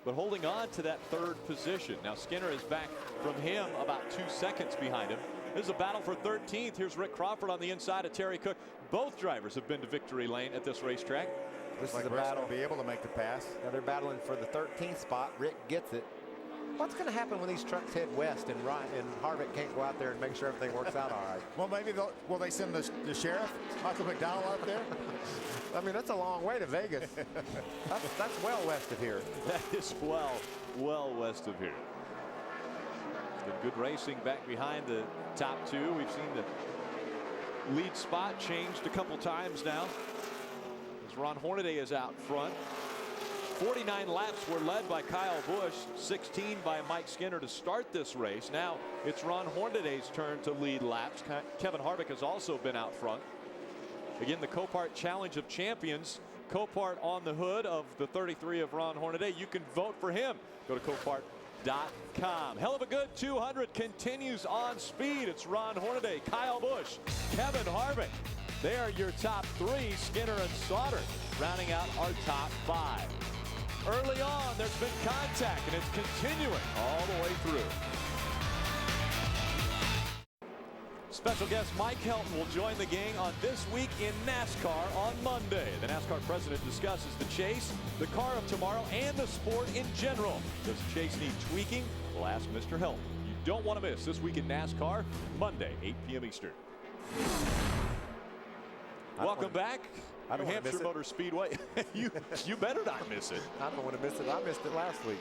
But holding on to that 3rd position. Now Skinner is back from him about 2 seconds behind him. This is a battle for 13th. Here's Rick Crawford on the inside of Terry Cook. Both drivers have been to victory lane at this racetrack. This is a battle to be able to make the pass. Now they're battling for the 13th spot. Rick gets it. What's going to happen when these trucks head west and Harvick can't go out there and make sure everything works out all right? Well, maybe will they send the sheriff, Michael McDowell, out there? I mean, that's a long way to Vegas. That's well west of here. That is well west of here. Good racing back behind the top two. We've seen the lead spot changed a couple times now as Ron Hornaday is out front. 49 laps were led by Kyle Busch, 16 by Mike Skinner to start this race. Now it's Ron Hornaday's turn to lead laps. Kevin Harvick has also been out front. Again, the Copart Challenge of Champions. Copart on the hood of the 33 of Ron Hornaday. You can vote for him. Go to Copart.com. Heluva Good 200 continues on speed. It's Ron Hornaday, Kyle Busch, Kevin Harvick. They are your top three, Skinner and Sauter, rounding out our top five. Early on, there's been contact, and it's continuing all the way through. Special guest Mike Helton will join the gang on This Week in NASCAR on Monday. The NASCAR president discusses the chase, the car of tomorrow, and the sport in general. Does the chase need tweaking? We'll ask Mr. Helton. You don't want to miss This Week in NASCAR, Monday, 8 p.m. Eastern. Welcome back. New Hampshire Motor Speedway. you better not miss it. I don't want to miss it. I missed it last week.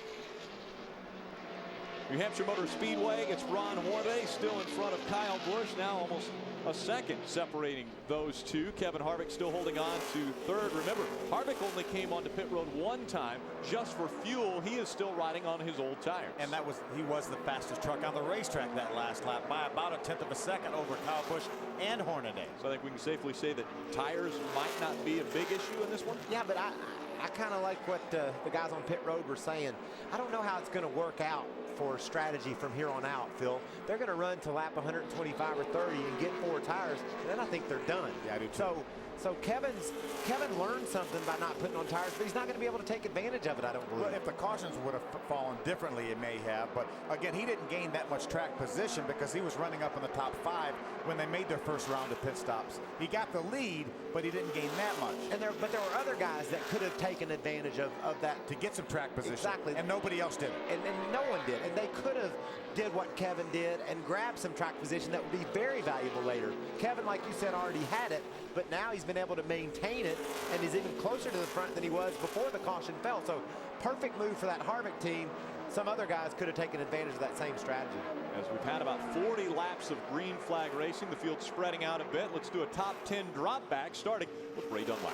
New Hampshire Motor Speedway. It's Ron Hornaday still in front of Kyle Busch. Now almost a second separating those two. Kevin Harvick still holding on to third. Remember, Harvick only came onto pit road one time just for fuel. He is still riding on his old tires. And he was the fastest truck on the racetrack that last lap by about a tenth of a second over Kyle Busch and Hornaday. So I think we can safely say that tires might not be a big issue in this one. Yeah, but I kind of like what the guys on pit road were saying. I don't know how it's going to work out for strategy from here on out, Phil. They're going to run to lap 125 or 30 and get 4 tires, and then I think they're done. Yeah, I do too. So Kevin learned something by not putting on tires, but he's not going to be able to take advantage of it, I don't believe. Well, if the cautions would have fallen differently, it may have. But again, he didn't gain that much track position because he was running up in the top 5 when they made their first round of pit stops. He got the lead, but he didn't gain that much. But there were other guys that could have taken advantage of that. To get some track position. Exactly. And nobody else did it. And no one did. And they could have did what Kevin did and grabbed some track position that would be very valuable later. Kevin, like you said, already had it, but now he's been able to maintain it and is even closer to the front than he was before the caution fell. So perfect move for that Harvick team. Some other guys could have taken advantage of that same strategy. As we've had about 40 laps of green flag racing, the field's spreading out a bit. Let's do a top 10 drop back, starting with Ray Dunlap.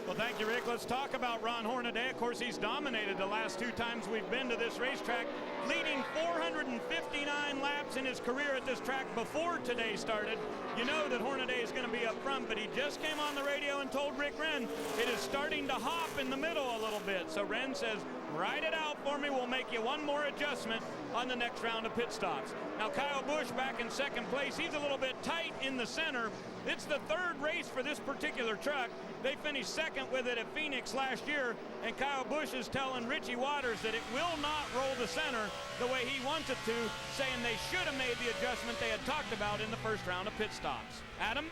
Well, thank you, Rick. Let's talk about Ron Hornaday. Of course, he's dominated the last 2 times we've been to this racetrack, leading 459 laps in his career at this track before today started. You know that Hornaday is going to be up front, but he just came on the radio and told Rick Wren it is starting to hop in the middle a little bit. So Wren says, ride it out for me. We'll make you one more adjustment on the next round of pit stops. Now, Kyle Busch back in second place. He's a little bit tight in the center. It's the 3rd race for this particular truck. They finished second with it at Phoenix last year, and Kyle Busch is telling Richie Waters that it will not roll the center the way he wants it to, saying they should have made the adjustment they had talked about in the first round of pit stops. Adam?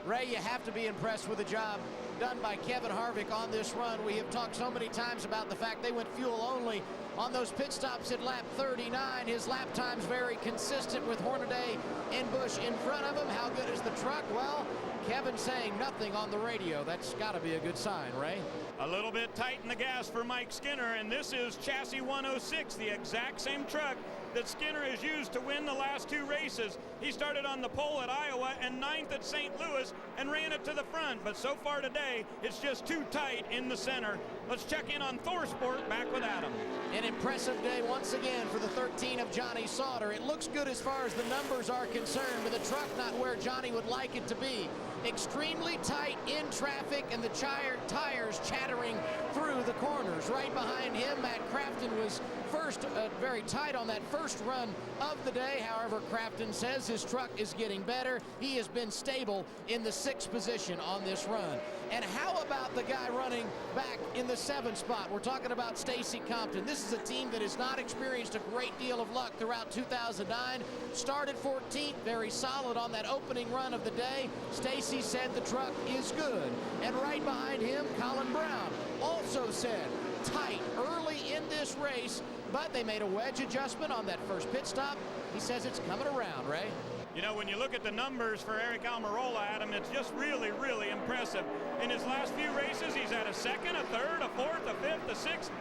Ray, you have to be impressed with the job done by Kevin Harvick on this run. We have talked so many times about the fact they went fuel only on those pit stops at lap 39. His lap time's very consistent with Hornaday and Busch in front of him. How good is the truck? Well, Kevin saying nothing on the radio. That's got to be a good sign, Ray. A little bit tight in the gas for Mike Skinner, and this is chassis 106, the exact same truck that Skinner has used to win the last 2 races. He started on the pole at Iowa and 9th at St. Louis and ran it to the front, but so far today, it's just too tight in the center. Let's check in on ThorSport, back with Adam. An impressive day once again for the 13 of Johnny Sauter. It looks good as far as the numbers are concerned, but the truck not where Johnny would like it to be. Extremely tight in traffic, and the tires chattering through the corners. Right behind him, Matt Crafton was first, very tight on that first run of the day. However, Crafton says his truck is getting better. He has been stable in the 6th position on this run. And how about the guy running back in the 7th spot? We're talking about Stacy Compton. This is a team that has not experienced a great deal of luck throughout 2009. Started 14th, very solid on that opening run of the day. Stacy said the truck is good. And right behind him, Colin Brown also said tight early in this race, but they made a wedge adjustment on that first pit stop. He says it's coming around, Ray. You know, when you look at the numbers for Eric Almirola, Adam, it's just really, really impressive. In his last few races, he's had a second, a third, a fourth, a fifth, a sixth,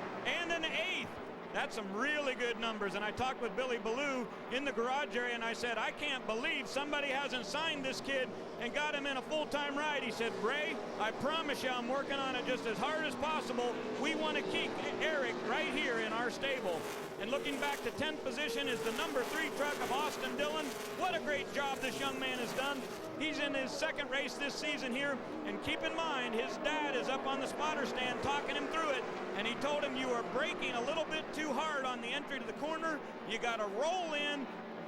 and an eighth. That's some really good numbers. And I talked with Billy Ballou in the garage area, and I said, I can't believe somebody hasn't signed this kid and got him in a full-time ride. He said, Ray, I promise you I'm working on it just as hard as possible. We want to keep Eric right here in our stable. And looking back to 10th position is the number 3 truck of Austin Dillon. What a great job this young man has done. He's in his second race this season here, and keep in mind his dad is up on the spotter stand talking him through it, and he told him you are braking a little bit too hard on the entry to the corner. You got to roll in,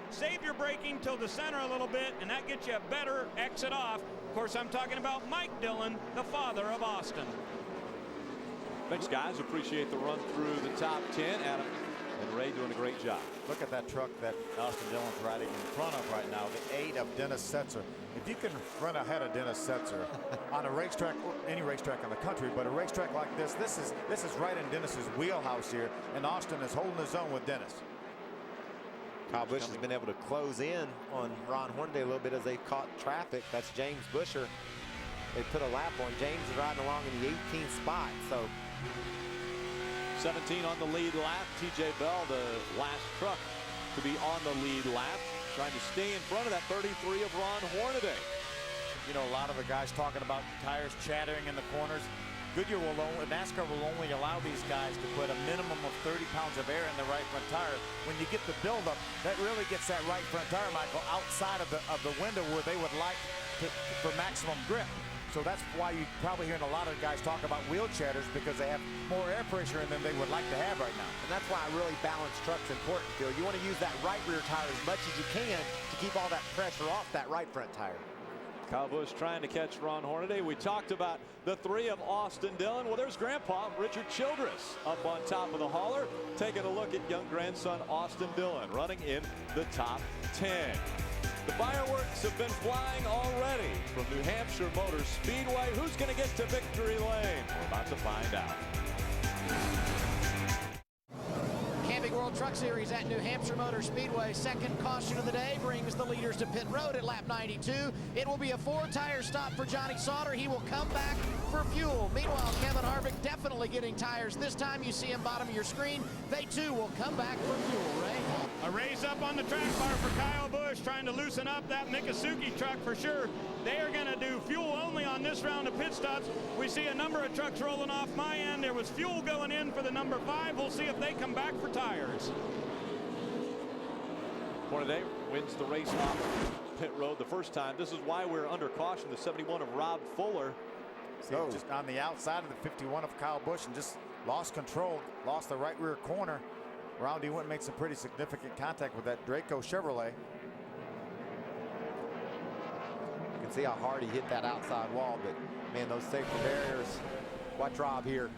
save your braking till the center a little bit, and that gets you a better exit off. Of course, I'm talking about Mike Dillon, the father of Austin. Thanks, guys. Appreciate the run through the top 10. Adam and Ray doing a great job. Look at that truck that Austin Dillon's riding in front of right now, the 8 of Dennis Setzer. If you can run ahead of Dennis Setzer on a racetrack, any racetrack in the country, but a racetrack like this is right in Dennis's wheelhouse here, and Austin is holding his own with Dennis. Kyle Busch has been able to close in on Ron Hornaday a little bit as they caught traffic. That's James Busher. They put a lap on. James is riding along in the 18th spot. So 17 on the lead lap. TJ Bell, the last truck to be on the lead lap, trying to stay in front of that 33 of Ron Hornaday. You know, a lot of the guys talking about tires chattering in the corners. Goodyear will only, NASCAR will only allow these guys to put a minimum of 30 pounds of air in the right front tire. When you get the buildup, that really gets that right front tire, Michael, outside of the window where they would like for maximum grip. So that's why you probably hearing a lot of guys talk about wheel chatters, because they have more air pressure in them they would like to have right now. And that's why a really balanced truck's important, Phil. You want to use that right rear tire as much as you can to keep all that pressure off that right front tire. Kyle Busch trying to catch Ron Hornaday. We talked about the 3 of Austin Dillon. Well, there's Grandpa Richard Childress up on top of the hauler, taking a look at young grandson Austin Dillon running in the top 10. The fireworks have been flying already from New Hampshire Motor Speedway. Who's going to get to victory lane? We're about to find out. Camping World Truck Series at New Hampshire Motor Speedway. Second caution of the day brings the leaders to pit road at lap 92. It will be a 4-tire stop for Johnny Sauter. He will come back for fuel. Meanwhile, Kevin Harvick definitely getting tires. This time you see him bottom of your screen. They too will come back for fuel, Ray. A race up on the track bar for Kyle Busch, trying to loosen up that Miccosukee truck for sure. They are going to do fuel only on this round of pit stops. We see a number of trucks rolling off my end. There was fuel going in for the number 5. We'll see if they come back for tires. Hornaday wins the race off pit road the first time. This is why we're under caution. The 71 of Rob Fuller. See, just on the outside of the 51 of Kyle Busch, and just lost control, lost the right rear corner. Roundy went and made some pretty significant contact with that Draco Chevrolet. You can see how hard he hit that outside wall, but man, those safety barriers. Watch Rob here.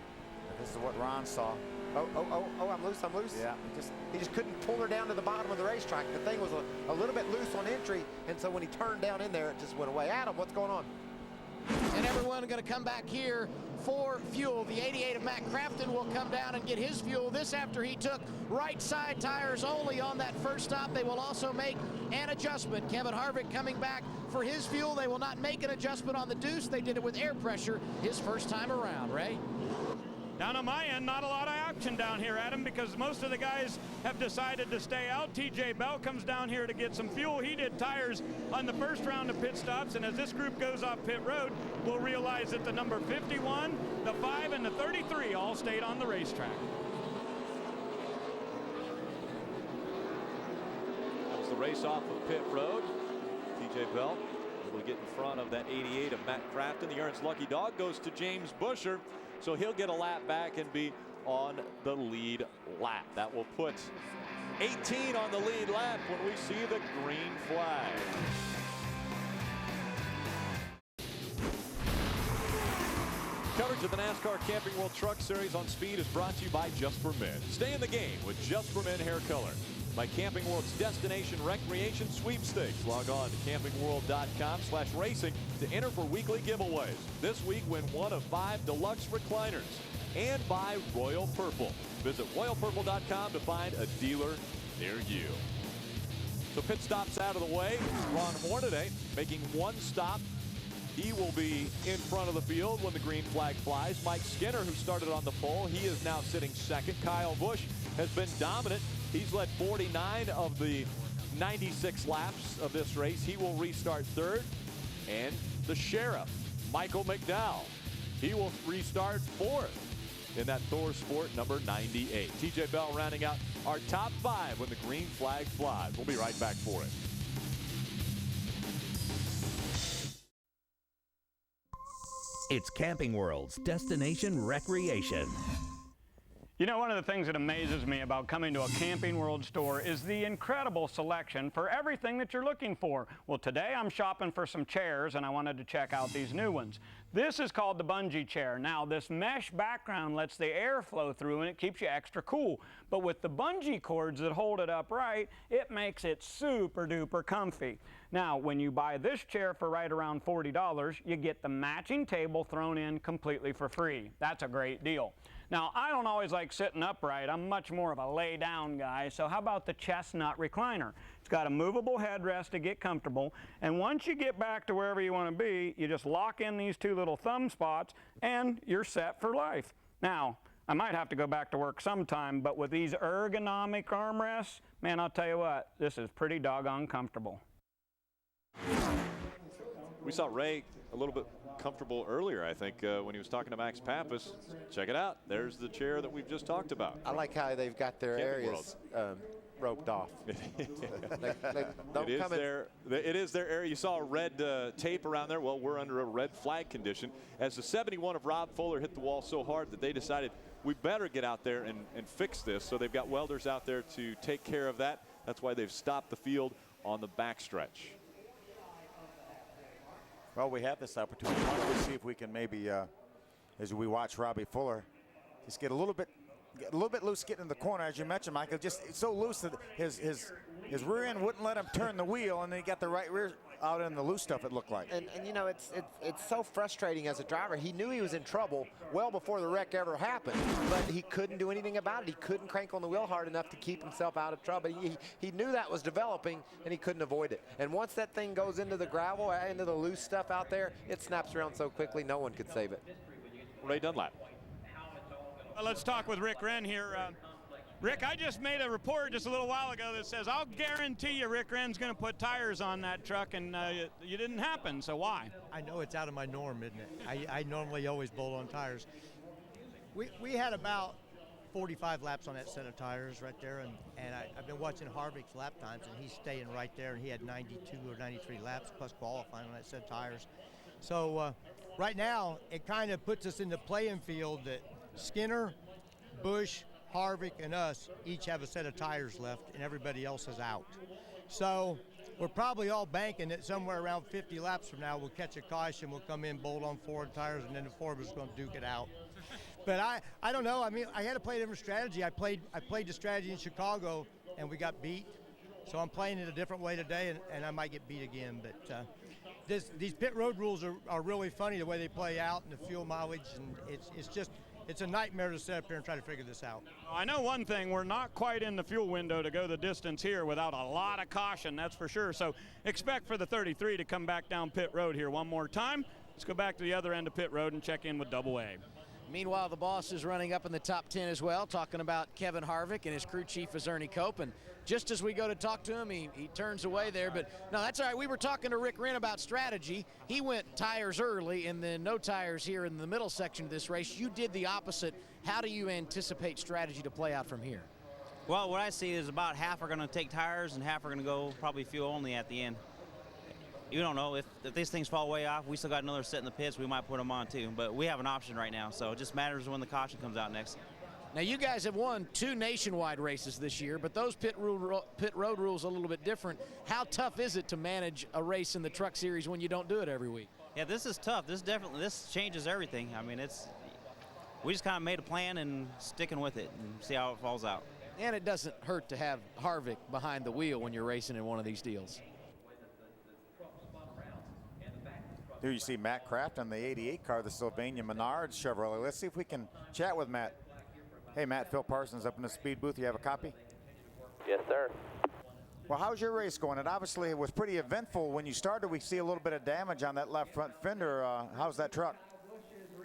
This is what Ron saw. Oh, I'm loose. Yeah. He just couldn't pull her down to the bottom of the racetrack. The thing was a little bit loose on entry, and so when he turned down in there, it just went away. Adam, what's going on? And everyone going to come back here for fuel. The 88 of Matt Crafton will come down and get his fuel. This after he took right side tires only on that first stop. They will also make an adjustment. Kevin Harvick coming back for his fuel. They will not make an adjustment on the deuce. They did it with air pressure his first time around, Ray. Down on my end, not a lot of action down here, Adam, because most of the guys have decided to stay out. TJ Bell comes down here to get some fuel. He did tires on the first round of pit stops, and as this group goes off pit road, we'll realize that the number 51, the 5, and the 33 all stayed on the racetrack. That was the race off of pit road. TJ Bell able to get in front of that 88 of Matt Crafton. The Ernst Lucky Dog goes to James Busher. So he'll get a lap back and be on the lead lap. That will put 18 on the lead lap when we see the green flag. Coverage of the NASCAR Camping World Truck Series on Speed is brought to you by Just for Men. Stay in the game with Just for Men hair color. By Camping World's Destination Recreation Sweepstakes. Log on to campingworld.com/racing to enter for weekly giveaways. This week, win one of 5 deluxe recliners. and by Royal Purple. Visit royalpurple.com to find a dealer near you. So pit stops out of the way. Ron Hornaday making one stop. He will be in front of the field when the green flag flies. Mike Skinner, who started on the pole, he is now sitting second. Kyle Busch has been dominant. He's led 49 of the 96 laps of this race. He will restart third. And the Sheriff, Michael McDowell, he will restart fourth in that Thor Sport number 98. TJ Bell rounding out our top 5 when the green flag flies. We'll be right back for it. It's Camping World's Destination Recreation. You know, one of the things that amazes me about coming to a Camping World store is the incredible selection for everything that you're looking for. Well, today I'm shopping for some chairs and I wanted to check out these new ones. This is called the bungee chair. Now, this mesh background lets the air flow through and it keeps you extra cool. But with the bungee cords that hold it upright, it makes it super duper comfy. Now, when you buy this chair for right around $40, you get the matching table thrown in completely for free. That's a great deal. Now, I don't always like sitting upright. I'm much more of a lay-down guy, so how about the chestnut recliner? It's got a movable headrest to get comfortable, and once you get back to wherever you want to be, you just lock in these two little thumb spots, and you're set for life. Now, I might have to go back to work sometime, but with these ergonomic armrests, man, I'll tell you what, this is pretty doggone comfortable. We saw Ray a little bit comfortable earlier, I think, when he was talking to Max Pappas. Check it out. There's the chair that we've just talked about. I like how they've got their areas roped off. It is their area. You saw a red tape around there. Well, we're under a red flag condition as the 71 of Rob Fuller hit the wall so hard that they decided we better get out there and fix this. So they've got welders out there to take care of that. That's why they've stopped the field on the backstretch. Well, we have this opportunity. Why don't we see if we can maybe, as we watch Robbie Fuller, just get a little bit loose getting in the corner, as you mentioned, Michael. Just it's so loose that his rear end wouldn't let him turn the wheel, and then he got the right rear out in the loose stuff, it looked like. And you know, it's so frustrating as a driver. He knew he was in trouble well before the wreck ever happened, but he couldn't do anything about it. He couldn't crank on the wheel hard enough to keep himself out of trouble. He knew that was developing, and he couldn't avoid it. And once that thing goes into the gravel, into the loose stuff out there, it snaps around so quickly no one could save it. Ray Dunlap. Let's talk with Rick Wren here. Rick, I just made a report just a little while ago that says I'll guarantee you Rick Wren's going to put tires on that truck, and you didn't happen, so why? I know it's out of my norm, isn't it? I normally always bolt on tires. We had about 45 laps on that set of tires right there, and I've been watching Harvick's lap times, and he's staying right there, and he had 92 or 93 laps plus qualifying on that set of tires. So right now, it kind of puts us in the playing field that Skinner, Busch, Harvick, and us each have a set of tires left, and everybody else is out. So we're probably all banking that somewhere around 50 laps from now we'll catch a caution, we'll come in, bolt on Ford tires, and then the Ford was going to duke it out. But I don't know. I mean, I had to play a different strategy. I played the strategy in Chicago, and we got beat. So I'm playing it a different way today, and I might get beat again. But these pit road rules are really funny, the way they play out, and the fuel mileage, and it's a nightmare to sit up here and try to figure this out. I know one thing, we're not quite in the fuel window to go the distance here without a lot of caution, that's for sure. So expect for the 33 to come back down pit road here one more time. Let's go back to the other end of pit road and check in with Double A. Meanwhile, the boss is running up in the top 10 as well, talking about Kevin Harvick, and his crew chief is Ernie Cope. And just as we go to talk to him, he turns away there. But no, that's all right. We were talking to Rick Wren about strategy. He went tires early and then no tires here in the middle section of this race. You did the opposite. How do you anticipate strategy to play out from here? Well, what I see is about half are going to take tires and half are going to go probably fuel only at the end. You don't know. If these things fall way off, we still got another set in the pits. We might put them on too. But we have an option right now, so it just matters when the caution comes out next. Now, you guys have won 2 nationwide races this year, but those pit road rules are a little bit different. How tough is it to manage a race in the Truck Series when you don't do it every week? Yeah, this is tough. This changes everything. I mean, we just kind of made a plan and sticking with it and see how it falls out. And it doesn't hurt to have Harvick behind the wheel when you're racing in one of these deals. Here you see Matt Kraft on the 88 car, the Sylvania Menards Chevrolet. Let's see if we can chat with Matt. Hey, Matt, Phil Parsons up in the speed booth. You have a copy? Yes, sir. Well, how's your race going? It obviously was pretty eventful when you started. We see a little bit of damage on that left front fender. How's that truck?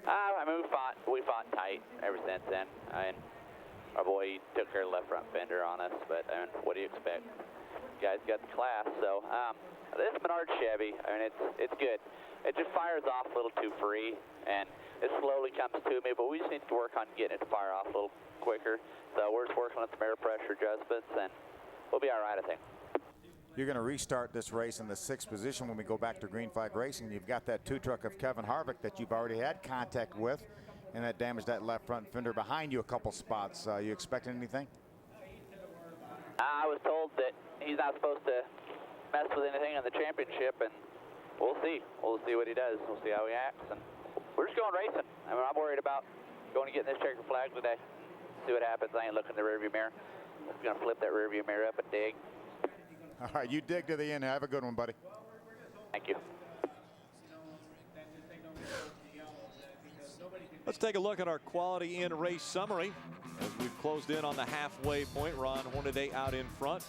I mean, we fought tight ever since then. I mean, our boy took care of the left front fender on us, but I mean, what do you expect? Guys got the class, so this Menard Chevy, I mean, it's good. It just fires off a little too free, and it slowly comes to me, but we just need to work on getting it to fire off a little quicker. So we're just working on some air pressure adjustments, and we'll be all right, I think. You're going to restart this race in the 6th position when we go back to Green Flag Racing. You've got that 2 truck of Kevin Harvick that you've already had contact with, and that damaged that left front fender behind you a couple spots. You expecting anything? I was told that he's not supposed to mess with anything in the championship, and we'll see. We'll see what he does. We'll see how he acts, and we're just going racing. I mean, I'm worried about going to get in this checker flag today. See what happens. I ain't looking in the rearview mirror. I'm going to flip that rearview mirror up and dig. All right, you dig to the end. Have a good one, buddy. Thank you. Let's take a look at our quality in race summary as we've closed in on the halfway point. Ron Hornaday out in front.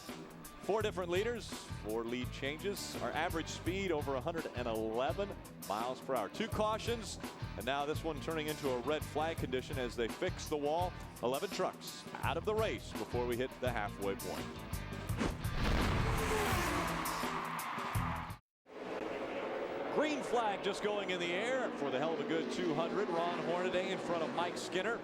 4 different leaders, 4 lead changes. Our average speed over 111 miles per hour. 2 cautions, and now this one turning into a red flag condition as they fix the wall. 11 trucks out of the race before we hit the halfway point. Green flag just going in the air for the Heluva Good 200. Ron Hornaday in front of Mike Skinner.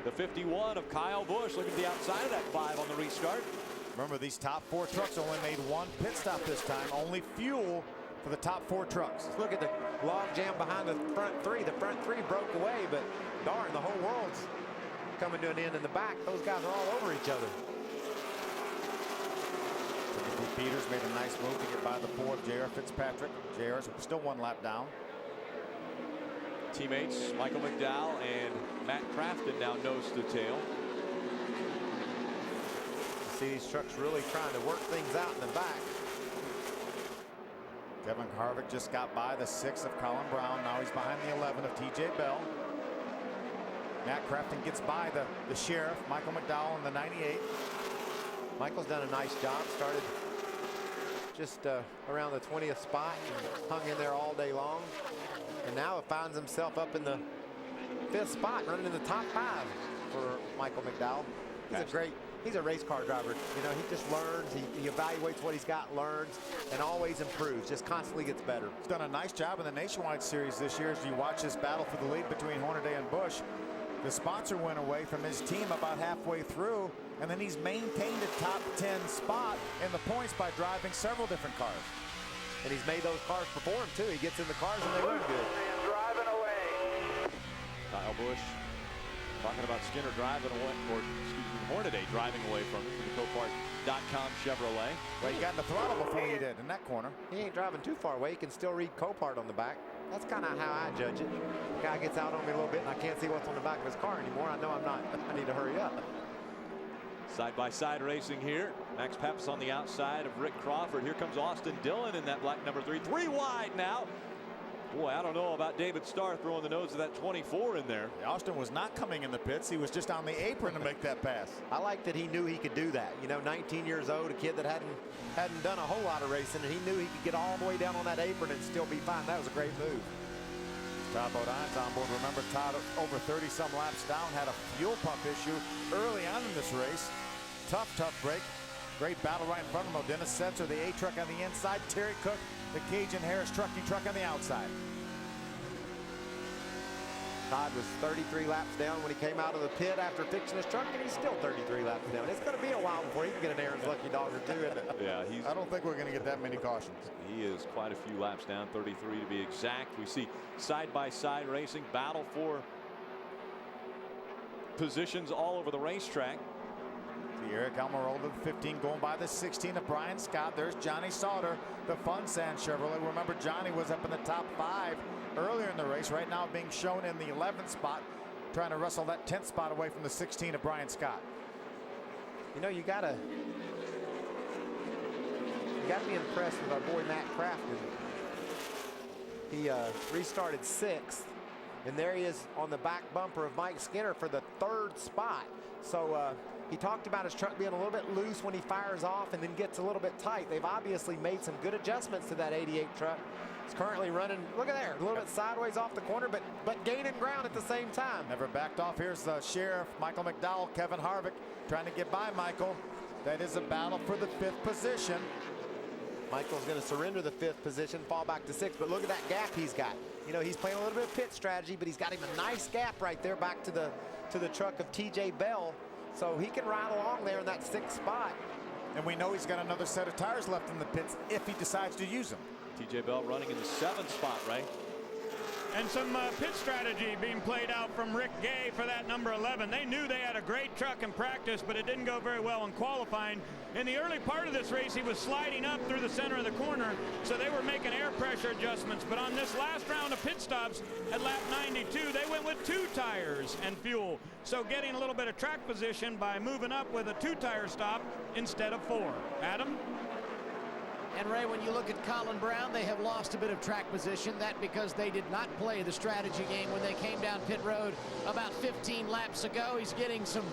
The 51 of Kyle Busch. Look at the outside of that 5 on the restart. Remember, these top 4 trucks only made 1 pit stop this time. Only fuel for the top 4 trucks. Look at the log jam behind the front 3. The front 3 broke away, but darn, the whole world's coming to an end in the back. Those guys are all over each other. Peters made a nice move to get by the 4 of J.R. Fitzpatrick. J.R. is still 1 lap down. Teammates Michael McDowell and Matt Crafton now nose to tail. You see these trucks really trying to work things out in the back. Kevin Harvick just got by the 6 of Colin Brown. Now he's behind the 11 of T.J. Bell. Matt Crafton gets by the Sheriff, Michael McDowell in the 98. Michael's done a nice job. Started just around the 20th spot and hung in there all day long. And now it finds himself up in the 5th spot, running in the top 5 for Michael McDowell. He's a race car driver. You know, he just learns, he evaluates what he's got, learns, and always improves, just constantly gets better. He's done a nice job in the Nationwide Series this year as you watch this battle for the lead between Hornaday and Busch. The sponsor went away from his team about halfway through, and then he's maintained a top 10 spot in the points by driving several different cars. And he's made those cars perform too. He gets in the cars and they run good. Driving away. Kyle Busch talking about Skinner driving away, or excuse me, Hornaday driving away from him for the Copart.com Chevrolet. Well, he got in the throttle before you did in that corner. He ain't driving too far away. He can still read Copart on the back. That's kind of how I judge it. The guy gets out on me a little bit and I can't see what's on the back of his car anymore. I know I'm not. I need to hurry up. Side-by-side racing here. Max Pappas on the outside of Rick Crawford. Here comes Austin Dillon in that black number 3. 3 wide now. Boy, I don't know about David Starr throwing the nose of that 24 in there. Austin was not coming in the pits. He was just on the apron to make that pass. I like that he knew he could do that. You know, 19 years old, a kid that hadn't done a whole lot of racing, and he knew he could get all the way down on that apron and still be fine. That was a great move. Todd Bodine's on board. Remember, Todd, over 30-some laps down, had a fuel pump issue early on in this race. Tough break. Great battle right in front of him. Dennis Setzer, the A truck on the inside. Terry Cook, the Cajun Harris trucking truck on the outside. Todd was 33 laps down when he came out of the pit after fixing his truck, and he's still 33 laps down. It's going to be a while before he can get an Aaron's Lucky Dog or 2, isn't it? Yeah, I don't think we're going to get that many cautions. He is quite a few laps down, 33 to be exact. We see side-by-side racing, battle for positions all over the racetrack. Eric Almirola, the 15, going by the 16 of Brian Scott. There's Johnny Sauter, the Fun Sand Chevrolet. Remember, Johnny was up in the top 5 earlier in the race. Right now being shown in the 11th spot, trying to wrestle that 10th spot away from the 16 of Brian Scott. You know, you gotta be impressed with our boy Matt Crafton. He restarted 6th. And there he is on the back bumper of Mike Skinner for the 3rd spot. So he talked about his truck being a little bit loose when he fires off and then gets a little bit tight. They've obviously made some good adjustments to that 88 truck. It's currently running, look at there, a little bit sideways off the corner, but gaining ground at the same time. Never backed off. Here's the sheriff, Michael McDowell, Kevin Harvick trying to get by Michael. That is a battle for the 5th position. Michael's going to surrender the 5th position, fall back to 6th, but look at that gap he's got. You know, he's playing a little bit of pit strategy, but he's got him a nice gap right there back to the truck of TJ Bell. So he can ride along there in that 6th spot. And we know he's got another set of tires left in the pits if he decides to use them. TJ Bell running in the 7th spot, right? And some pit strategy being played out from Rick Gay for that number 11. They knew they had a great truck in practice, but it didn't go very well in qualifying. In the early part of this race, he was sliding up through the center of the corner, so they were making air pressure adjustments. But on this last round of pit stops at lap 92, they went with 2 tires and fuel. So getting a little bit of track position by moving up with a 2-tire stop instead of 4. Adam? And Ray, when you look at Colin Brown, they have lost a bit of track position. That because they did not play the strategy game when they came down pit road about 15 laps ago. He's getting some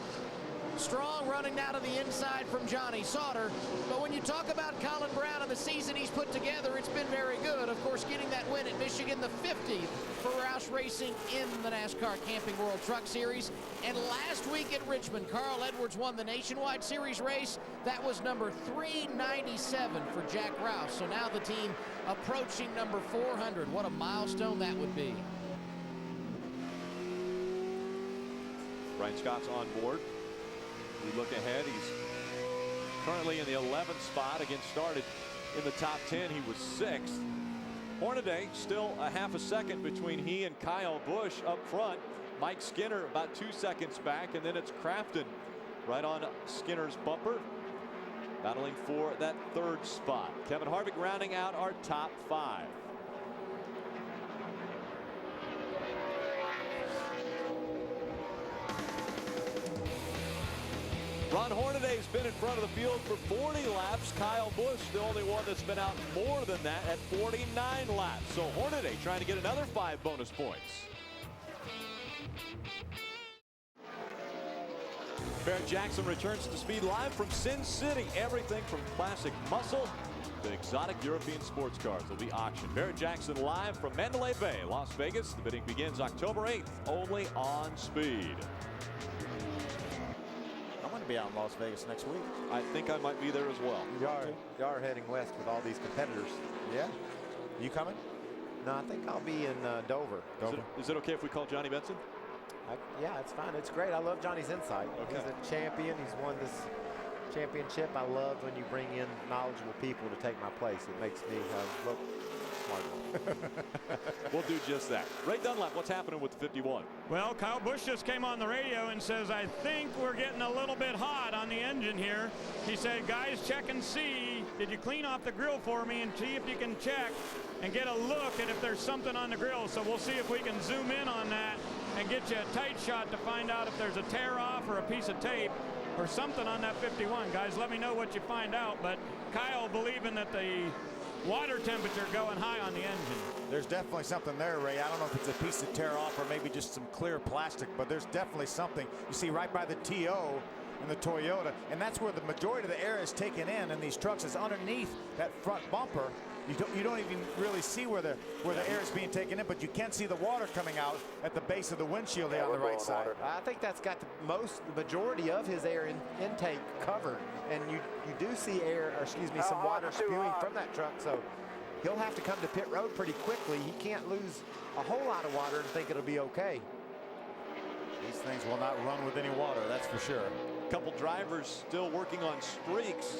strong running now to the inside from Johnny Sauter. But when you talk about Colin Brown and the season he's put together, it's been very good. Of course, getting that win at Michigan, the 50th for Roush Racing in the NASCAR Camping World Truck Series. And last week at Richmond, Carl Edwards won the Nationwide Series race. That was number 397 for Jack Roush. So now the team approaching number 400. What a milestone that would be. Brian Scott's on board. We look ahead. He's currently in the 11th spot. Again, started in the top 10. He was 6th. Hornaday still a half a second between he and Kyle Busch up front. Mike Skinner about 2 seconds back, and then it's Crafton right on Skinner's bumper, battling for that 3rd spot. Kevin Harvick rounding out our top 5. Ron Hornaday's been in front of the field for 40 laps. Kyle Busch, the only one that's been out more than that at 49 laps. So Hornaday trying to get another 5 bonus points. Barrett Jackson returns to speed live from Sin City. Everything from classic muscle to exotic European sports cars will be auctioned. Barrett Jackson live from Mandalay Bay, Las Vegas. The bidding begins October 8th, only on Speed. Be out in Las Vegas next week. I think I might be there as well. You are heading west with all these competitors. Yeah. You coming? No, I think I'll be in Dover. Is it okay if we call Johnny Benson? Yeah, it's fine. It's great. I love Johnny's insight. Okay. He's a champion. He's won this championship. I love when you bring in knowledgeable people to take my place. It makes me look smarter. We'll do just that. Ray Dunlap, what's happening with the 51? Well, Kyle Busch just came on the radio and says, I think we're getting a little bit hot on the engine here. He said, guys, check and see. Did you clean off the grill for me and see if you can check and get a look at if there's something on the grill? So we'll see if we can zoom in on that and get you a tight shot to find out if there's a tear off or a piece of tape or something on that 51. Guys, let me know what you find out. But Kyle believing that the water temperature going high on the engine. There's definitely something there, Ray. I don't know if it's a piece of tear off or maybe just some clear plastic, but there's definitely something. You see right by the TO in the Toyota, and that's where the majority of the air is taken in these trucks is underneath that front bumper. You don't even really see where the air is being taken in, but you can see the water coming out at the base of the windshield there on the right side. I think that's got the majority of his air intake covered, and you do see some water spewing from that truck. So he'll have to come to pit road pretty quickly. He can't lose a whole lot of water and think it'll be okay. These things will not run with any water, that's for sure. A couple drivers still working on streaks.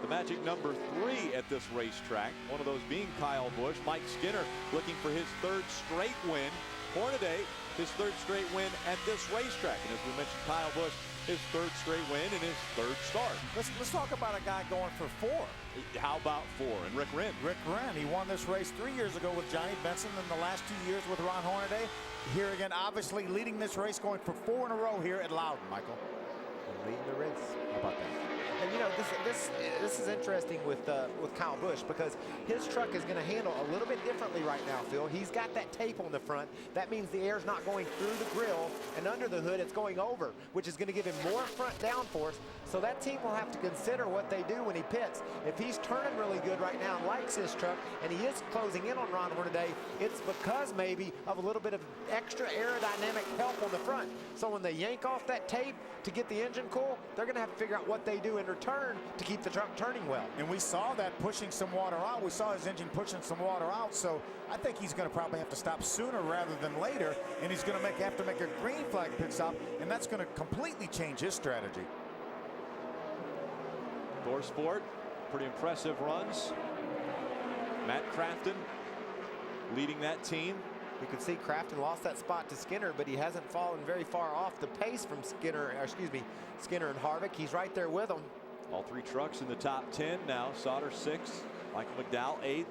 The magic number 3 at this racetrack. One of those being Kyle Busch. Mike Skinner looking for his 3rd straight win. Hornaday, his 3rd straight win at this racetrack. And as we mentioned, Kyle Busch, his 3rd straight win and his 3rd start. Let's talk about a guy going for 4. How about 4? And Rick Wren. Rick Wren, he won this race 3 years ago with Johnny Benson, and the last 2 years with Ron Hornaday. Here again, obviously leading this race, going for 4 in a row here at Loudon, Michael. And leading the race. How about that? And you know, this is interesting with Kyle Busch, because his truck is going to handle a little bit differently right now, Phil. He's got that tape on the front. That means the air's not going through the grill and under the hood. It's going over, which is going to give him more front downforce. So that team will have to consider what they do when he pits. If he's turning really good right now and likes his truck, and he is closing in on Ron Hornaday, it's because maybe of a little bit of extra aerodynamic help on the front. So when they yank off that tape to get the engine cool, they're going to have to figure out what they do in return to keep the truck turning well. And we saw that pushing some water out. We saw his engine pushing some water out. So I think he's going to probably have to stop sooner rather than later. And he's going to have to make a green flag pit stop. And that's going to completely change his strategy. ThorSport, pretty impressive runs. Matt Crafton leading that team. You can see Crafton lost that spot to Skinner, but he hasn't fallen very far off the pace from Skinner and Harvick. He's right there with them. All three trucks in the top 10 now. Sauter 6th, Michael McDowell 8th.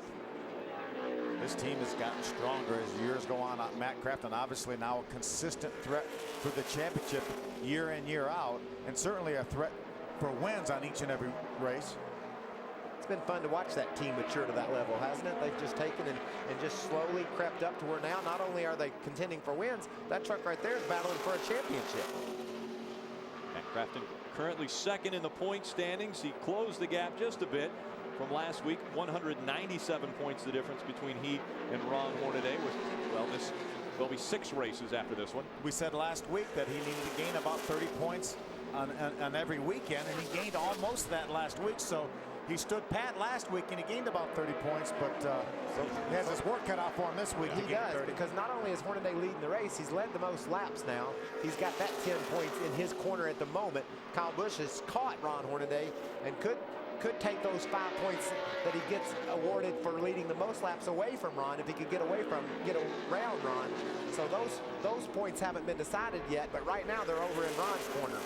This team has gotten stronger as years go on. Matt Crafton obviously now a consistent threat for the championship year in, year out, and certainly a threat for wins on each and every race. It's been fun to watch that team mature to that level, hasn't it? They've just taken and just slowly crept up to where now not only are they contending for wins, that truck right there is battling for a championship. Matt Crafton currently second in the point standings. He closed the gap just a bit from last week. 197 points the difference between he and Ron Hornaday. There'll be 6 races after this one. We said last week that he needed to gain about 30 points on every weekend, and he gained almost that last week. So he stood pat last week and he gained about 30 points, but he has his work cut out for him this week. He does, because not only is Hornaday leading the race, he's led the most laps now. He's got that 10 points in his corner at the moment. Kyle Busch has caught Ron Hornaday and could take those 5 points that he gets awarded for leading the most laps away from Ron if he could get around Ron. So those points haven't been decided yet, but right now they're over in Ron's corner.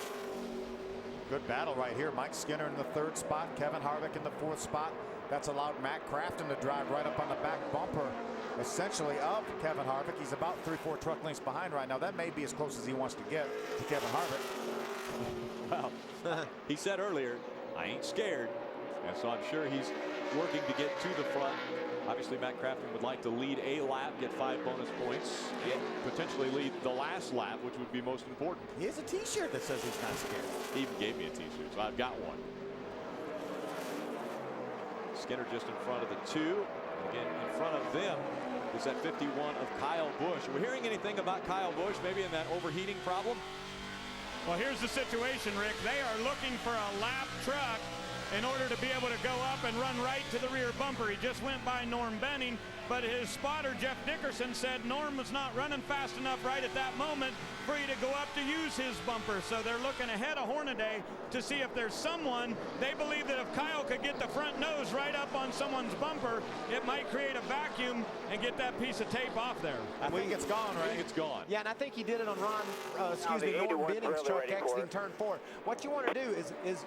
Good battle right here. Mike Skinner in the 3rd spot, Kevin Harvick in the 4th spot. That's allowed Matt Crafton to drive right up on the back bumper, essentially, of Kevin Harvick. He's about 3-4 truck lengths behind right now. That may be as close as he wants to get to Kevin Harvick. Well, he said earlier, I ain't scared. And so I'm sure he's working to get to the front. Obviously, Matt Crafton would like to lead a lap, get 5 bonus points, and potentially lead the last lap, which would be most important. He has a T-shirt that says he's not scared. He even gave me a T-shirt, so I've got one. Skinner just in front of the 2. Again, in front of them is that 51 of Kyle Busch. Are we hearing anything about Kyle Busch, maybe in that overheating problem? Well, here's the situation, Rick. They are looking for a lap truck in order to be able to go up and run right to the rear bumper. He just went by Norm Benning, but his spotter, Jeff Dickerson, said Norm was not running fast enough right at that moment for you to go up to use his bumper. So they're looking ahead of Hornaday to see if there's someone. They believe that if Kyle could get the front nose right up on someone's bumper, it might create a vacuum and get that piece of tape off there. I think it's gone, right? I think it's gone. Yeah, and I think he did it on Norm Benning's truck exiting turn 4. What you want to do is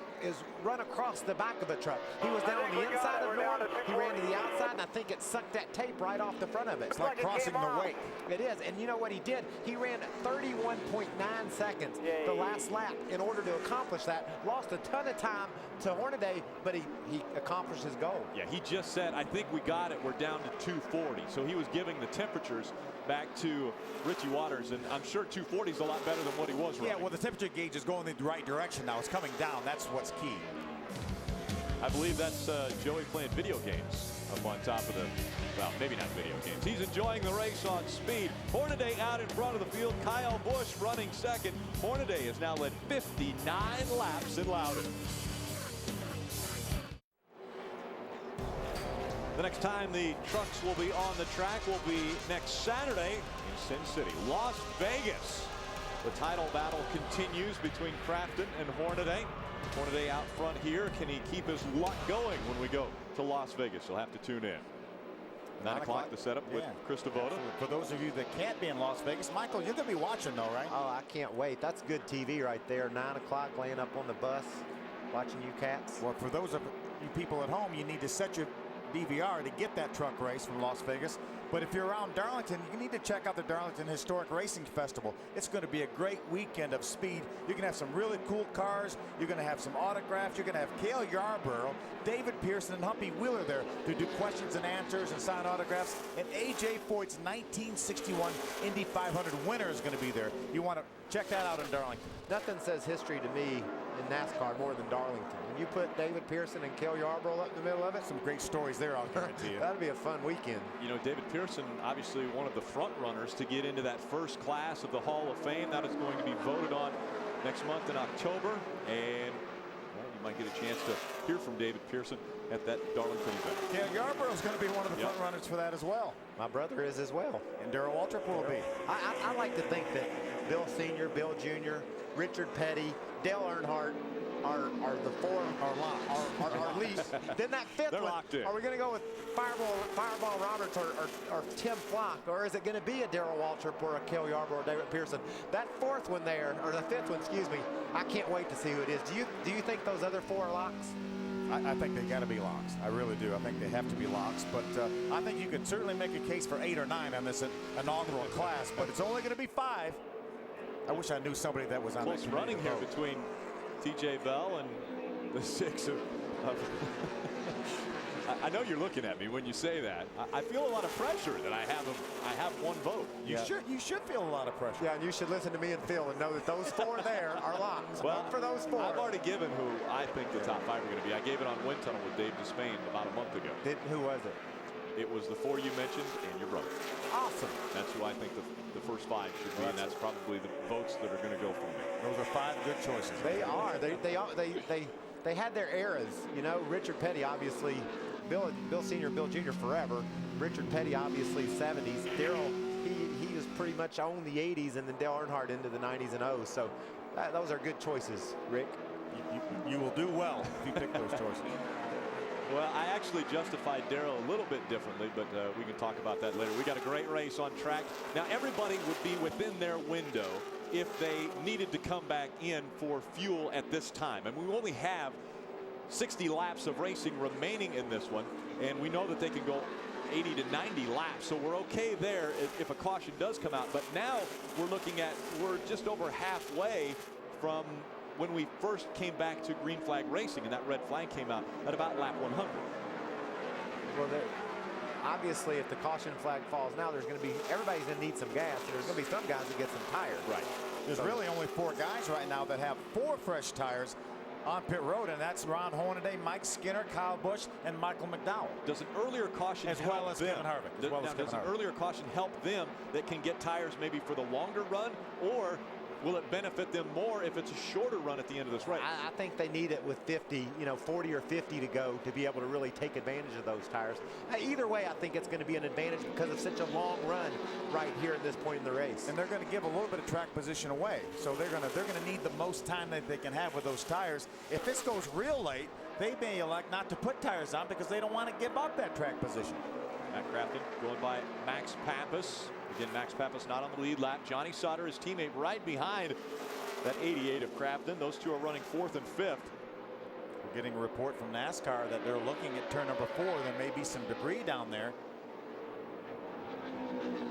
run across the back of the truck. He was down on the inside of Norm. He ran to the outside, and I think it sucked that tape right off the front of it. It's like crossing the wake. It is, and you know what he did? He ran 31.9 seconds the last lap in order to accomplish that. Lost a ton of time to Hornaday, but he accomplished his goal. Yeah, he just said, I think we got it. We're down to 240. So he was giving the temperatures back to Richie Waters, and I'm sure 240 is a lot better than what he was running. Yeah, well, the temperature gauge is going in the right direction now. It's coming down. That's what's key. I believe that's Joey playing video games up on top of the, well, maybe not video games. He's enjoying the race on speed. Hornaday out in front of the field. Kyle Busch running second. Hornaday has now led 59 laps in Loudon. The next time the trucks will be on the track will be next Saturday in Sin City, Las Vegas. The title battle continues between Crafton and Hornaday. Hornaday out front here. Can he keep his luck going when we go to Las Vegas? You'll have to tune in. 9 o'clock the setup with Chris Devoto. For those of you that can't be in Las Vegas, Michael, you're going to be watching though, right? Oh, I can't wait. That's good TV right there. 9 o'clock, laying up on the bus, watching you cats. Well, for those of you people at home, you need to set your DVR to get that truck race from Las Vegas. But if you're around Darlington, you need to check out the Darlington Historic Racing Festival. It's going to be a great weekend of speed. You're going to have some really cool cars. You're going to have some autographs. You're going to have Cale Yarborough, David Pearson, and Humpy Wheeler there to do questions and answers and sign autographs. And A.J. Foyt's 1961 Indy 500 winner is going to be there. You want to check that out in Darlington. Nothing says history to me in NASCAR more than Darlington. When you put David Pearson and Cale Yarborough up in the middle of it, some great stories there, I'll guarantee you. That'll be a fun weekend. You know, David Pearson, obviously one of the front runners to get into that first class of the Hall of Fame. That is going to be voted on next month in October. And well, you might get a chance to hear from David Pearson at that Darlington event. Cale Yarborough is going to be one of the front runners for that as well. My brother is as well. And Darrell Waltrip will be. I like to think that Bill Sr., Bill Jr., Richard Petty, Dale Earnhardt are the four are least. Then that fifth one, are we going to go with Fireball Roberts or Tim Flock, or is it going to be a Darrell Waltrip or a Cale Yarborough or David Pearson? That fourth one there, or the fifth one, excuse me, I can't wait to see who it is. Do you think those other four are locks? I think they got to be locks. I really do. I think they have to be locks. But I think you could certainly make a case for 8 or 9 on this inaugural class. But it's only going to be 5. I wish I knew somebody that was on close running here between T.J. Bell and the 6 of I know you're looking at me when you say that. I feel a lot of pressure that I have one vote. You should feel a lot of pressure. Yeah, and you should listen to me and Phil and know that those 4 there are locks. Well, for those 4. I've already given who I think the top 5 are going to be. I gave it on Wind Tunnel with Dave Despain about a month ago. Who was it? It was the 4 you mentioned and your brother. Awesome. That's who I think the first 5 should be, and that's probably the votes that are going to go for me. Those are 5 good choices. They are. They had their eras. You know, Richard Petty, obviously, Bill Sr., Bill Jr. forever. Richard Petty, obviously, 70s. Darrell, he was pretty much on the 80s, and then Dale Earnhardt into the 90s and 0s. So those are good choices, Rick. You will do well if you pick those choices. Well, I actually justified Darrell a little bit differently, but we can talk about that later. We got a great race on track. Now, everybody would be within their window if they needed to come back in for fuel at this time. And we only have 60 laps of racing remaining in this one, and we know that they can go 80 to 90 laps, so we're okay there if a caution does come out. But now we're just over halfway from when we first came back to green flag racing, and that red flag came out at about lap 100. Well, obviously, if the caution flag falls now, everybody's going to need some gas, and there's going to be some guys that get some tires. Right. There's really only 4 guys right now that have 4 fresh tires on pit road, and that's Ron Hornaday, Mike Skinner, Kyle Busch, and Michael McDowell. Does an earlier caution as well as Kevin Harvick? Does an earlier caution help them that can get tires maybe for the longer run, or will it benefit them more if it's a shorter run at the end of this race? I think they need it with 40 or 50 to go to be able to really take advantage of those tires. Either way, I think it's going to be an advantage because of such a long run right here at this point in the race. And they're going to give a little bit of track position away, so they're going to need the most time that they can have with those tires. If this goes real late, they may elect not to put tires on because they don't want to give up that track position. Matt Crafton going by Max Pappas. Again, Max Pappas not on the lead lap. Johnny Sauter, his teammate, right behind that 88 of Crafton. Those two are running 4th and 5th. We're getting a report from NASCAR that they're looking at turn number 4. There may be some debris down there.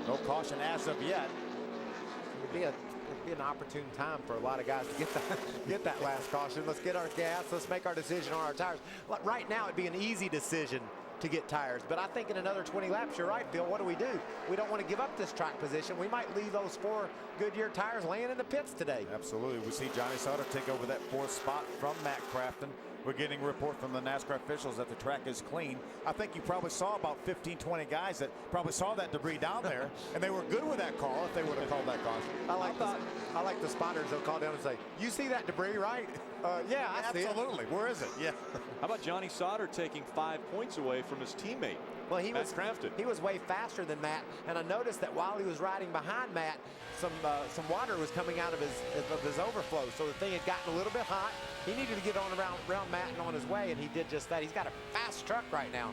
No caution as of yet. It'd be an opportune time for a lot of guys to get that last caution. Let's get our gas. Let's make our decision on our tires. Right now, it'd be an easy decision to get tires, but I think in another 20 laps, you're right, Bill. What do? We don't want to give up this track position. We might leave those 4 Goodyear tires laying in the pits today. Absolutely. We see Johnny Sauter take over that 4th spot from Matt Crafton. We're getting a report from the NASCAR officials that the track is clean. I think you probably saw about 15, 20 guys that probably saw that debris down there, and they were good with that call if they would have called that caution. I like the spotters. They'll call down and say, "You see that debris, right?" Yeah, I see it. Absolutely. Where is it? Yeah. How about Johnny Sauter taking 5 points away from his teammate? Well, he Crafton. was way faster than Matt, and I noticed that while he was riding behind Matt, some water was coming out of his overflow, so the thing had gotten a little bit hot. He needed to get on around Matt and on his way, and he did just that. He's got a fast truck right now.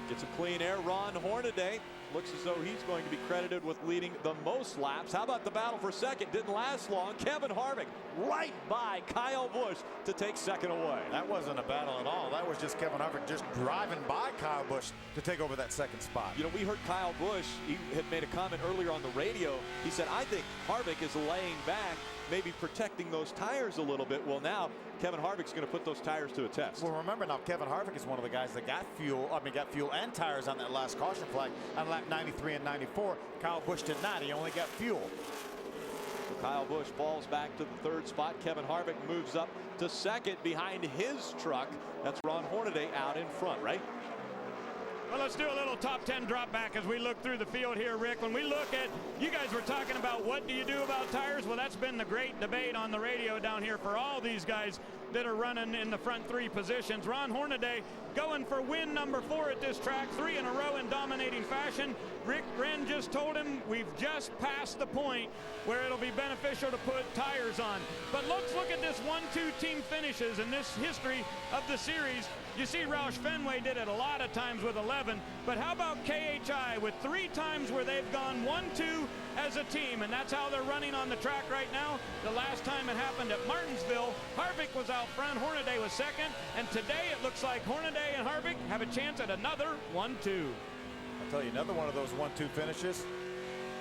Get some clean air. Ron Hornaday looks as though he's going to be credited with leading the most laps. How about the battle for second? Didn't last long. Kevin Harvick right by Kyle Busch to take second away. That wasn't a battle at all. That was just Kevin Harvick just driving by Kyle Busch to take over that second spot. You know, we heard Kyle Busch, he had made a comment earlier on the radio. He said, I think Harvick is laying back, maybe protecting those tires a little bit. Well, now Kevin Harvick's going to put those tires to a test. Well, remember now, Kevin Harvick is one of the guys that got fuel and tires on that last caution flag on lap 93 and 94. Kyle Busch did not. He only got fuel. So Kyle Busch falls back to the third spot. Kevin Harvick moves up to second behind his truck. That's Ron Hornaday out in front, right? Well, let's do a little top 10 drop back as we look through the field here, Rick. When we look at, you guys were talking about what do you do about tires? Well, that's been the great debate on the radio down here for all these guys that are running in the front three positions. Ron Hornaday going for win number 4 at this track, 3 in a row in dominating fashion. Rick Wren just told him we've just passed the point where it'll be beneficial to put tires on. But let's look at this 1-2 team finishes in this history of the series. You see Roush Fenway did it a lot of times with 11, but how about KHI with 3 times where they've gone 1-2 as a team, and that's how they're running on the track right now. The last time it happened at Martinsville, Harvick was out front, Hornaday was second, and today it looks like Hornaday and Harvick have a chance at another 1-2. I'll tell you another one of those 1-2 finishes.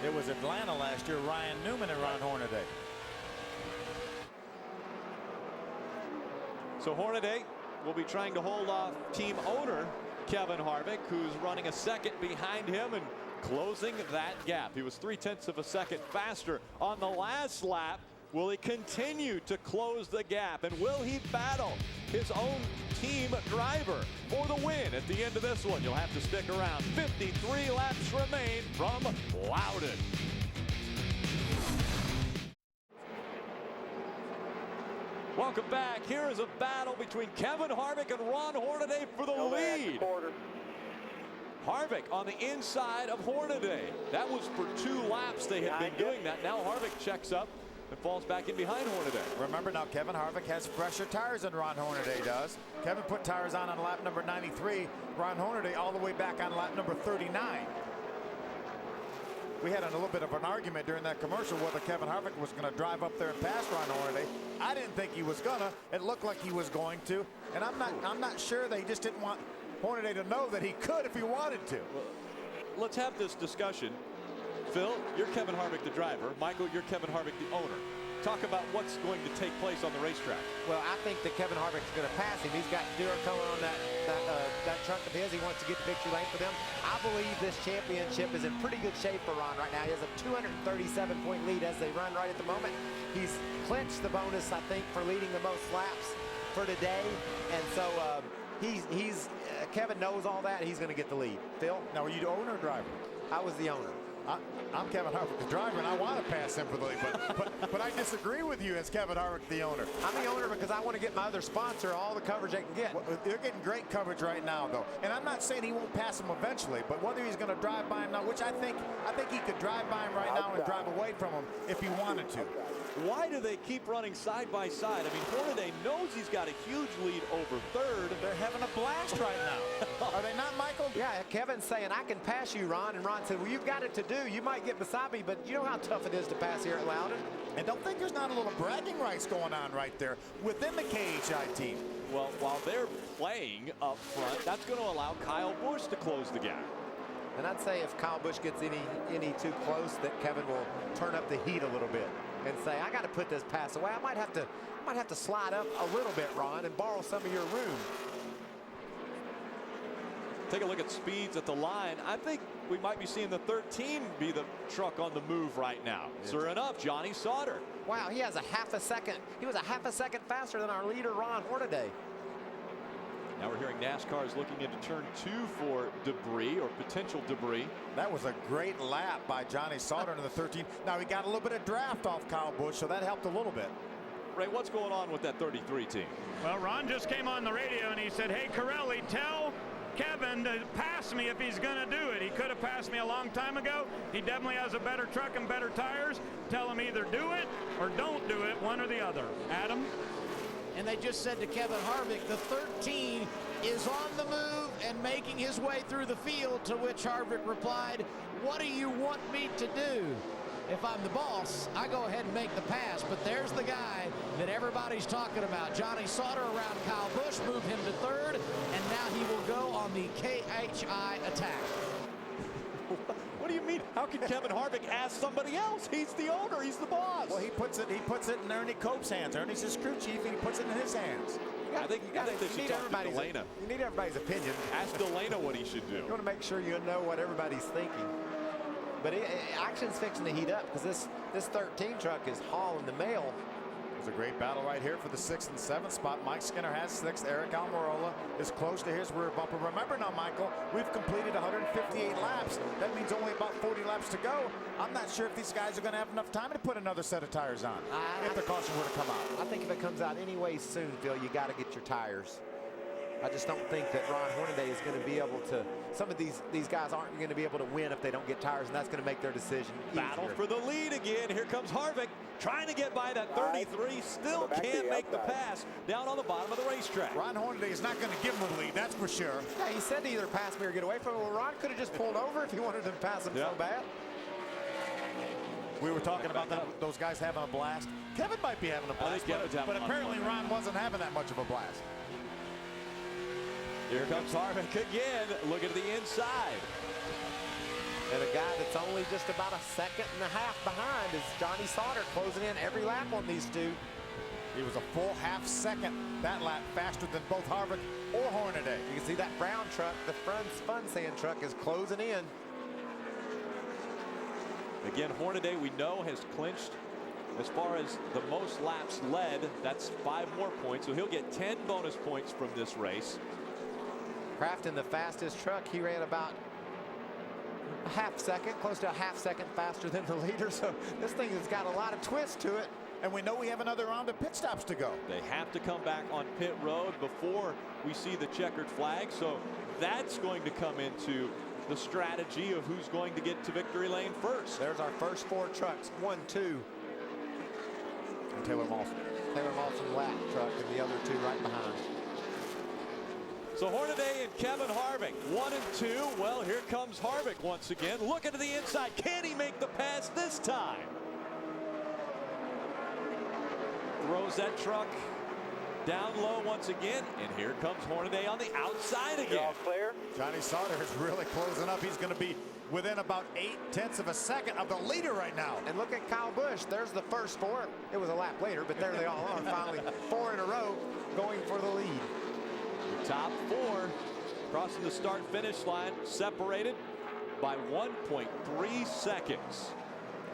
It was Atlanta last year, Ryan Newman and Ron Hornaday. So Hornaday will be trying to hold off team owner Kevin Harvick, who's running a second behind him and closing that gap. He was 0.3 of a second faster on the last lap. Will he continue to close the gap, and will he battle his own team driver for the win at the end of this one? You'll have to stick around. 53 laps remain from Loudon. Welcome back. Here is a battle between Kevin Harvick and Ron Hornaday for the lead. Harvick on the inside of Hornaday. That was for 2 laps they had been doing that. Now Harvick checks up and falls back in behind Hornaday. Remember now, Kevin Harvick has fresher tires than Ron Hornaday does. Kevin put tires on lap number 93. Ron Hornaday all the way back on lap number 39. We had a little bit of an argument during that commercial whether Kevin Harvick was going to drive up there and pass Ron Hornaday. I didn't think he was gonna. It looked like he was going to, and I'm not sure they just didn't want Hornaday to know that he could if he wanted to. Well, let's have this discussion. Phil, you're Kevin Harvick, the driver. Michael, you're Kevin Harvick, the owner. Talk about what's going to take place on the racetrack. Well, I think that Kevin Harvick's going to pass him. He's got Duracolor on that truck of his. He wants to get the victory lane for them. I believe this championship is in pretty good shape for Ron right now. He has a 237-point lead as they run right at the moment. He's clinched the bonus, I think, for leading the most laps for today. And so Kevin knows all that. He's going to get the lead. Phil? Now, were you the owner or driver? I was the owner. I'm Kevin Harvick, the driver, and I want to pass him for the lead, but I disagree with you as Kevin Harvick, the owner. I'm the owner because I want to get my other sponsor all the coverage they can get. Well, they're getting great coverage right now, though, and I'm not saying he won't pass him eventually, but whether he's going to drive by him now, which I think he could drive by him right now and drive away from him if he wanted to. Why do they keep running side by side? I mean, Hornaday knows he's got a huge lead over third. They're having a blast right now. Are they not, Michael? Yeah, Kevin's saying, I can pass you, Ron. And Ron said, well, you've got it to do. You might get beside me, but you know how tough it is to pass here at Loudon. And don't think there's not a little bragging rights going on right there within the KHI team. Well, while they're playing up front, that's going to allow Kyle Busch to close the gap. And I'd say if Kyle Busch gets any too close, that Kevin will turn up the heat a little bit and say, I got to put this pass away. I might have to slide up a little bit, Ron, and borrow some of your room. Take a look at speeds at the line. I think we might be seeing the 13 be the truck on the move right now. Sure enough, Johnny Sauter. Wow, he has a half a second. He was a half a second faster than our leader, Ron Hornaday. Now we're hearing NASCAR is looking into turn 2 for debris or potential debris. That was a great lap by Johnny Sauter in the 13. Now he got a little bit of draft off Kyle Busch, so that helped a little bit. Ray, what's going on with that 33 team? Well, Ron just came on the radio and he said, hey, Corelli, tell Kevin to pass me if he's going to do it. He could have passed me a long time ago. He definitely has a better truck and better tires. Tell him either do it or don't do it, one or the other. Adam? And they just said to Kevin Harvick, the 13 is on the move and making his way through the field, to which Harvick replied, "What do you want me to do? If I'm the boss, I go ahead and make the pass." But there's the guy that everybody's talking about. Johnny Sauter around Kyle Busch, moved him to third, and now he will go on the KHI attack. What do you mean? How can Kevin Harvick ask somebody else? He's the owner. He's the boss. Well, he puts it in Ernie Cope's hands. Ernie's his crew chief, and he puts it in his hands. I think they should talk to Delana. You need everybody's opinion. Ask Delana what he should do. You want to make sure you know what everybody's thinking. But action's fixing to heat up because this 13 truck is hauling the mail. It was a great battle right here for the 6th and 7th spot. Mike Skinner has 6th. Eric Almirola is close to his rear bumper. Remember now, Michael, we've completed 158 laps. That means only about 40 laps to go. I'm not sure if these guys are going to have enough time to put another set of tires on if the caution were to come out. I think if it comes out any way soon, Phil, you got to get your tires. I just don't think that Ron Hornaday is going to be able to. Some of these guys aren't going to be able to win if they don't get tires, and that's going to make their decision easier. Battle for the lead again. Here comes Harvick trying to get by that 33. Still can't make the pass down on the bottom of the racetrack. Ron Hornaday is not going to give him the lead, that's for sure. Yeah, he said to either pass me or get away from him. Well, Ron could have just pulled over if he wanted to pass him so bad. We were talking about those guys having a blast. Kevin might be having a blast, but apparently Ron wasn't having that much of a blast. Here comes Harvick again. Look at the inside. And a guy that's only just about a second and a half behind is Johnny Sauter, closing in every lap on these two. He was a full half second that lap faster than both Harvick or Hornaday. You can see that brown truck, the Fun Sand truck, is closing in. Again, Hornaday, we know, has clinched as far as the most laps led. That's 5 more points, so he'll get 10 bonus points from this race. Crafton, the fastest truck, he ran about a half second, close to a half second faster than the leader. So this thing has got a lot of twist to it. And we know we have another round of pit stops to go. They have to come back on pit road before we see the checkered flag. So that's going to come into the strategy of who's going to get to victory lane first. There's our first 4 trucks, 1, 2. And Taylor Mawson. Taylor Mawson lap truck and the other 2 right behind. So Hornaday and Kevin Harvick, 1 and 2. Well, here comes Harvick once again. Looking to the inside. Can he make the pass this time? Throws that truck down low once again. And here comes Hornaday on the outside again. All clear. Johnny Sauter is really closing up. He's going to be within about 0.8 of a second of the leader right now. And look at Kyle Busch. There's the first 4. It was a lap later, but there they all are. Finally, 4 in a row going for the lead. The top 4 crossing the start-finish line, separated by 1.3 seconds.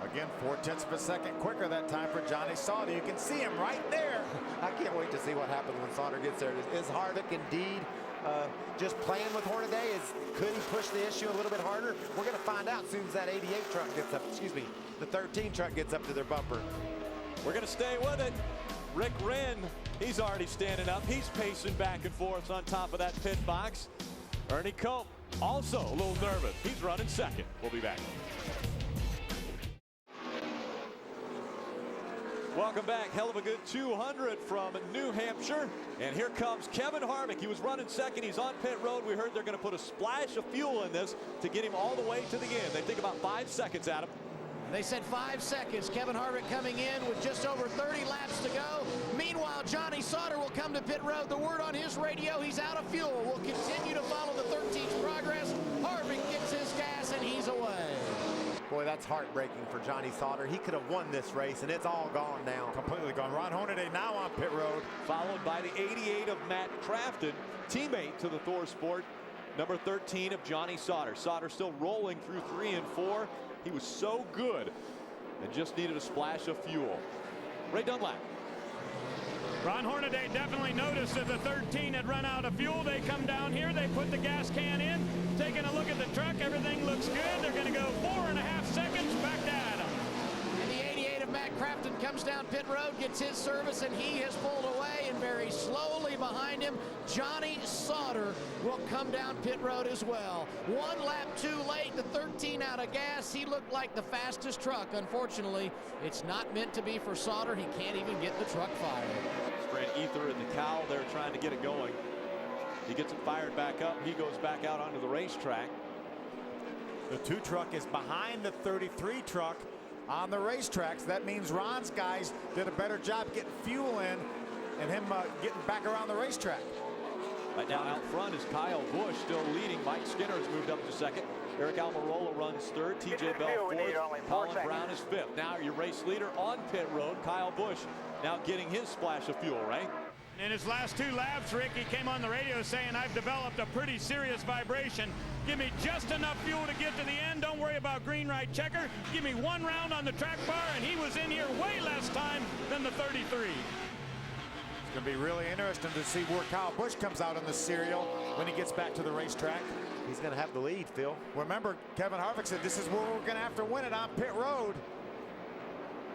Again, 0.4 of a second quicker that time for Johnny Sauter. You can see him right there. I can't wait to see what happens when Sauter gets there. Is Harvick indeed just playing with Hornaday? Could he push the issue a little bit harder? We're going to find out as soon as that 88 truck gets up. Excuse me, the 13 truck gets up to their bumper. We're going to stay with it. Rick Wren, he's already standing up. He's pacing back and forth on top of that pit box. Ernie Cope, also a little nervous. He's running second. We'll be back. Welcome back. Heluva Good 200 from New Hampshire. And here comes Kevin Harvick. He was running second. He's on pit road. We heard they're going to put a splash of fuel in this to get him all the way to the end. They think about 5 seconds, Adam. They said 5 seconds. Kevin Harvick coming in with just over 30 laps to go. Meanwhile, Johnny Sauter will come to pit road. The word on his radio, he's out of fuel. We'll continue to follow the 13's progress. Harvick gets his gas and he's away. Boy, that's heartbreaking for Johnny Sauter. He could have won this race, and it's all gone now. Completely gone. Ron Hornaday now on pit road. Followed by the 88 of Matt Crafton, teammate to the Thor Sport, number 13 of Johnny Sauter. Sauter still rolling through 3 and 4. He was so good and just needed a splash of fuel. Ray Dunlap. Ron Hornaday definitely noticed that the 13 had run out of fuel. They come down here, they put the gas can in, taking a look at the truck, everything looks good. They're going to go 4.5 seconds back to Adam. And the 88 of Matt Crafton comes down pit road, gets his service, and he has pulled away, and very slowly behind him, Johnny Sauter will come down pit road as well. 1 lap too late, the 13 out of gas. He looked like the fastest truck. Unfortunately, it's not meant to be for Sauter. He can't even get the truck fired. Ran ether in the cowl there trying to get it going. He gets it fired back up. He goes back out onto the racetrack. The 2 truck is behind the 33 truck on the racetrack. So that means Ron's guys did a better job getting fuel in and him getting back around the racetrack. Right now out front is Kyle Busch still leading. Mike Skinner has moved up to second. Eric Almirola runs third. TJ Bell fourth. Colin Brown is fifth. Now your race leader on pit road, Kyle Busch, now getting his splash of fuel, right? In his last 2 laps, Rick, he came on the radio saying, I've developed a pretty serious vibration. Give me just enough fuel to get to the end. Don't worry about green, right, checker. Give me 1 round on the track bar, and he was in here way less time than the 33. It's going to be really interesting to see where Kyle Busch comes out in the serial when he gets back to the racetrack. He's going to have the lead, Phil. Remember, Kevin Harvick said this is where we're going to have to win it on pit road.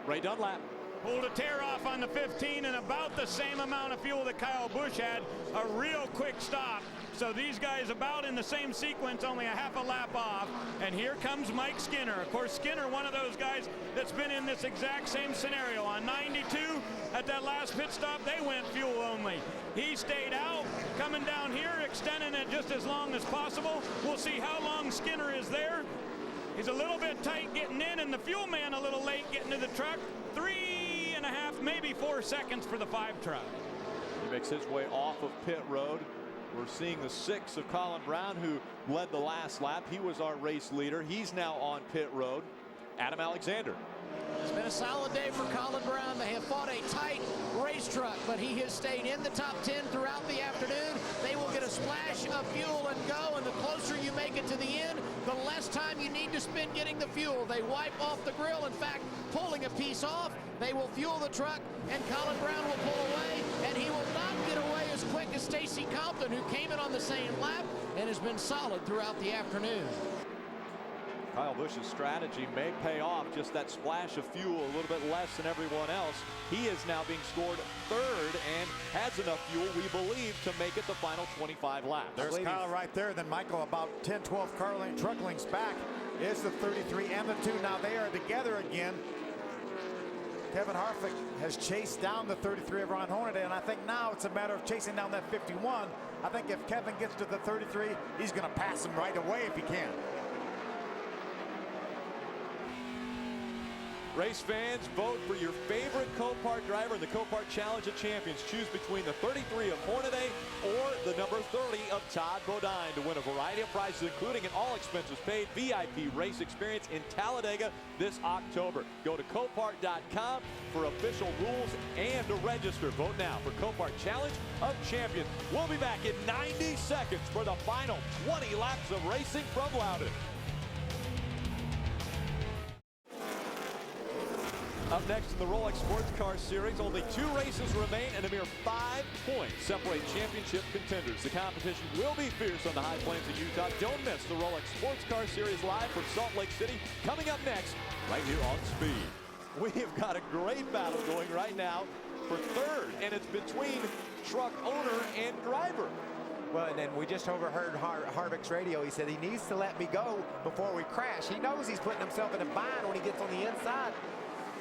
Ray Dunlap pulled a tear off on the 15 and about the same amount of fuel that Kyle Busch had. A real quick stop. So these guys about in the same sequence, only a half a lap off. And here comes Mike Skinner. Of course, Skinner, one of those guys that's been in this exact same scenario. On 92, at that last pit stop, they went fuel only. He stayed out, coming down here, extending it just as long as possible. We'll see how long Skinner is there. He's a little bit tight getting in, and the fuel man a little late getting to the truck. 3.5, maybe 4 seconds for the 5 truck. He makes his way off of pit road. We're seeing the 6 of Colin Brown, who led the last lap. He was our race leader. He's now on pit road. Adam Alexander. It's been a solid day for Colin Brown. They have fought a tight race truck, but he has stayed in the top 10 throughout the afternoon. They will get a splash of fuel and go, and the closer you make it to the end, the less time you need to spend getting the fuel. They wipe off the grill. In fact, pulling a piece off, they will fuel the truck, and Colin Brown will pull away, and he will not get away as quick as Stacy Compton, who came in on the same lap and has been solid throughout the afternoon. Kyle Busch's strategy may pay off. Just that splash of fuel, a little bit less than everyone else. He is now being scored third and has enough fuel, we believe, to make it the final 25 laps. There's Kyle right there. Then Michael about 10, 12 truck lengths back is the 33 and the 2. Now they are together again. Kevin Harvick has chased down the 33 of Ron Hornaday, and I think now it's a matter of chasing down that 51. I think if Kevin gets to the 33, he's going to pass him right away if he can. Race fans, vote for your favorite Copart driver in the Copart Challenge of Champions. Choose between the 33 of Hornaday or the number 30 of Todd Bodine to win a variety of prizes, including an all-expenses paid VIP race experience in Talladega this October. Go to Copart.com for official rules and to register. Vote now for Copart Challenge of Champions. We'll be back in 90 seconds for the final 20 laps of racing from Loudon. Up next in the Rolex Sports Car Series, only 2 races remain and a mere 5 points separate championship contenders. The competition will be fierce on the high plains of Utah. Don't miss the Rolex Sports Car Series live from Salt Lake City, coming up next right here on Speed. We have got a great battle going right now for third, and it's between truck owner and driver. Well, and then we just overheard Harvick's radio. He said he needs to let me go before we crash. He knows he's putting himself in a bind when he gets on the inside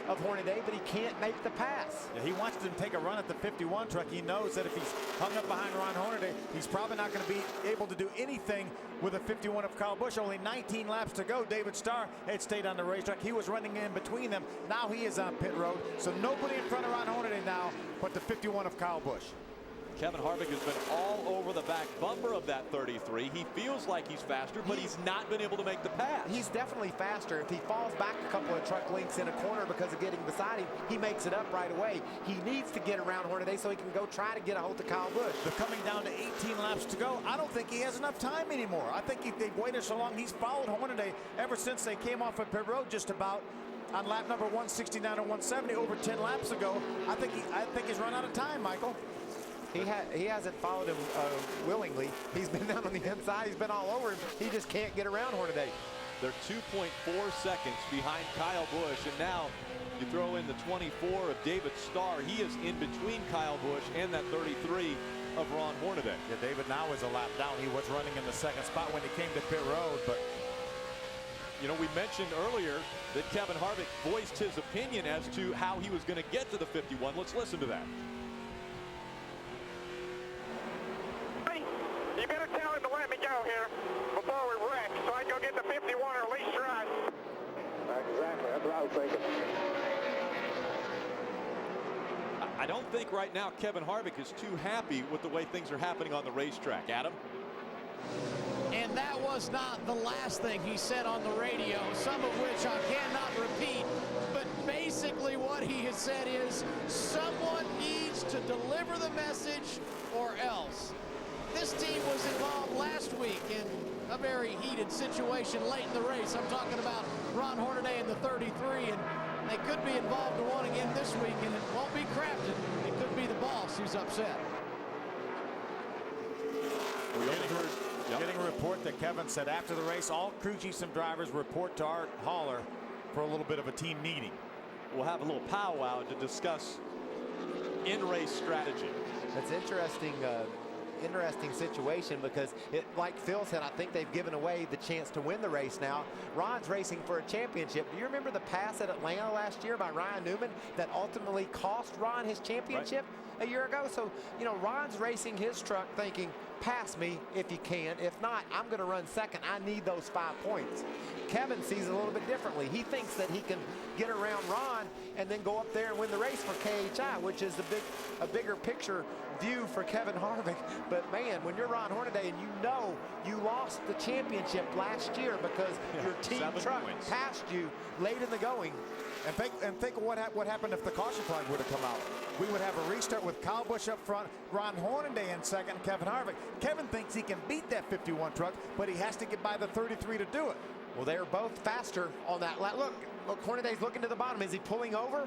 of Hornaday, but he can't make the pass. Yeah, he wants to take a run at the 51 truck. He knows that if he's hung up behind Ron Hornaday, he's probably not going to be able to do anything with a 51 of Kyle Busch. Only 19 laps to go. David Starr had stayed on the racetrack. He was running in between them. Now he is on pit road. So nobody in front of Ron Hornaday now but the 51 of Kyle Busch. Kevin Harvick has been all over the back bumper of that 33. He feels like he's faster, but he's not been able to make the pass. He's definitely faster. If he falls back a couple of truck lengths in a corner because of getting beside him, he makes it up right away. He needs to get around Hornaday so he can go try to get a hold of Kyle Busch. They're coming down to 18 laps to go. I don't think he has enough time anymore. I think if they've waited so long, he's followed Hornaday ever since they came off of pit road just about on lap number 169 or 170 over 10 laps ago. I think he's run out of time, Michael. He hasn't followed him willingly. He's been down on the inside. He's been all over him. He just can't get around Hornaday. They're 2.4 seconds behind Kyle Busch, and now you throw in the 24 of David Starr. He is in between Kyle Busch and that 33 of Ron Hornaday. Yeah, David now is a lap down. He was running in the second spot when he came to pit road, but you know, we mentioned earlier that Kevin Harvick voiced his opinion as to how he was going to get to the 51. Let's listen to that. You better tell him to let me go here before we wreck, so I can go get the 51 or at least try. Exactly, that's what I was thinking. I don't think right now Kevin Harvick is too happy with the way things are happening on the racetrack. Adam? And that was not the last thing he said on the radio, some of which I cannot repeat. But basically what he has said is someone needs to deliver the message or else. This team was involved last week in a very heated situation late in the race. I'm talking about Ron Hornaday in the 33, and they could be involved in one again this week, and it won't be Crafton. It could be the boss who's upset. Getting a report that Kevin said after the race, all crew chiefs and drivers report to Art Haller for a little bit of a team meeting. We'll have a little powwow to discuss in-race strategy. That's interesting. Interesting situation because, like Phil said, I think they've given away the chance to win the race now. Ron's racing for a championship. Do you remember the pass at Atlanta last year by Ryan Newman that ultimately cost Ron his championship a year ago? So, you know, Ron's racing his truck thinking, pass me if you can. If not, I'm going to run second. I need those 5 points. Kevin sees it a little bit differently. He thinks that he can get around Ron and then go up there and win the race for KHI, which is a bigger picture view for Kevin Harvick. But man, when you're Ron Hornaday and you know you lost the championship last year because your team truck passed you late in the going. And think of what happened if the caution flag would have come out. We would have a restart with Kyle Busch up front, Ron Hornaday in second, Kevin Harvick. Kevin thinks he can beat that 51 truck, but he has to get by the 33 to do it. Well, they're both faster on that lap. Look, Hornaday's looking to the bottom. Is he pulling over?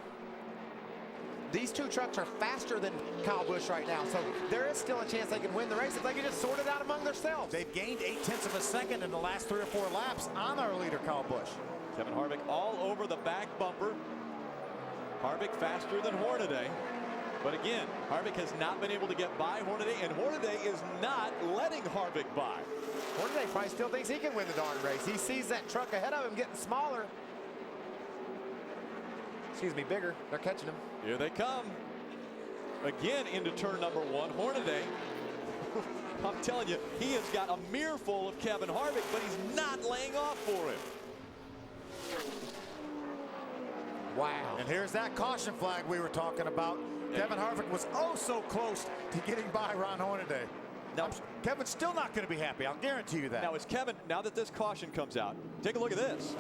These two trucks are faster than Kyle Busch right now, so there is still a chance they can win the race if they can just sort it out among themselves. They've gained 0.8 of a second in the last 3 or 4 laps on our leader, Kyle Busch. Kevin Harvick all over the back bumper. Harvick faster than Hornaday. But again, Harvick has not been able to get by Hornaday, and Hornaday is not letting Harvick by. Hornaday probably still thinks he can win the darn race. He sees that truck ahead of him getting smaller. Excuse me, bigger. They're catching him. Here they come. Again into turn number 1. Hornaday, I'm telling you, he has got a mirror full of Kevin Harvick, but he's not laying off for him. Wow. And here's that caution flag we were talking about. Kevin Harvick was oh so close to getting by Ron Hornaday. Now, Kevin's still not going to be happy. I'll guarantee you that. Now, is Kevin, now that this caution comes out, take a look at this.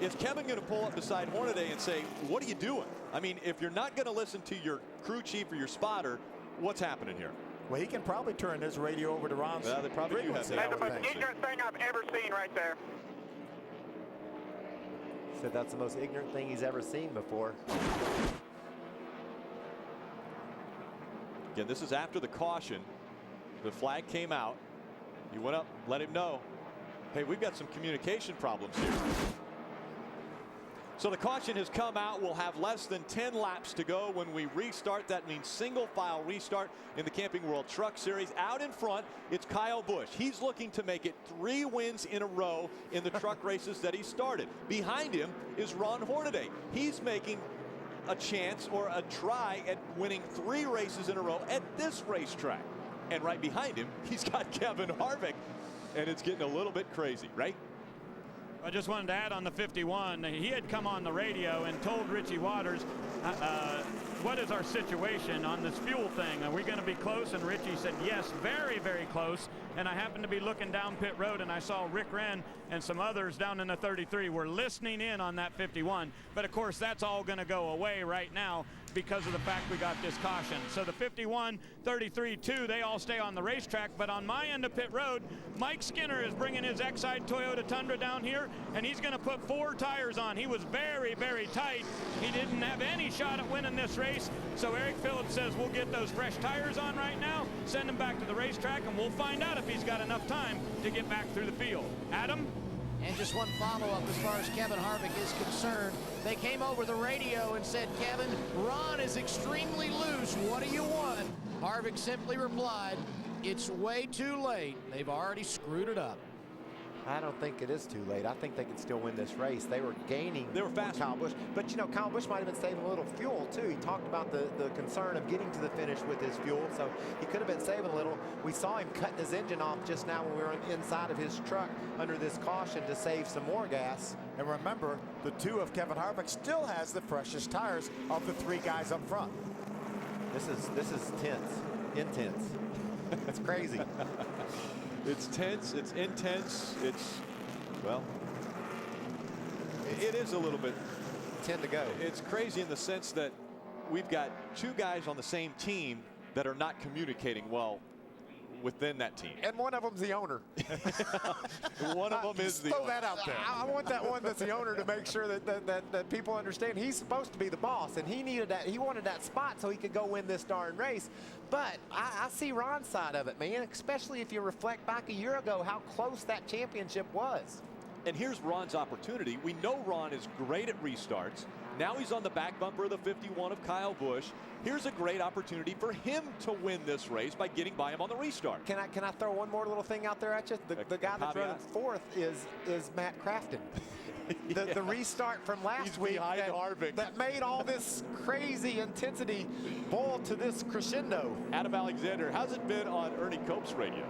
Is Kevin going to pull up beside Hornaday and say, what are you doing? I mean, if you're not going to listen to your crew chief or your spotter, what's happening here? Well, he can probably turn his radio over to Ron's. Well, they probably do have that. That's the most ignorant thing I've ever seen right there. Said that's the most ignorant thing he's ever seen before. Again, this is after the caution. The flag came out. He went up, let him know, hey, we've got some communication problems here. So the caution has come out. We'll have less than 10 laps to go when we restart. That means single file restart in the Camping World Truck Series. Out in front, it's Kyle Busch. He's looking to make it 3 wins in a row in the truck races that he started. Behind him is Ron Hornaday. He's making a chance or a try at winning 3 races in a row at this racetrack. And right behind him, he's got Kevin Harvick. And it's getting a little bit crazy, right? I just wanted to add on the 51, he had come on the radio and told Richie Waters, what is our situation on this fuel thing? Are we going to be close? And Richie said, yes, very, very close. And I happened to be looking down pit road and I saw Rick Wren and some others down in the 33 were listening in on that 51. But of course, that's all going to go away right now because of the fact we got this caution. So the 51, 33, 2, they all stay on the racetrack. But on my end of pit road, Mike Skinner is bringing his Exide Toyota Tundra down here, and he's going to put 4 tires on. He was very, very tight. He didn't have any shot at winning this race. So Eric Phillips says we'll get those fresh tires on right now, send him back to the racetrack, and we'll find out if he's got enough time to get back through the field. Adam? And just one follow-up as far as Kevin Harvick is concerned. They came over the radio and said, Kevin, Ron is extremely loose. What do you want? Harvick simply replied, it's way too late. They've already screwed it up. I don't think it is too late. I think they can still win this race. They were gaining. They were fast. Kyle Busch. But, you know, Kyle Busch might have been saving a little fuel, too. He talked about the concern of getting to the finish with his fuel, so he could have been saving a little. We saw him cutting his engine off just now when we were inside of his truck under this caution to save some more gas. And remember, the 2 of Kevin Harvick still has the freshest tires of the 3 guys up front. This is tense, intense. It's crazy. It's tense, it's intense, it's, well, it is a little bit 10 to go. It's crazy in the sense that we've got 2 guys on the same team that are not communicating well within that team. And one of them's the owner. One of them is the throw owner. that out there. I want that one that's the owner to make sure that people understand he's supposed to be the boss, and he needed that. He wanted that spot so he could go win this darn race. But I see Ron's side of it, man, especially if you reflect back a year ago how close that championship was. And here's Ron's opportunity. We know Ron is great at restarts. Now he's on the back bumper of the 51 of Kyle Busch. Here's a great opportunity for him to win this race by getting by him on the restart. Can I throw one more little thing out there at you? The guy that's running fourth is Matt Crafton. The restart from last week that made all this crazy intensity boil to this crescendo. Adam Alexander, how's it been on Ernie Cope's radio?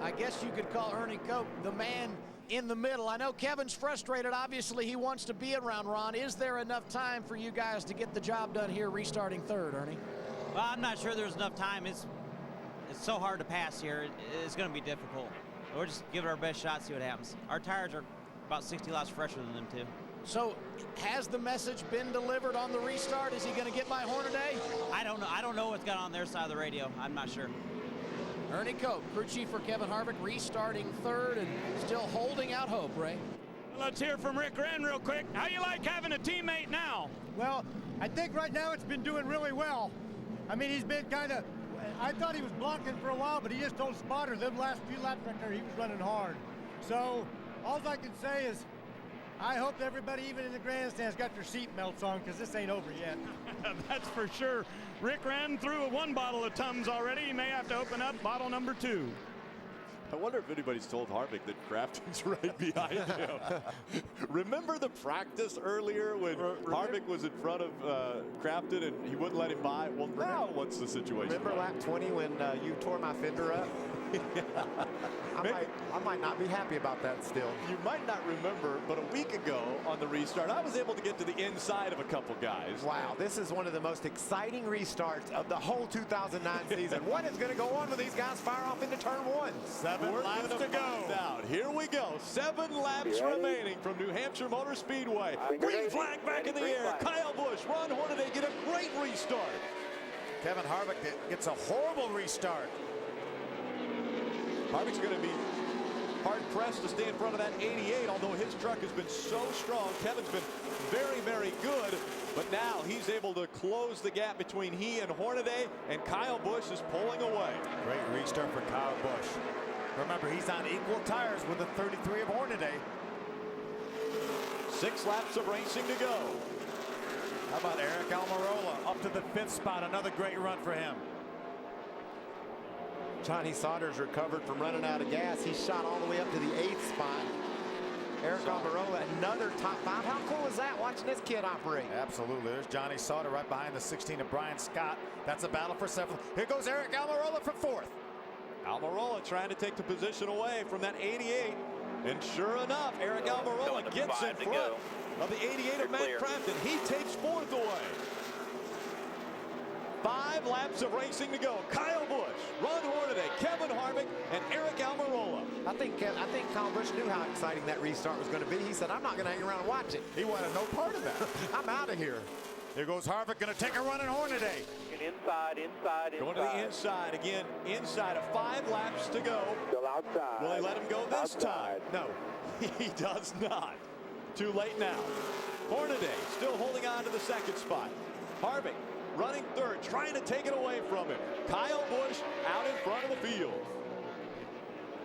I guess you could call Ernie Cope the man in the middle. I know Kevin's frustrated. Obviously, he wants to be around Ron. Is there enough time for you guys to get the job done here restarting third, Ernie? Well, I'm not sure there's enough time. It's so hard to pass here. It's going to be difficult. We'll just give it our best shot, see what happens. Our tires are about 60 laps fresher than them, too. So, has the message been delivered on the restart? Is he going to get by Hornaday? I don't know. I don't know what's got on their side of the radio. I'm not sure. Ernie Cope, crew chief for Kevin Harvick, restarting third and still holding out hope, Ray. Let's hear from Rick Wren real quick. How you like having a teammate now? Well, I think right now it's been doing really well. I mean, he's been kind of, I thought he was blocking for a while, but he just told Spotter them last few laps right there, he was running hard. So all I can say is I hope everybody, even in the grandstands, got their seat belts on, because this ain't over yet. That's for sure. Rick ran through 1 bottle of Tums already. He may have to open up bottle number 2. I wonder if anybody's told Harvick that Crafton's right behind him. Remember the practice earlier when Harvick was in front of Crafton and he wouldn't let him by? Well, now what's the situation? Remember lap 20 when you tore my fender up? I might not be happy about that still. You might not remember, but a week ago on the restart, I was able to get to the inside of a couple guys. Wow, this is one of the most exciting restarts of the whole 2009 season. What is going to go on when these guys fire off into turn 1? 7 laps to go. Out. Here we go. 7 laps remaining from New Hampshire Motor Speedway. Green flag back in the air. Kyle Busch, Ron Hornaday get a great restart. Kevin Harvick gets a horrible restart. Harvick's going to be hard-pressed to stay in front of that 88, although his truck has been so strong. Kevin's been very, very good, but now he's able to close the gap between he and Hornaday, and Kyle Busch is pulling away. Great restart for Kyle Busch. Remember, he's on equal tires with the 33 of Hornaday. 6 laps of racing to go. How about Eric Almirola up to the 5th spot? Another great run for him. Johnny Sauter's recovered from running out of gas. He shot all the way up to the 8th spot. Eric Almirola, another top 5. How cool is that, watching this kid operate? Absolutely. There's Johnny Sauter right behind the 16 of Brian Scott. That's a battle for 7th. Here goes Eric Almirola for 4th. Almirola trying to take the position away from that 88. And sure enough, Eric Almirola gets in front of the 88 of Matt Crafton. He takes 4th away. 5 laps of racing to go. Kyle Busch, Ron Hornaday, Kevin Harvick, and Eric Almirola. I think Kyle Busch knew how exciting that restart was going to be. He said, I'm not going to hang around and watch it. He wanted no part of that. I'm out of here. Here goes Harvick, going to take a run at Hornaday. Inside. Going to the inside again. Inside of 5 laps to go. Still outside. Will he let him go this time? No, he does not. Too late now. Hornaday still holding on to the 2nd spot. Harvick running 3rd, trying to take it away from him. Kyle Busch out in front of the field.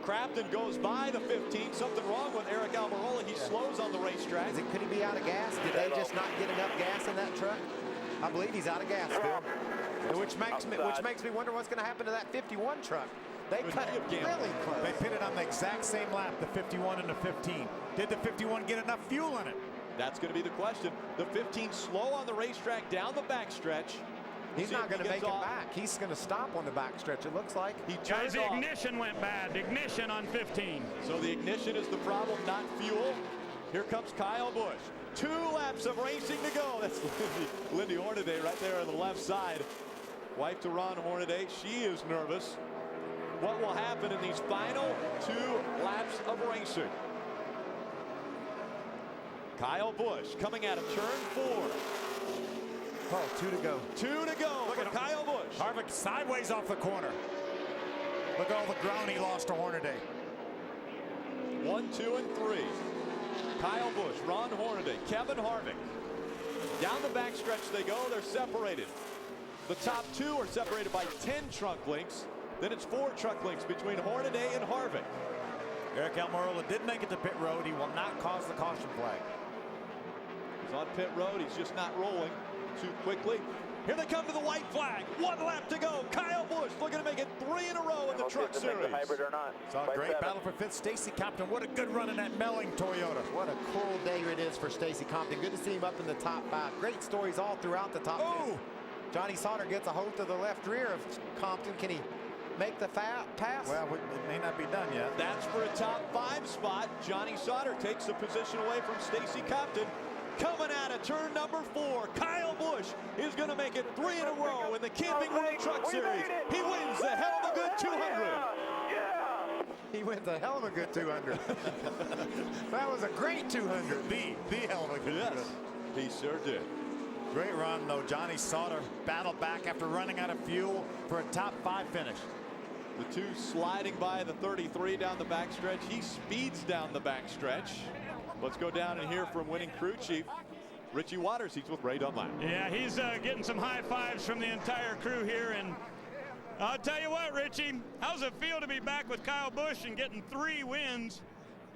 Crafton goes by the 15. Something wrong with Eric Almirola. He slows on the racetrack. Could he be out of gas? Did they just not get enough gas in that truck? I believe he's out of gas, Phil. Which makes me wonder what's going to happen to that 51 truck. They cut it really close. They pitted on the exact same lap, the 51 and the 15. Did the 51 get enough fuel in it? That's going to be the question. The 15 slow on the racetrack down the backstretch. He's not going to make it back. He's going to stop on the backstretch, it looks like. He Guys, turns the off. ignition went bad. Ignition on 15. So the ignition is the problem, not fuel. Here comes Kyle Busch. 2 laps of racing to go. That's Lindy Hornaday right there on the left side. Wife to Ron Hornaday. She is nervous. What will happen in these final 2 laps of racing? Kyle Busch coming out of turn 4. Oh, 2 to go. 2 to go. Look at Kyle Busch. Harvick sideways off the corner. Look at all the ground he lost to Hornaday. 1, 2, and 3. Kyle Busch, Ron Hornaday, Kevin Harvick. Down the backstretch they go. They're separated. The top 2 are separated by 10 trunk links. Then it's 4 trunk links between Hornaday and Harvick. Eric Almirola did make it to pit road. He will not cause the caution flag. He's on pit road. He's just not rolling too quickly. Here they come to the white flag. 1 lap to go. Kyle Busch looking to make it 3 in a row in the Truck Series. Hybrid or not. Saw a great battle for 5th. Stacey Compton, what a good run in that Melling Toyota. What a cool day it is for Stacey Compton. Good to see him up in the top 5. Great stories all throughout the top 10. Johnny Sauter gets a hold to the left rear of Compton. Can he make the pass? Well, it may not be done yet. That's for a top 5 spot. Johnny Sauter takes the position away from Stacey Compton. Coming out of turn number 4, Kyle Busch is going to make it 3 in a row in the Camping World Truck Series. He wins the Heluva Good 200. He wins a hell of a good 200. That was a great 200. The Heluva Good. Yes, he sure did. Great run, though. Johnny Sauter battled back after running out of fuel for a top 5 finish. The 2 sliding by the 33 down the backstretch. He speeds down the backstretch. Let's go down and hear from winning crew chief Richie Waters. He's with Ray Dunlap. Yeah, he's getting some high fives from the entire crew here. And I'll tell you what, Richie, how's it feel to be back with Kyle Busch and getting 3 wins?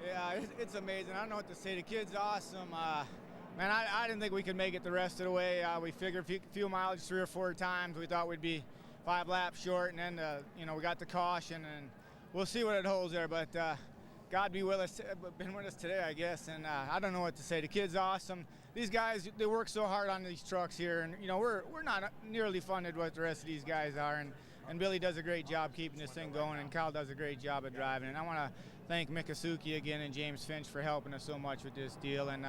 Yeah, it's amazing. I don't know what to say. The kid's awesome. Man, I didn't think we could make it the rest of the way. We figured fuel mileage 3 or 4 times. We thought we'd be 5 laps short, and then we got the caution, and we'll see what it holds there. But God be with us, been with us today, I guess, and I don't know what to say. The kid's awesome. These guys, they work so hard on these trucks here, and we're not nearly funded what the rest of these guys are, and Billy does a great job keeping this thing going, and Kyle does a great job of driving. And I want to thank Mikasuki again and James Finch for helping us so much with this deal, and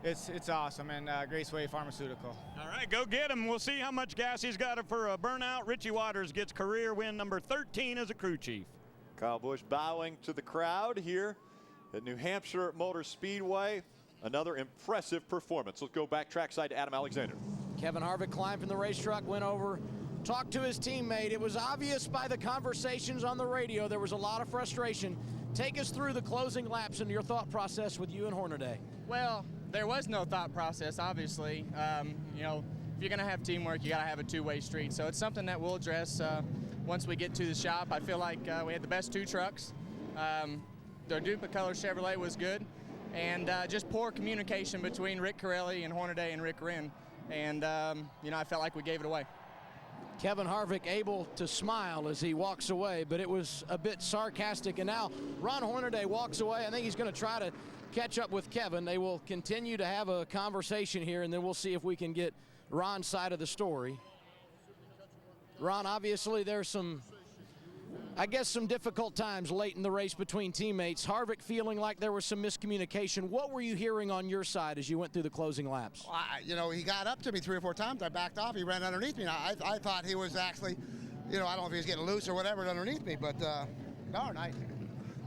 it's awesome, and Graceway Pharmaceutical. All right, go get him. We'll see how much gas he's got for a burnout. Richie Waters gets career win number 13 as a crew chief. Kyle Busch bowing to the crowd here at New Hampshire Motor Speedway. Another impressive performance. Let's go back trackside to Adam Alexander. Kevin Harvick climbed from the race truck, went over, talked to his teammate. It was obvious by the conversations on the radio there was a lot of frustration. Take us through the closing laps and your thought process with you and Hornaday. Well, there was no thought process, obviously. If you're going to have teamwork, you got to have a 2-way street. So it's something that we'll address once we get to the shop. I feel like we had the best 2 trucks. The Duplicolor Chevrolet was good. And just poor communication between Rick Corelli and Hornaday and Rick Wren. And, I felt like we gave it away. Kevin Harvick able to smile as he walks away, but it was a bit sarcastic. And now Ron Hornaday walks away. I think he's going to try to catch up with Kevin. They will continue to have a conversation here, and then we'll see if we can get Ron's side of the story. Ron, obviously there's some difficult times late in the race between teammates. Harvick feeling like there was some miscommunication. What were you hearing on your side as you went through the closing laps? He got up to me 3 or 4 times. I backed off. He ran underneath me. I thought he was actually, I don't know if he was getting loose or whatever underneath me, but darn, I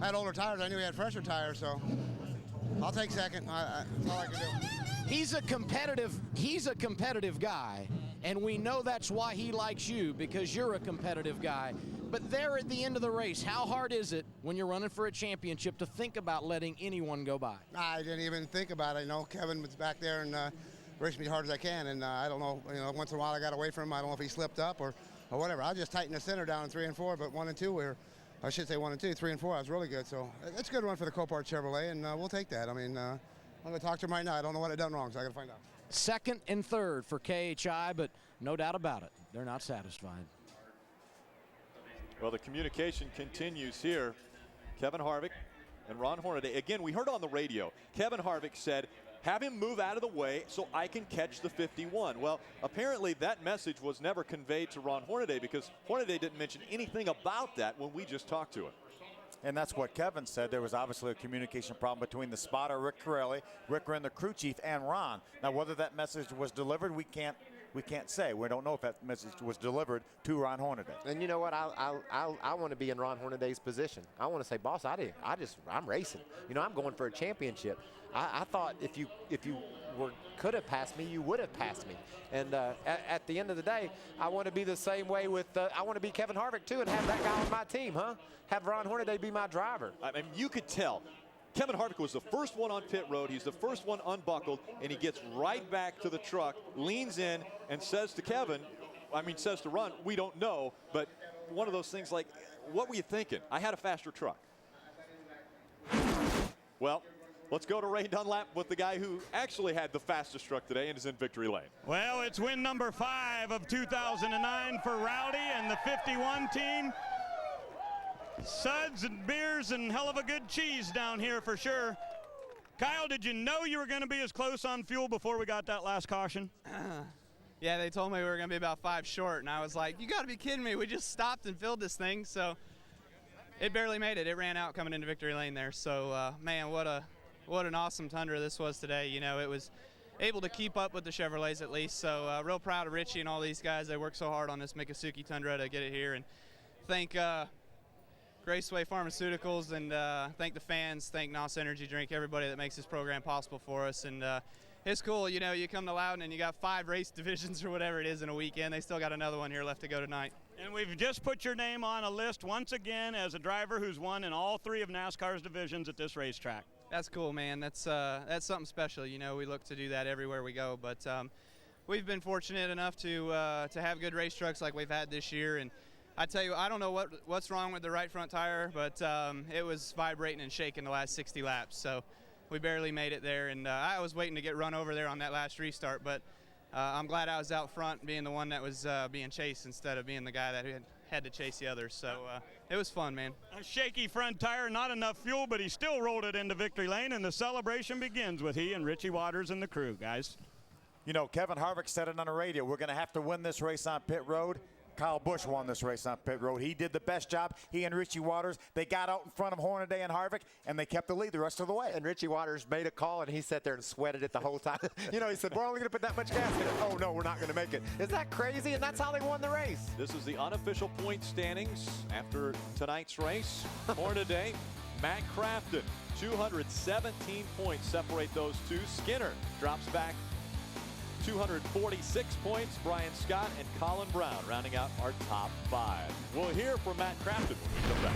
had older tires. I knew he had fresher tires, so I'll take second. That's all I can do. He's a competitive guy, and we know that's why he likes you, because you're a competitive guy. But there at the end of the race, how hard is it when you're running for a championship to think about letting anyone go by? I didn't even think about it. Kevin was back there and raced me as hard as I can, and I don't know, once in a while I got away from him. I don't know if he slipped up or whatever. I just tightened the center down in 3 and 4, but 1 and 2 I should say 1 and 2, 3 and 4, I was really good. So it's a good run for the Copart Chevrolet, and we'll take that. I'm going to talk to him right now. I don't know what I done wrong, so I got to find out. 2nd and 3rd for KHI, but no doubt about it, they're not satisfied. Well, the communication continues here. Kevin Harvick and Ron Hornaday. Again, we heard on the radio, Kevin Harvick said, have him move out of the way so I can catch the 51. Well, apparently that message was never conveyed to Ron Hornaday because Hornaday didn't mention anything about that when we just talked to him. And that's what Kevin said. There was obviously a communication problem between the spotter, Rick Corelli, Rick Wren, the crew chief, and Ron. Now, whether that message was delivered, we can't say. We don't know if that message was delivered to Ron Hornaday. And you know what? I want to be in Ron Hornaday's position. I want to say, boss, I'm racing. You know, I'm going for a championship. I thought if you could have passed me, you would have passed me. And at the end of the day, I want to be the same way with. I want to be Kevin Harvick too, and have that guy on my team, huh? Have Ron Hornaday be my driver. I mean, you could tell. Kevin Harvick was the first one on pit road. He's the first one unbuckled, and he gets right back to the truck, leans in, and says to says to Ron, we don't know, but one of those things like, what were you thinking? I had a faster truck. Well, let's go to Ray Dunlap with the guy who actually had the fastest truck today and is in victory lane. Well, it's win number 5 of 2009 for Rowdy and the 51 team. Suds and beers and hell of a good cheese down here for sure. Kyle, did you know you were going to be as close on fuel before we got that last caution? Yeah, they told me we were going to be about 5 short, and I was like, you got to be kidding me. We just stopped and filled this thing, so it barely made it. It ran out coming into victory lane there. So, man, what an awesome Tundra this was today. You know, it was able to keep up with the Chevrolets at least. So, real proud of Richie and all these guys. They worked so hard on this Miccosukee Tundra to get it here. And thank Raceway Pharmaceuticals and thank the fans, thank NOS Energy Drink, everybody that makes this program possible for us. And it's cool, you know, you come to Loudon and you got 5 race divisions or whatever it is in a weekend. They still got another one here left to go tonight. And we've just put your name on a list once again as a driver who's won in all 3 of NASCAR's divisions at this racetrack. That's cool, man. That's something special. You know, we look to do that everywhere we go. But we've been fortunate enough to have good race trucks like we've had this year. And I tell you, I don't know what's wrong with the right front tire, but it was vibrating and shaking the last 60 laps. So we barely made it there. And I was waiting to get run over there on that last restart. But I'm glad I was out front being the one that was being chased instead of being the guy that had to chase the others. So it was fun, man. A shaky front tire, not enough fuel, but he still rolled it into victory lane, and the celebration begins with he and Richie Waters and the crew, guys. You know, Kevin Harvick said it on the radio. We're going to have to win this race on pit road. Kyle Busch won this race on pit road. He did the best job. He and Richie Waters, they got out in front of Hornaday and Harvick, and they kept the lead the rest of the way. And Richie Waters made a call, and he sat there and sweated it the whole time. You know, he said, we're only going to put that much gas in it. Oh, no, we're not going to make it. Is that crazy? And that's how they won the race. This is the unofficial point standings after tonight's race. Hornaday, Matt Crafton, 217 points separate those two. Skinner drops back 246 points. Brian Scott and Colin Brown rounding out our top 5. We'll hear from Matt Crafton when we come back.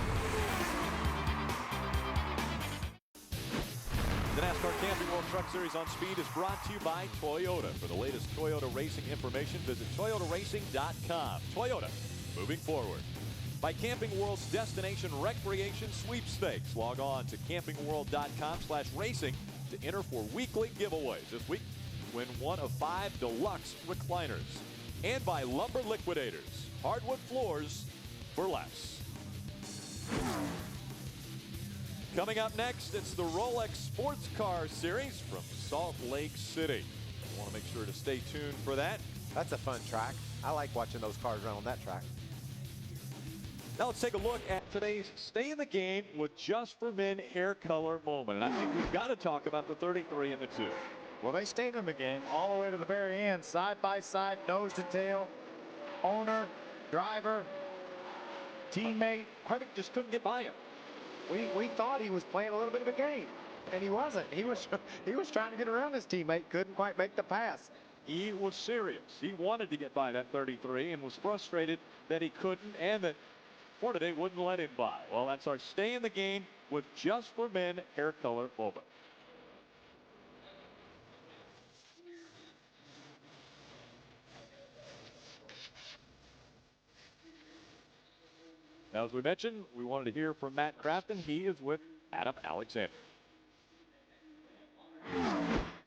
The NASCAR Camping World Truck Series on Speed is brought to you by Toyota. For the latest Toyota racing information, visit toyotaracing.com. Toyota, moving forward. By Camping World's Destination Recreation Sweepstakes. Log on to campingworld.com/racing to enter for weekly giveaways. This week, win one of 5 deluxe recliners. And by Lumber Liquidators, hardwood floors for less. Coming up next, it's the Rolex Sports Car Series from Salt Lake City. You want to make sure to stay tuned for that. That's a fun track. I like watching those cars run on that track. Now let's take a look at today's Stay in the Game with Just for Men hair color moment. And I think we've got to talk about the 33 and the 2. Well, they stayed in the game all the way to the very end, side by side, nose to tail. Owner, driver, teammate. Harvick just couldn't get by him. We thought he was playing a little bit of a game, and he wasn't. He was trying to get around his teammate, couldn't quite make the pass. He was serious. He wanted to get by that 33 and was frustrated that he couldn't and that Hornaday wouldn't let him by. Well, that's our Stay in the Game with Just for Men hair color moment. Now, as we mentioned, we wanted to hear from Matt Crafton. He is with Adam Alexander.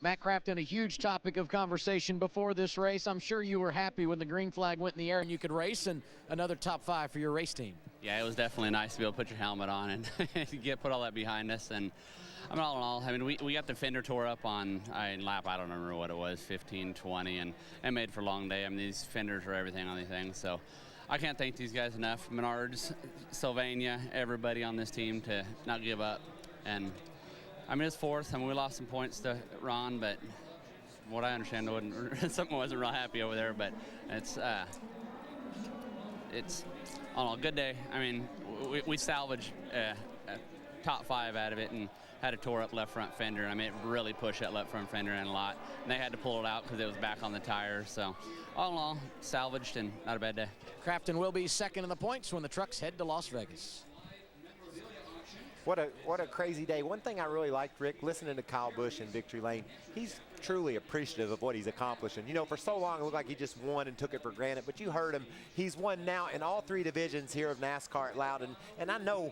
Matt Crafton, a huge topic of conversation before this race. I'm sure you were happy when the green flag went in the air and you could race, and another top 5 for your race team. Yeah, it was definitely nice to be able to put your helmet on and put all that behind us. And I mean, all in all, I mean, we got the fender tore up on lap, I don't remember what it was, 15, 20, and made for a long day. I mean, these fenders are everything on these things. So I can't thank these guys enough. Menards, Sylvania, everybody on this team to not give up. And I mean, it's fourth. I mean, we lost some points to Ron, but from what I understand, something wasn't real happy over there. But it's I don't know, a good day. I mean, we salvaged a top 5 out of it and had a tore up left front fender. I mean, it really pushed that left front fender in a lot. And they had to pull it out because it was back on the tires. So all in all, salvaged and not a bad day. Crafton will be second in the points when the trucks head to Las Vegas. What a crazy day. One thing I really liked, Rick, listening to Kyle Busch in Victory Lane, he's truly appreciative of what he's accomplishing. You know, for so long it looked like he just won and took it for granted, but you heard him. He's won now in all 3 divisions here of NASCAR at Loudon, and I know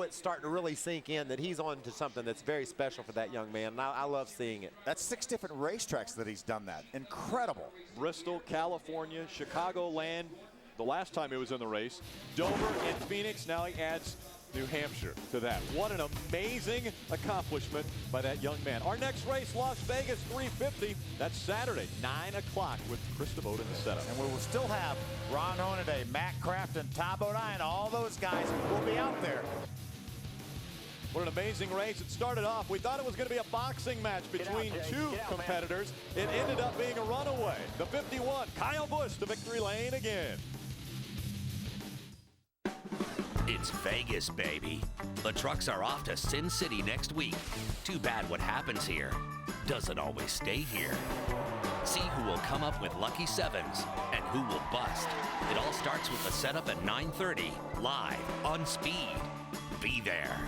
it's starting to really sink in that he's on to something that's very special for that young man, and I love seeing it. That's 6 different racetracks that he's done that. Incredible. Bristol, California, Chicagoland, the last time he was in the race, Dover and Phoenix. Now he adds New Hampshire to that. What an amazing accomplishment by that young man. Our next race, Las Vegas 350. That's Saturday, 9 o'clock with Chris DeVoe in the setup. And we will still have Ron Hornaday, Matt Crafton, Tom O'Neill, all those guys will be out there. What an amazing race. It started off, we thought it was going to be a boxing match between 2 competitors. It ended up being a runaway. The 51, Kyle Busch to victory lane again. It's Vegas, baby. The trucks are off to Sin City next week. Too bad what happens here doesn't always stay here. See who will come up with lucky 7s and who will bust. It all starts with the setup at 9:30, live on Speed. Be there.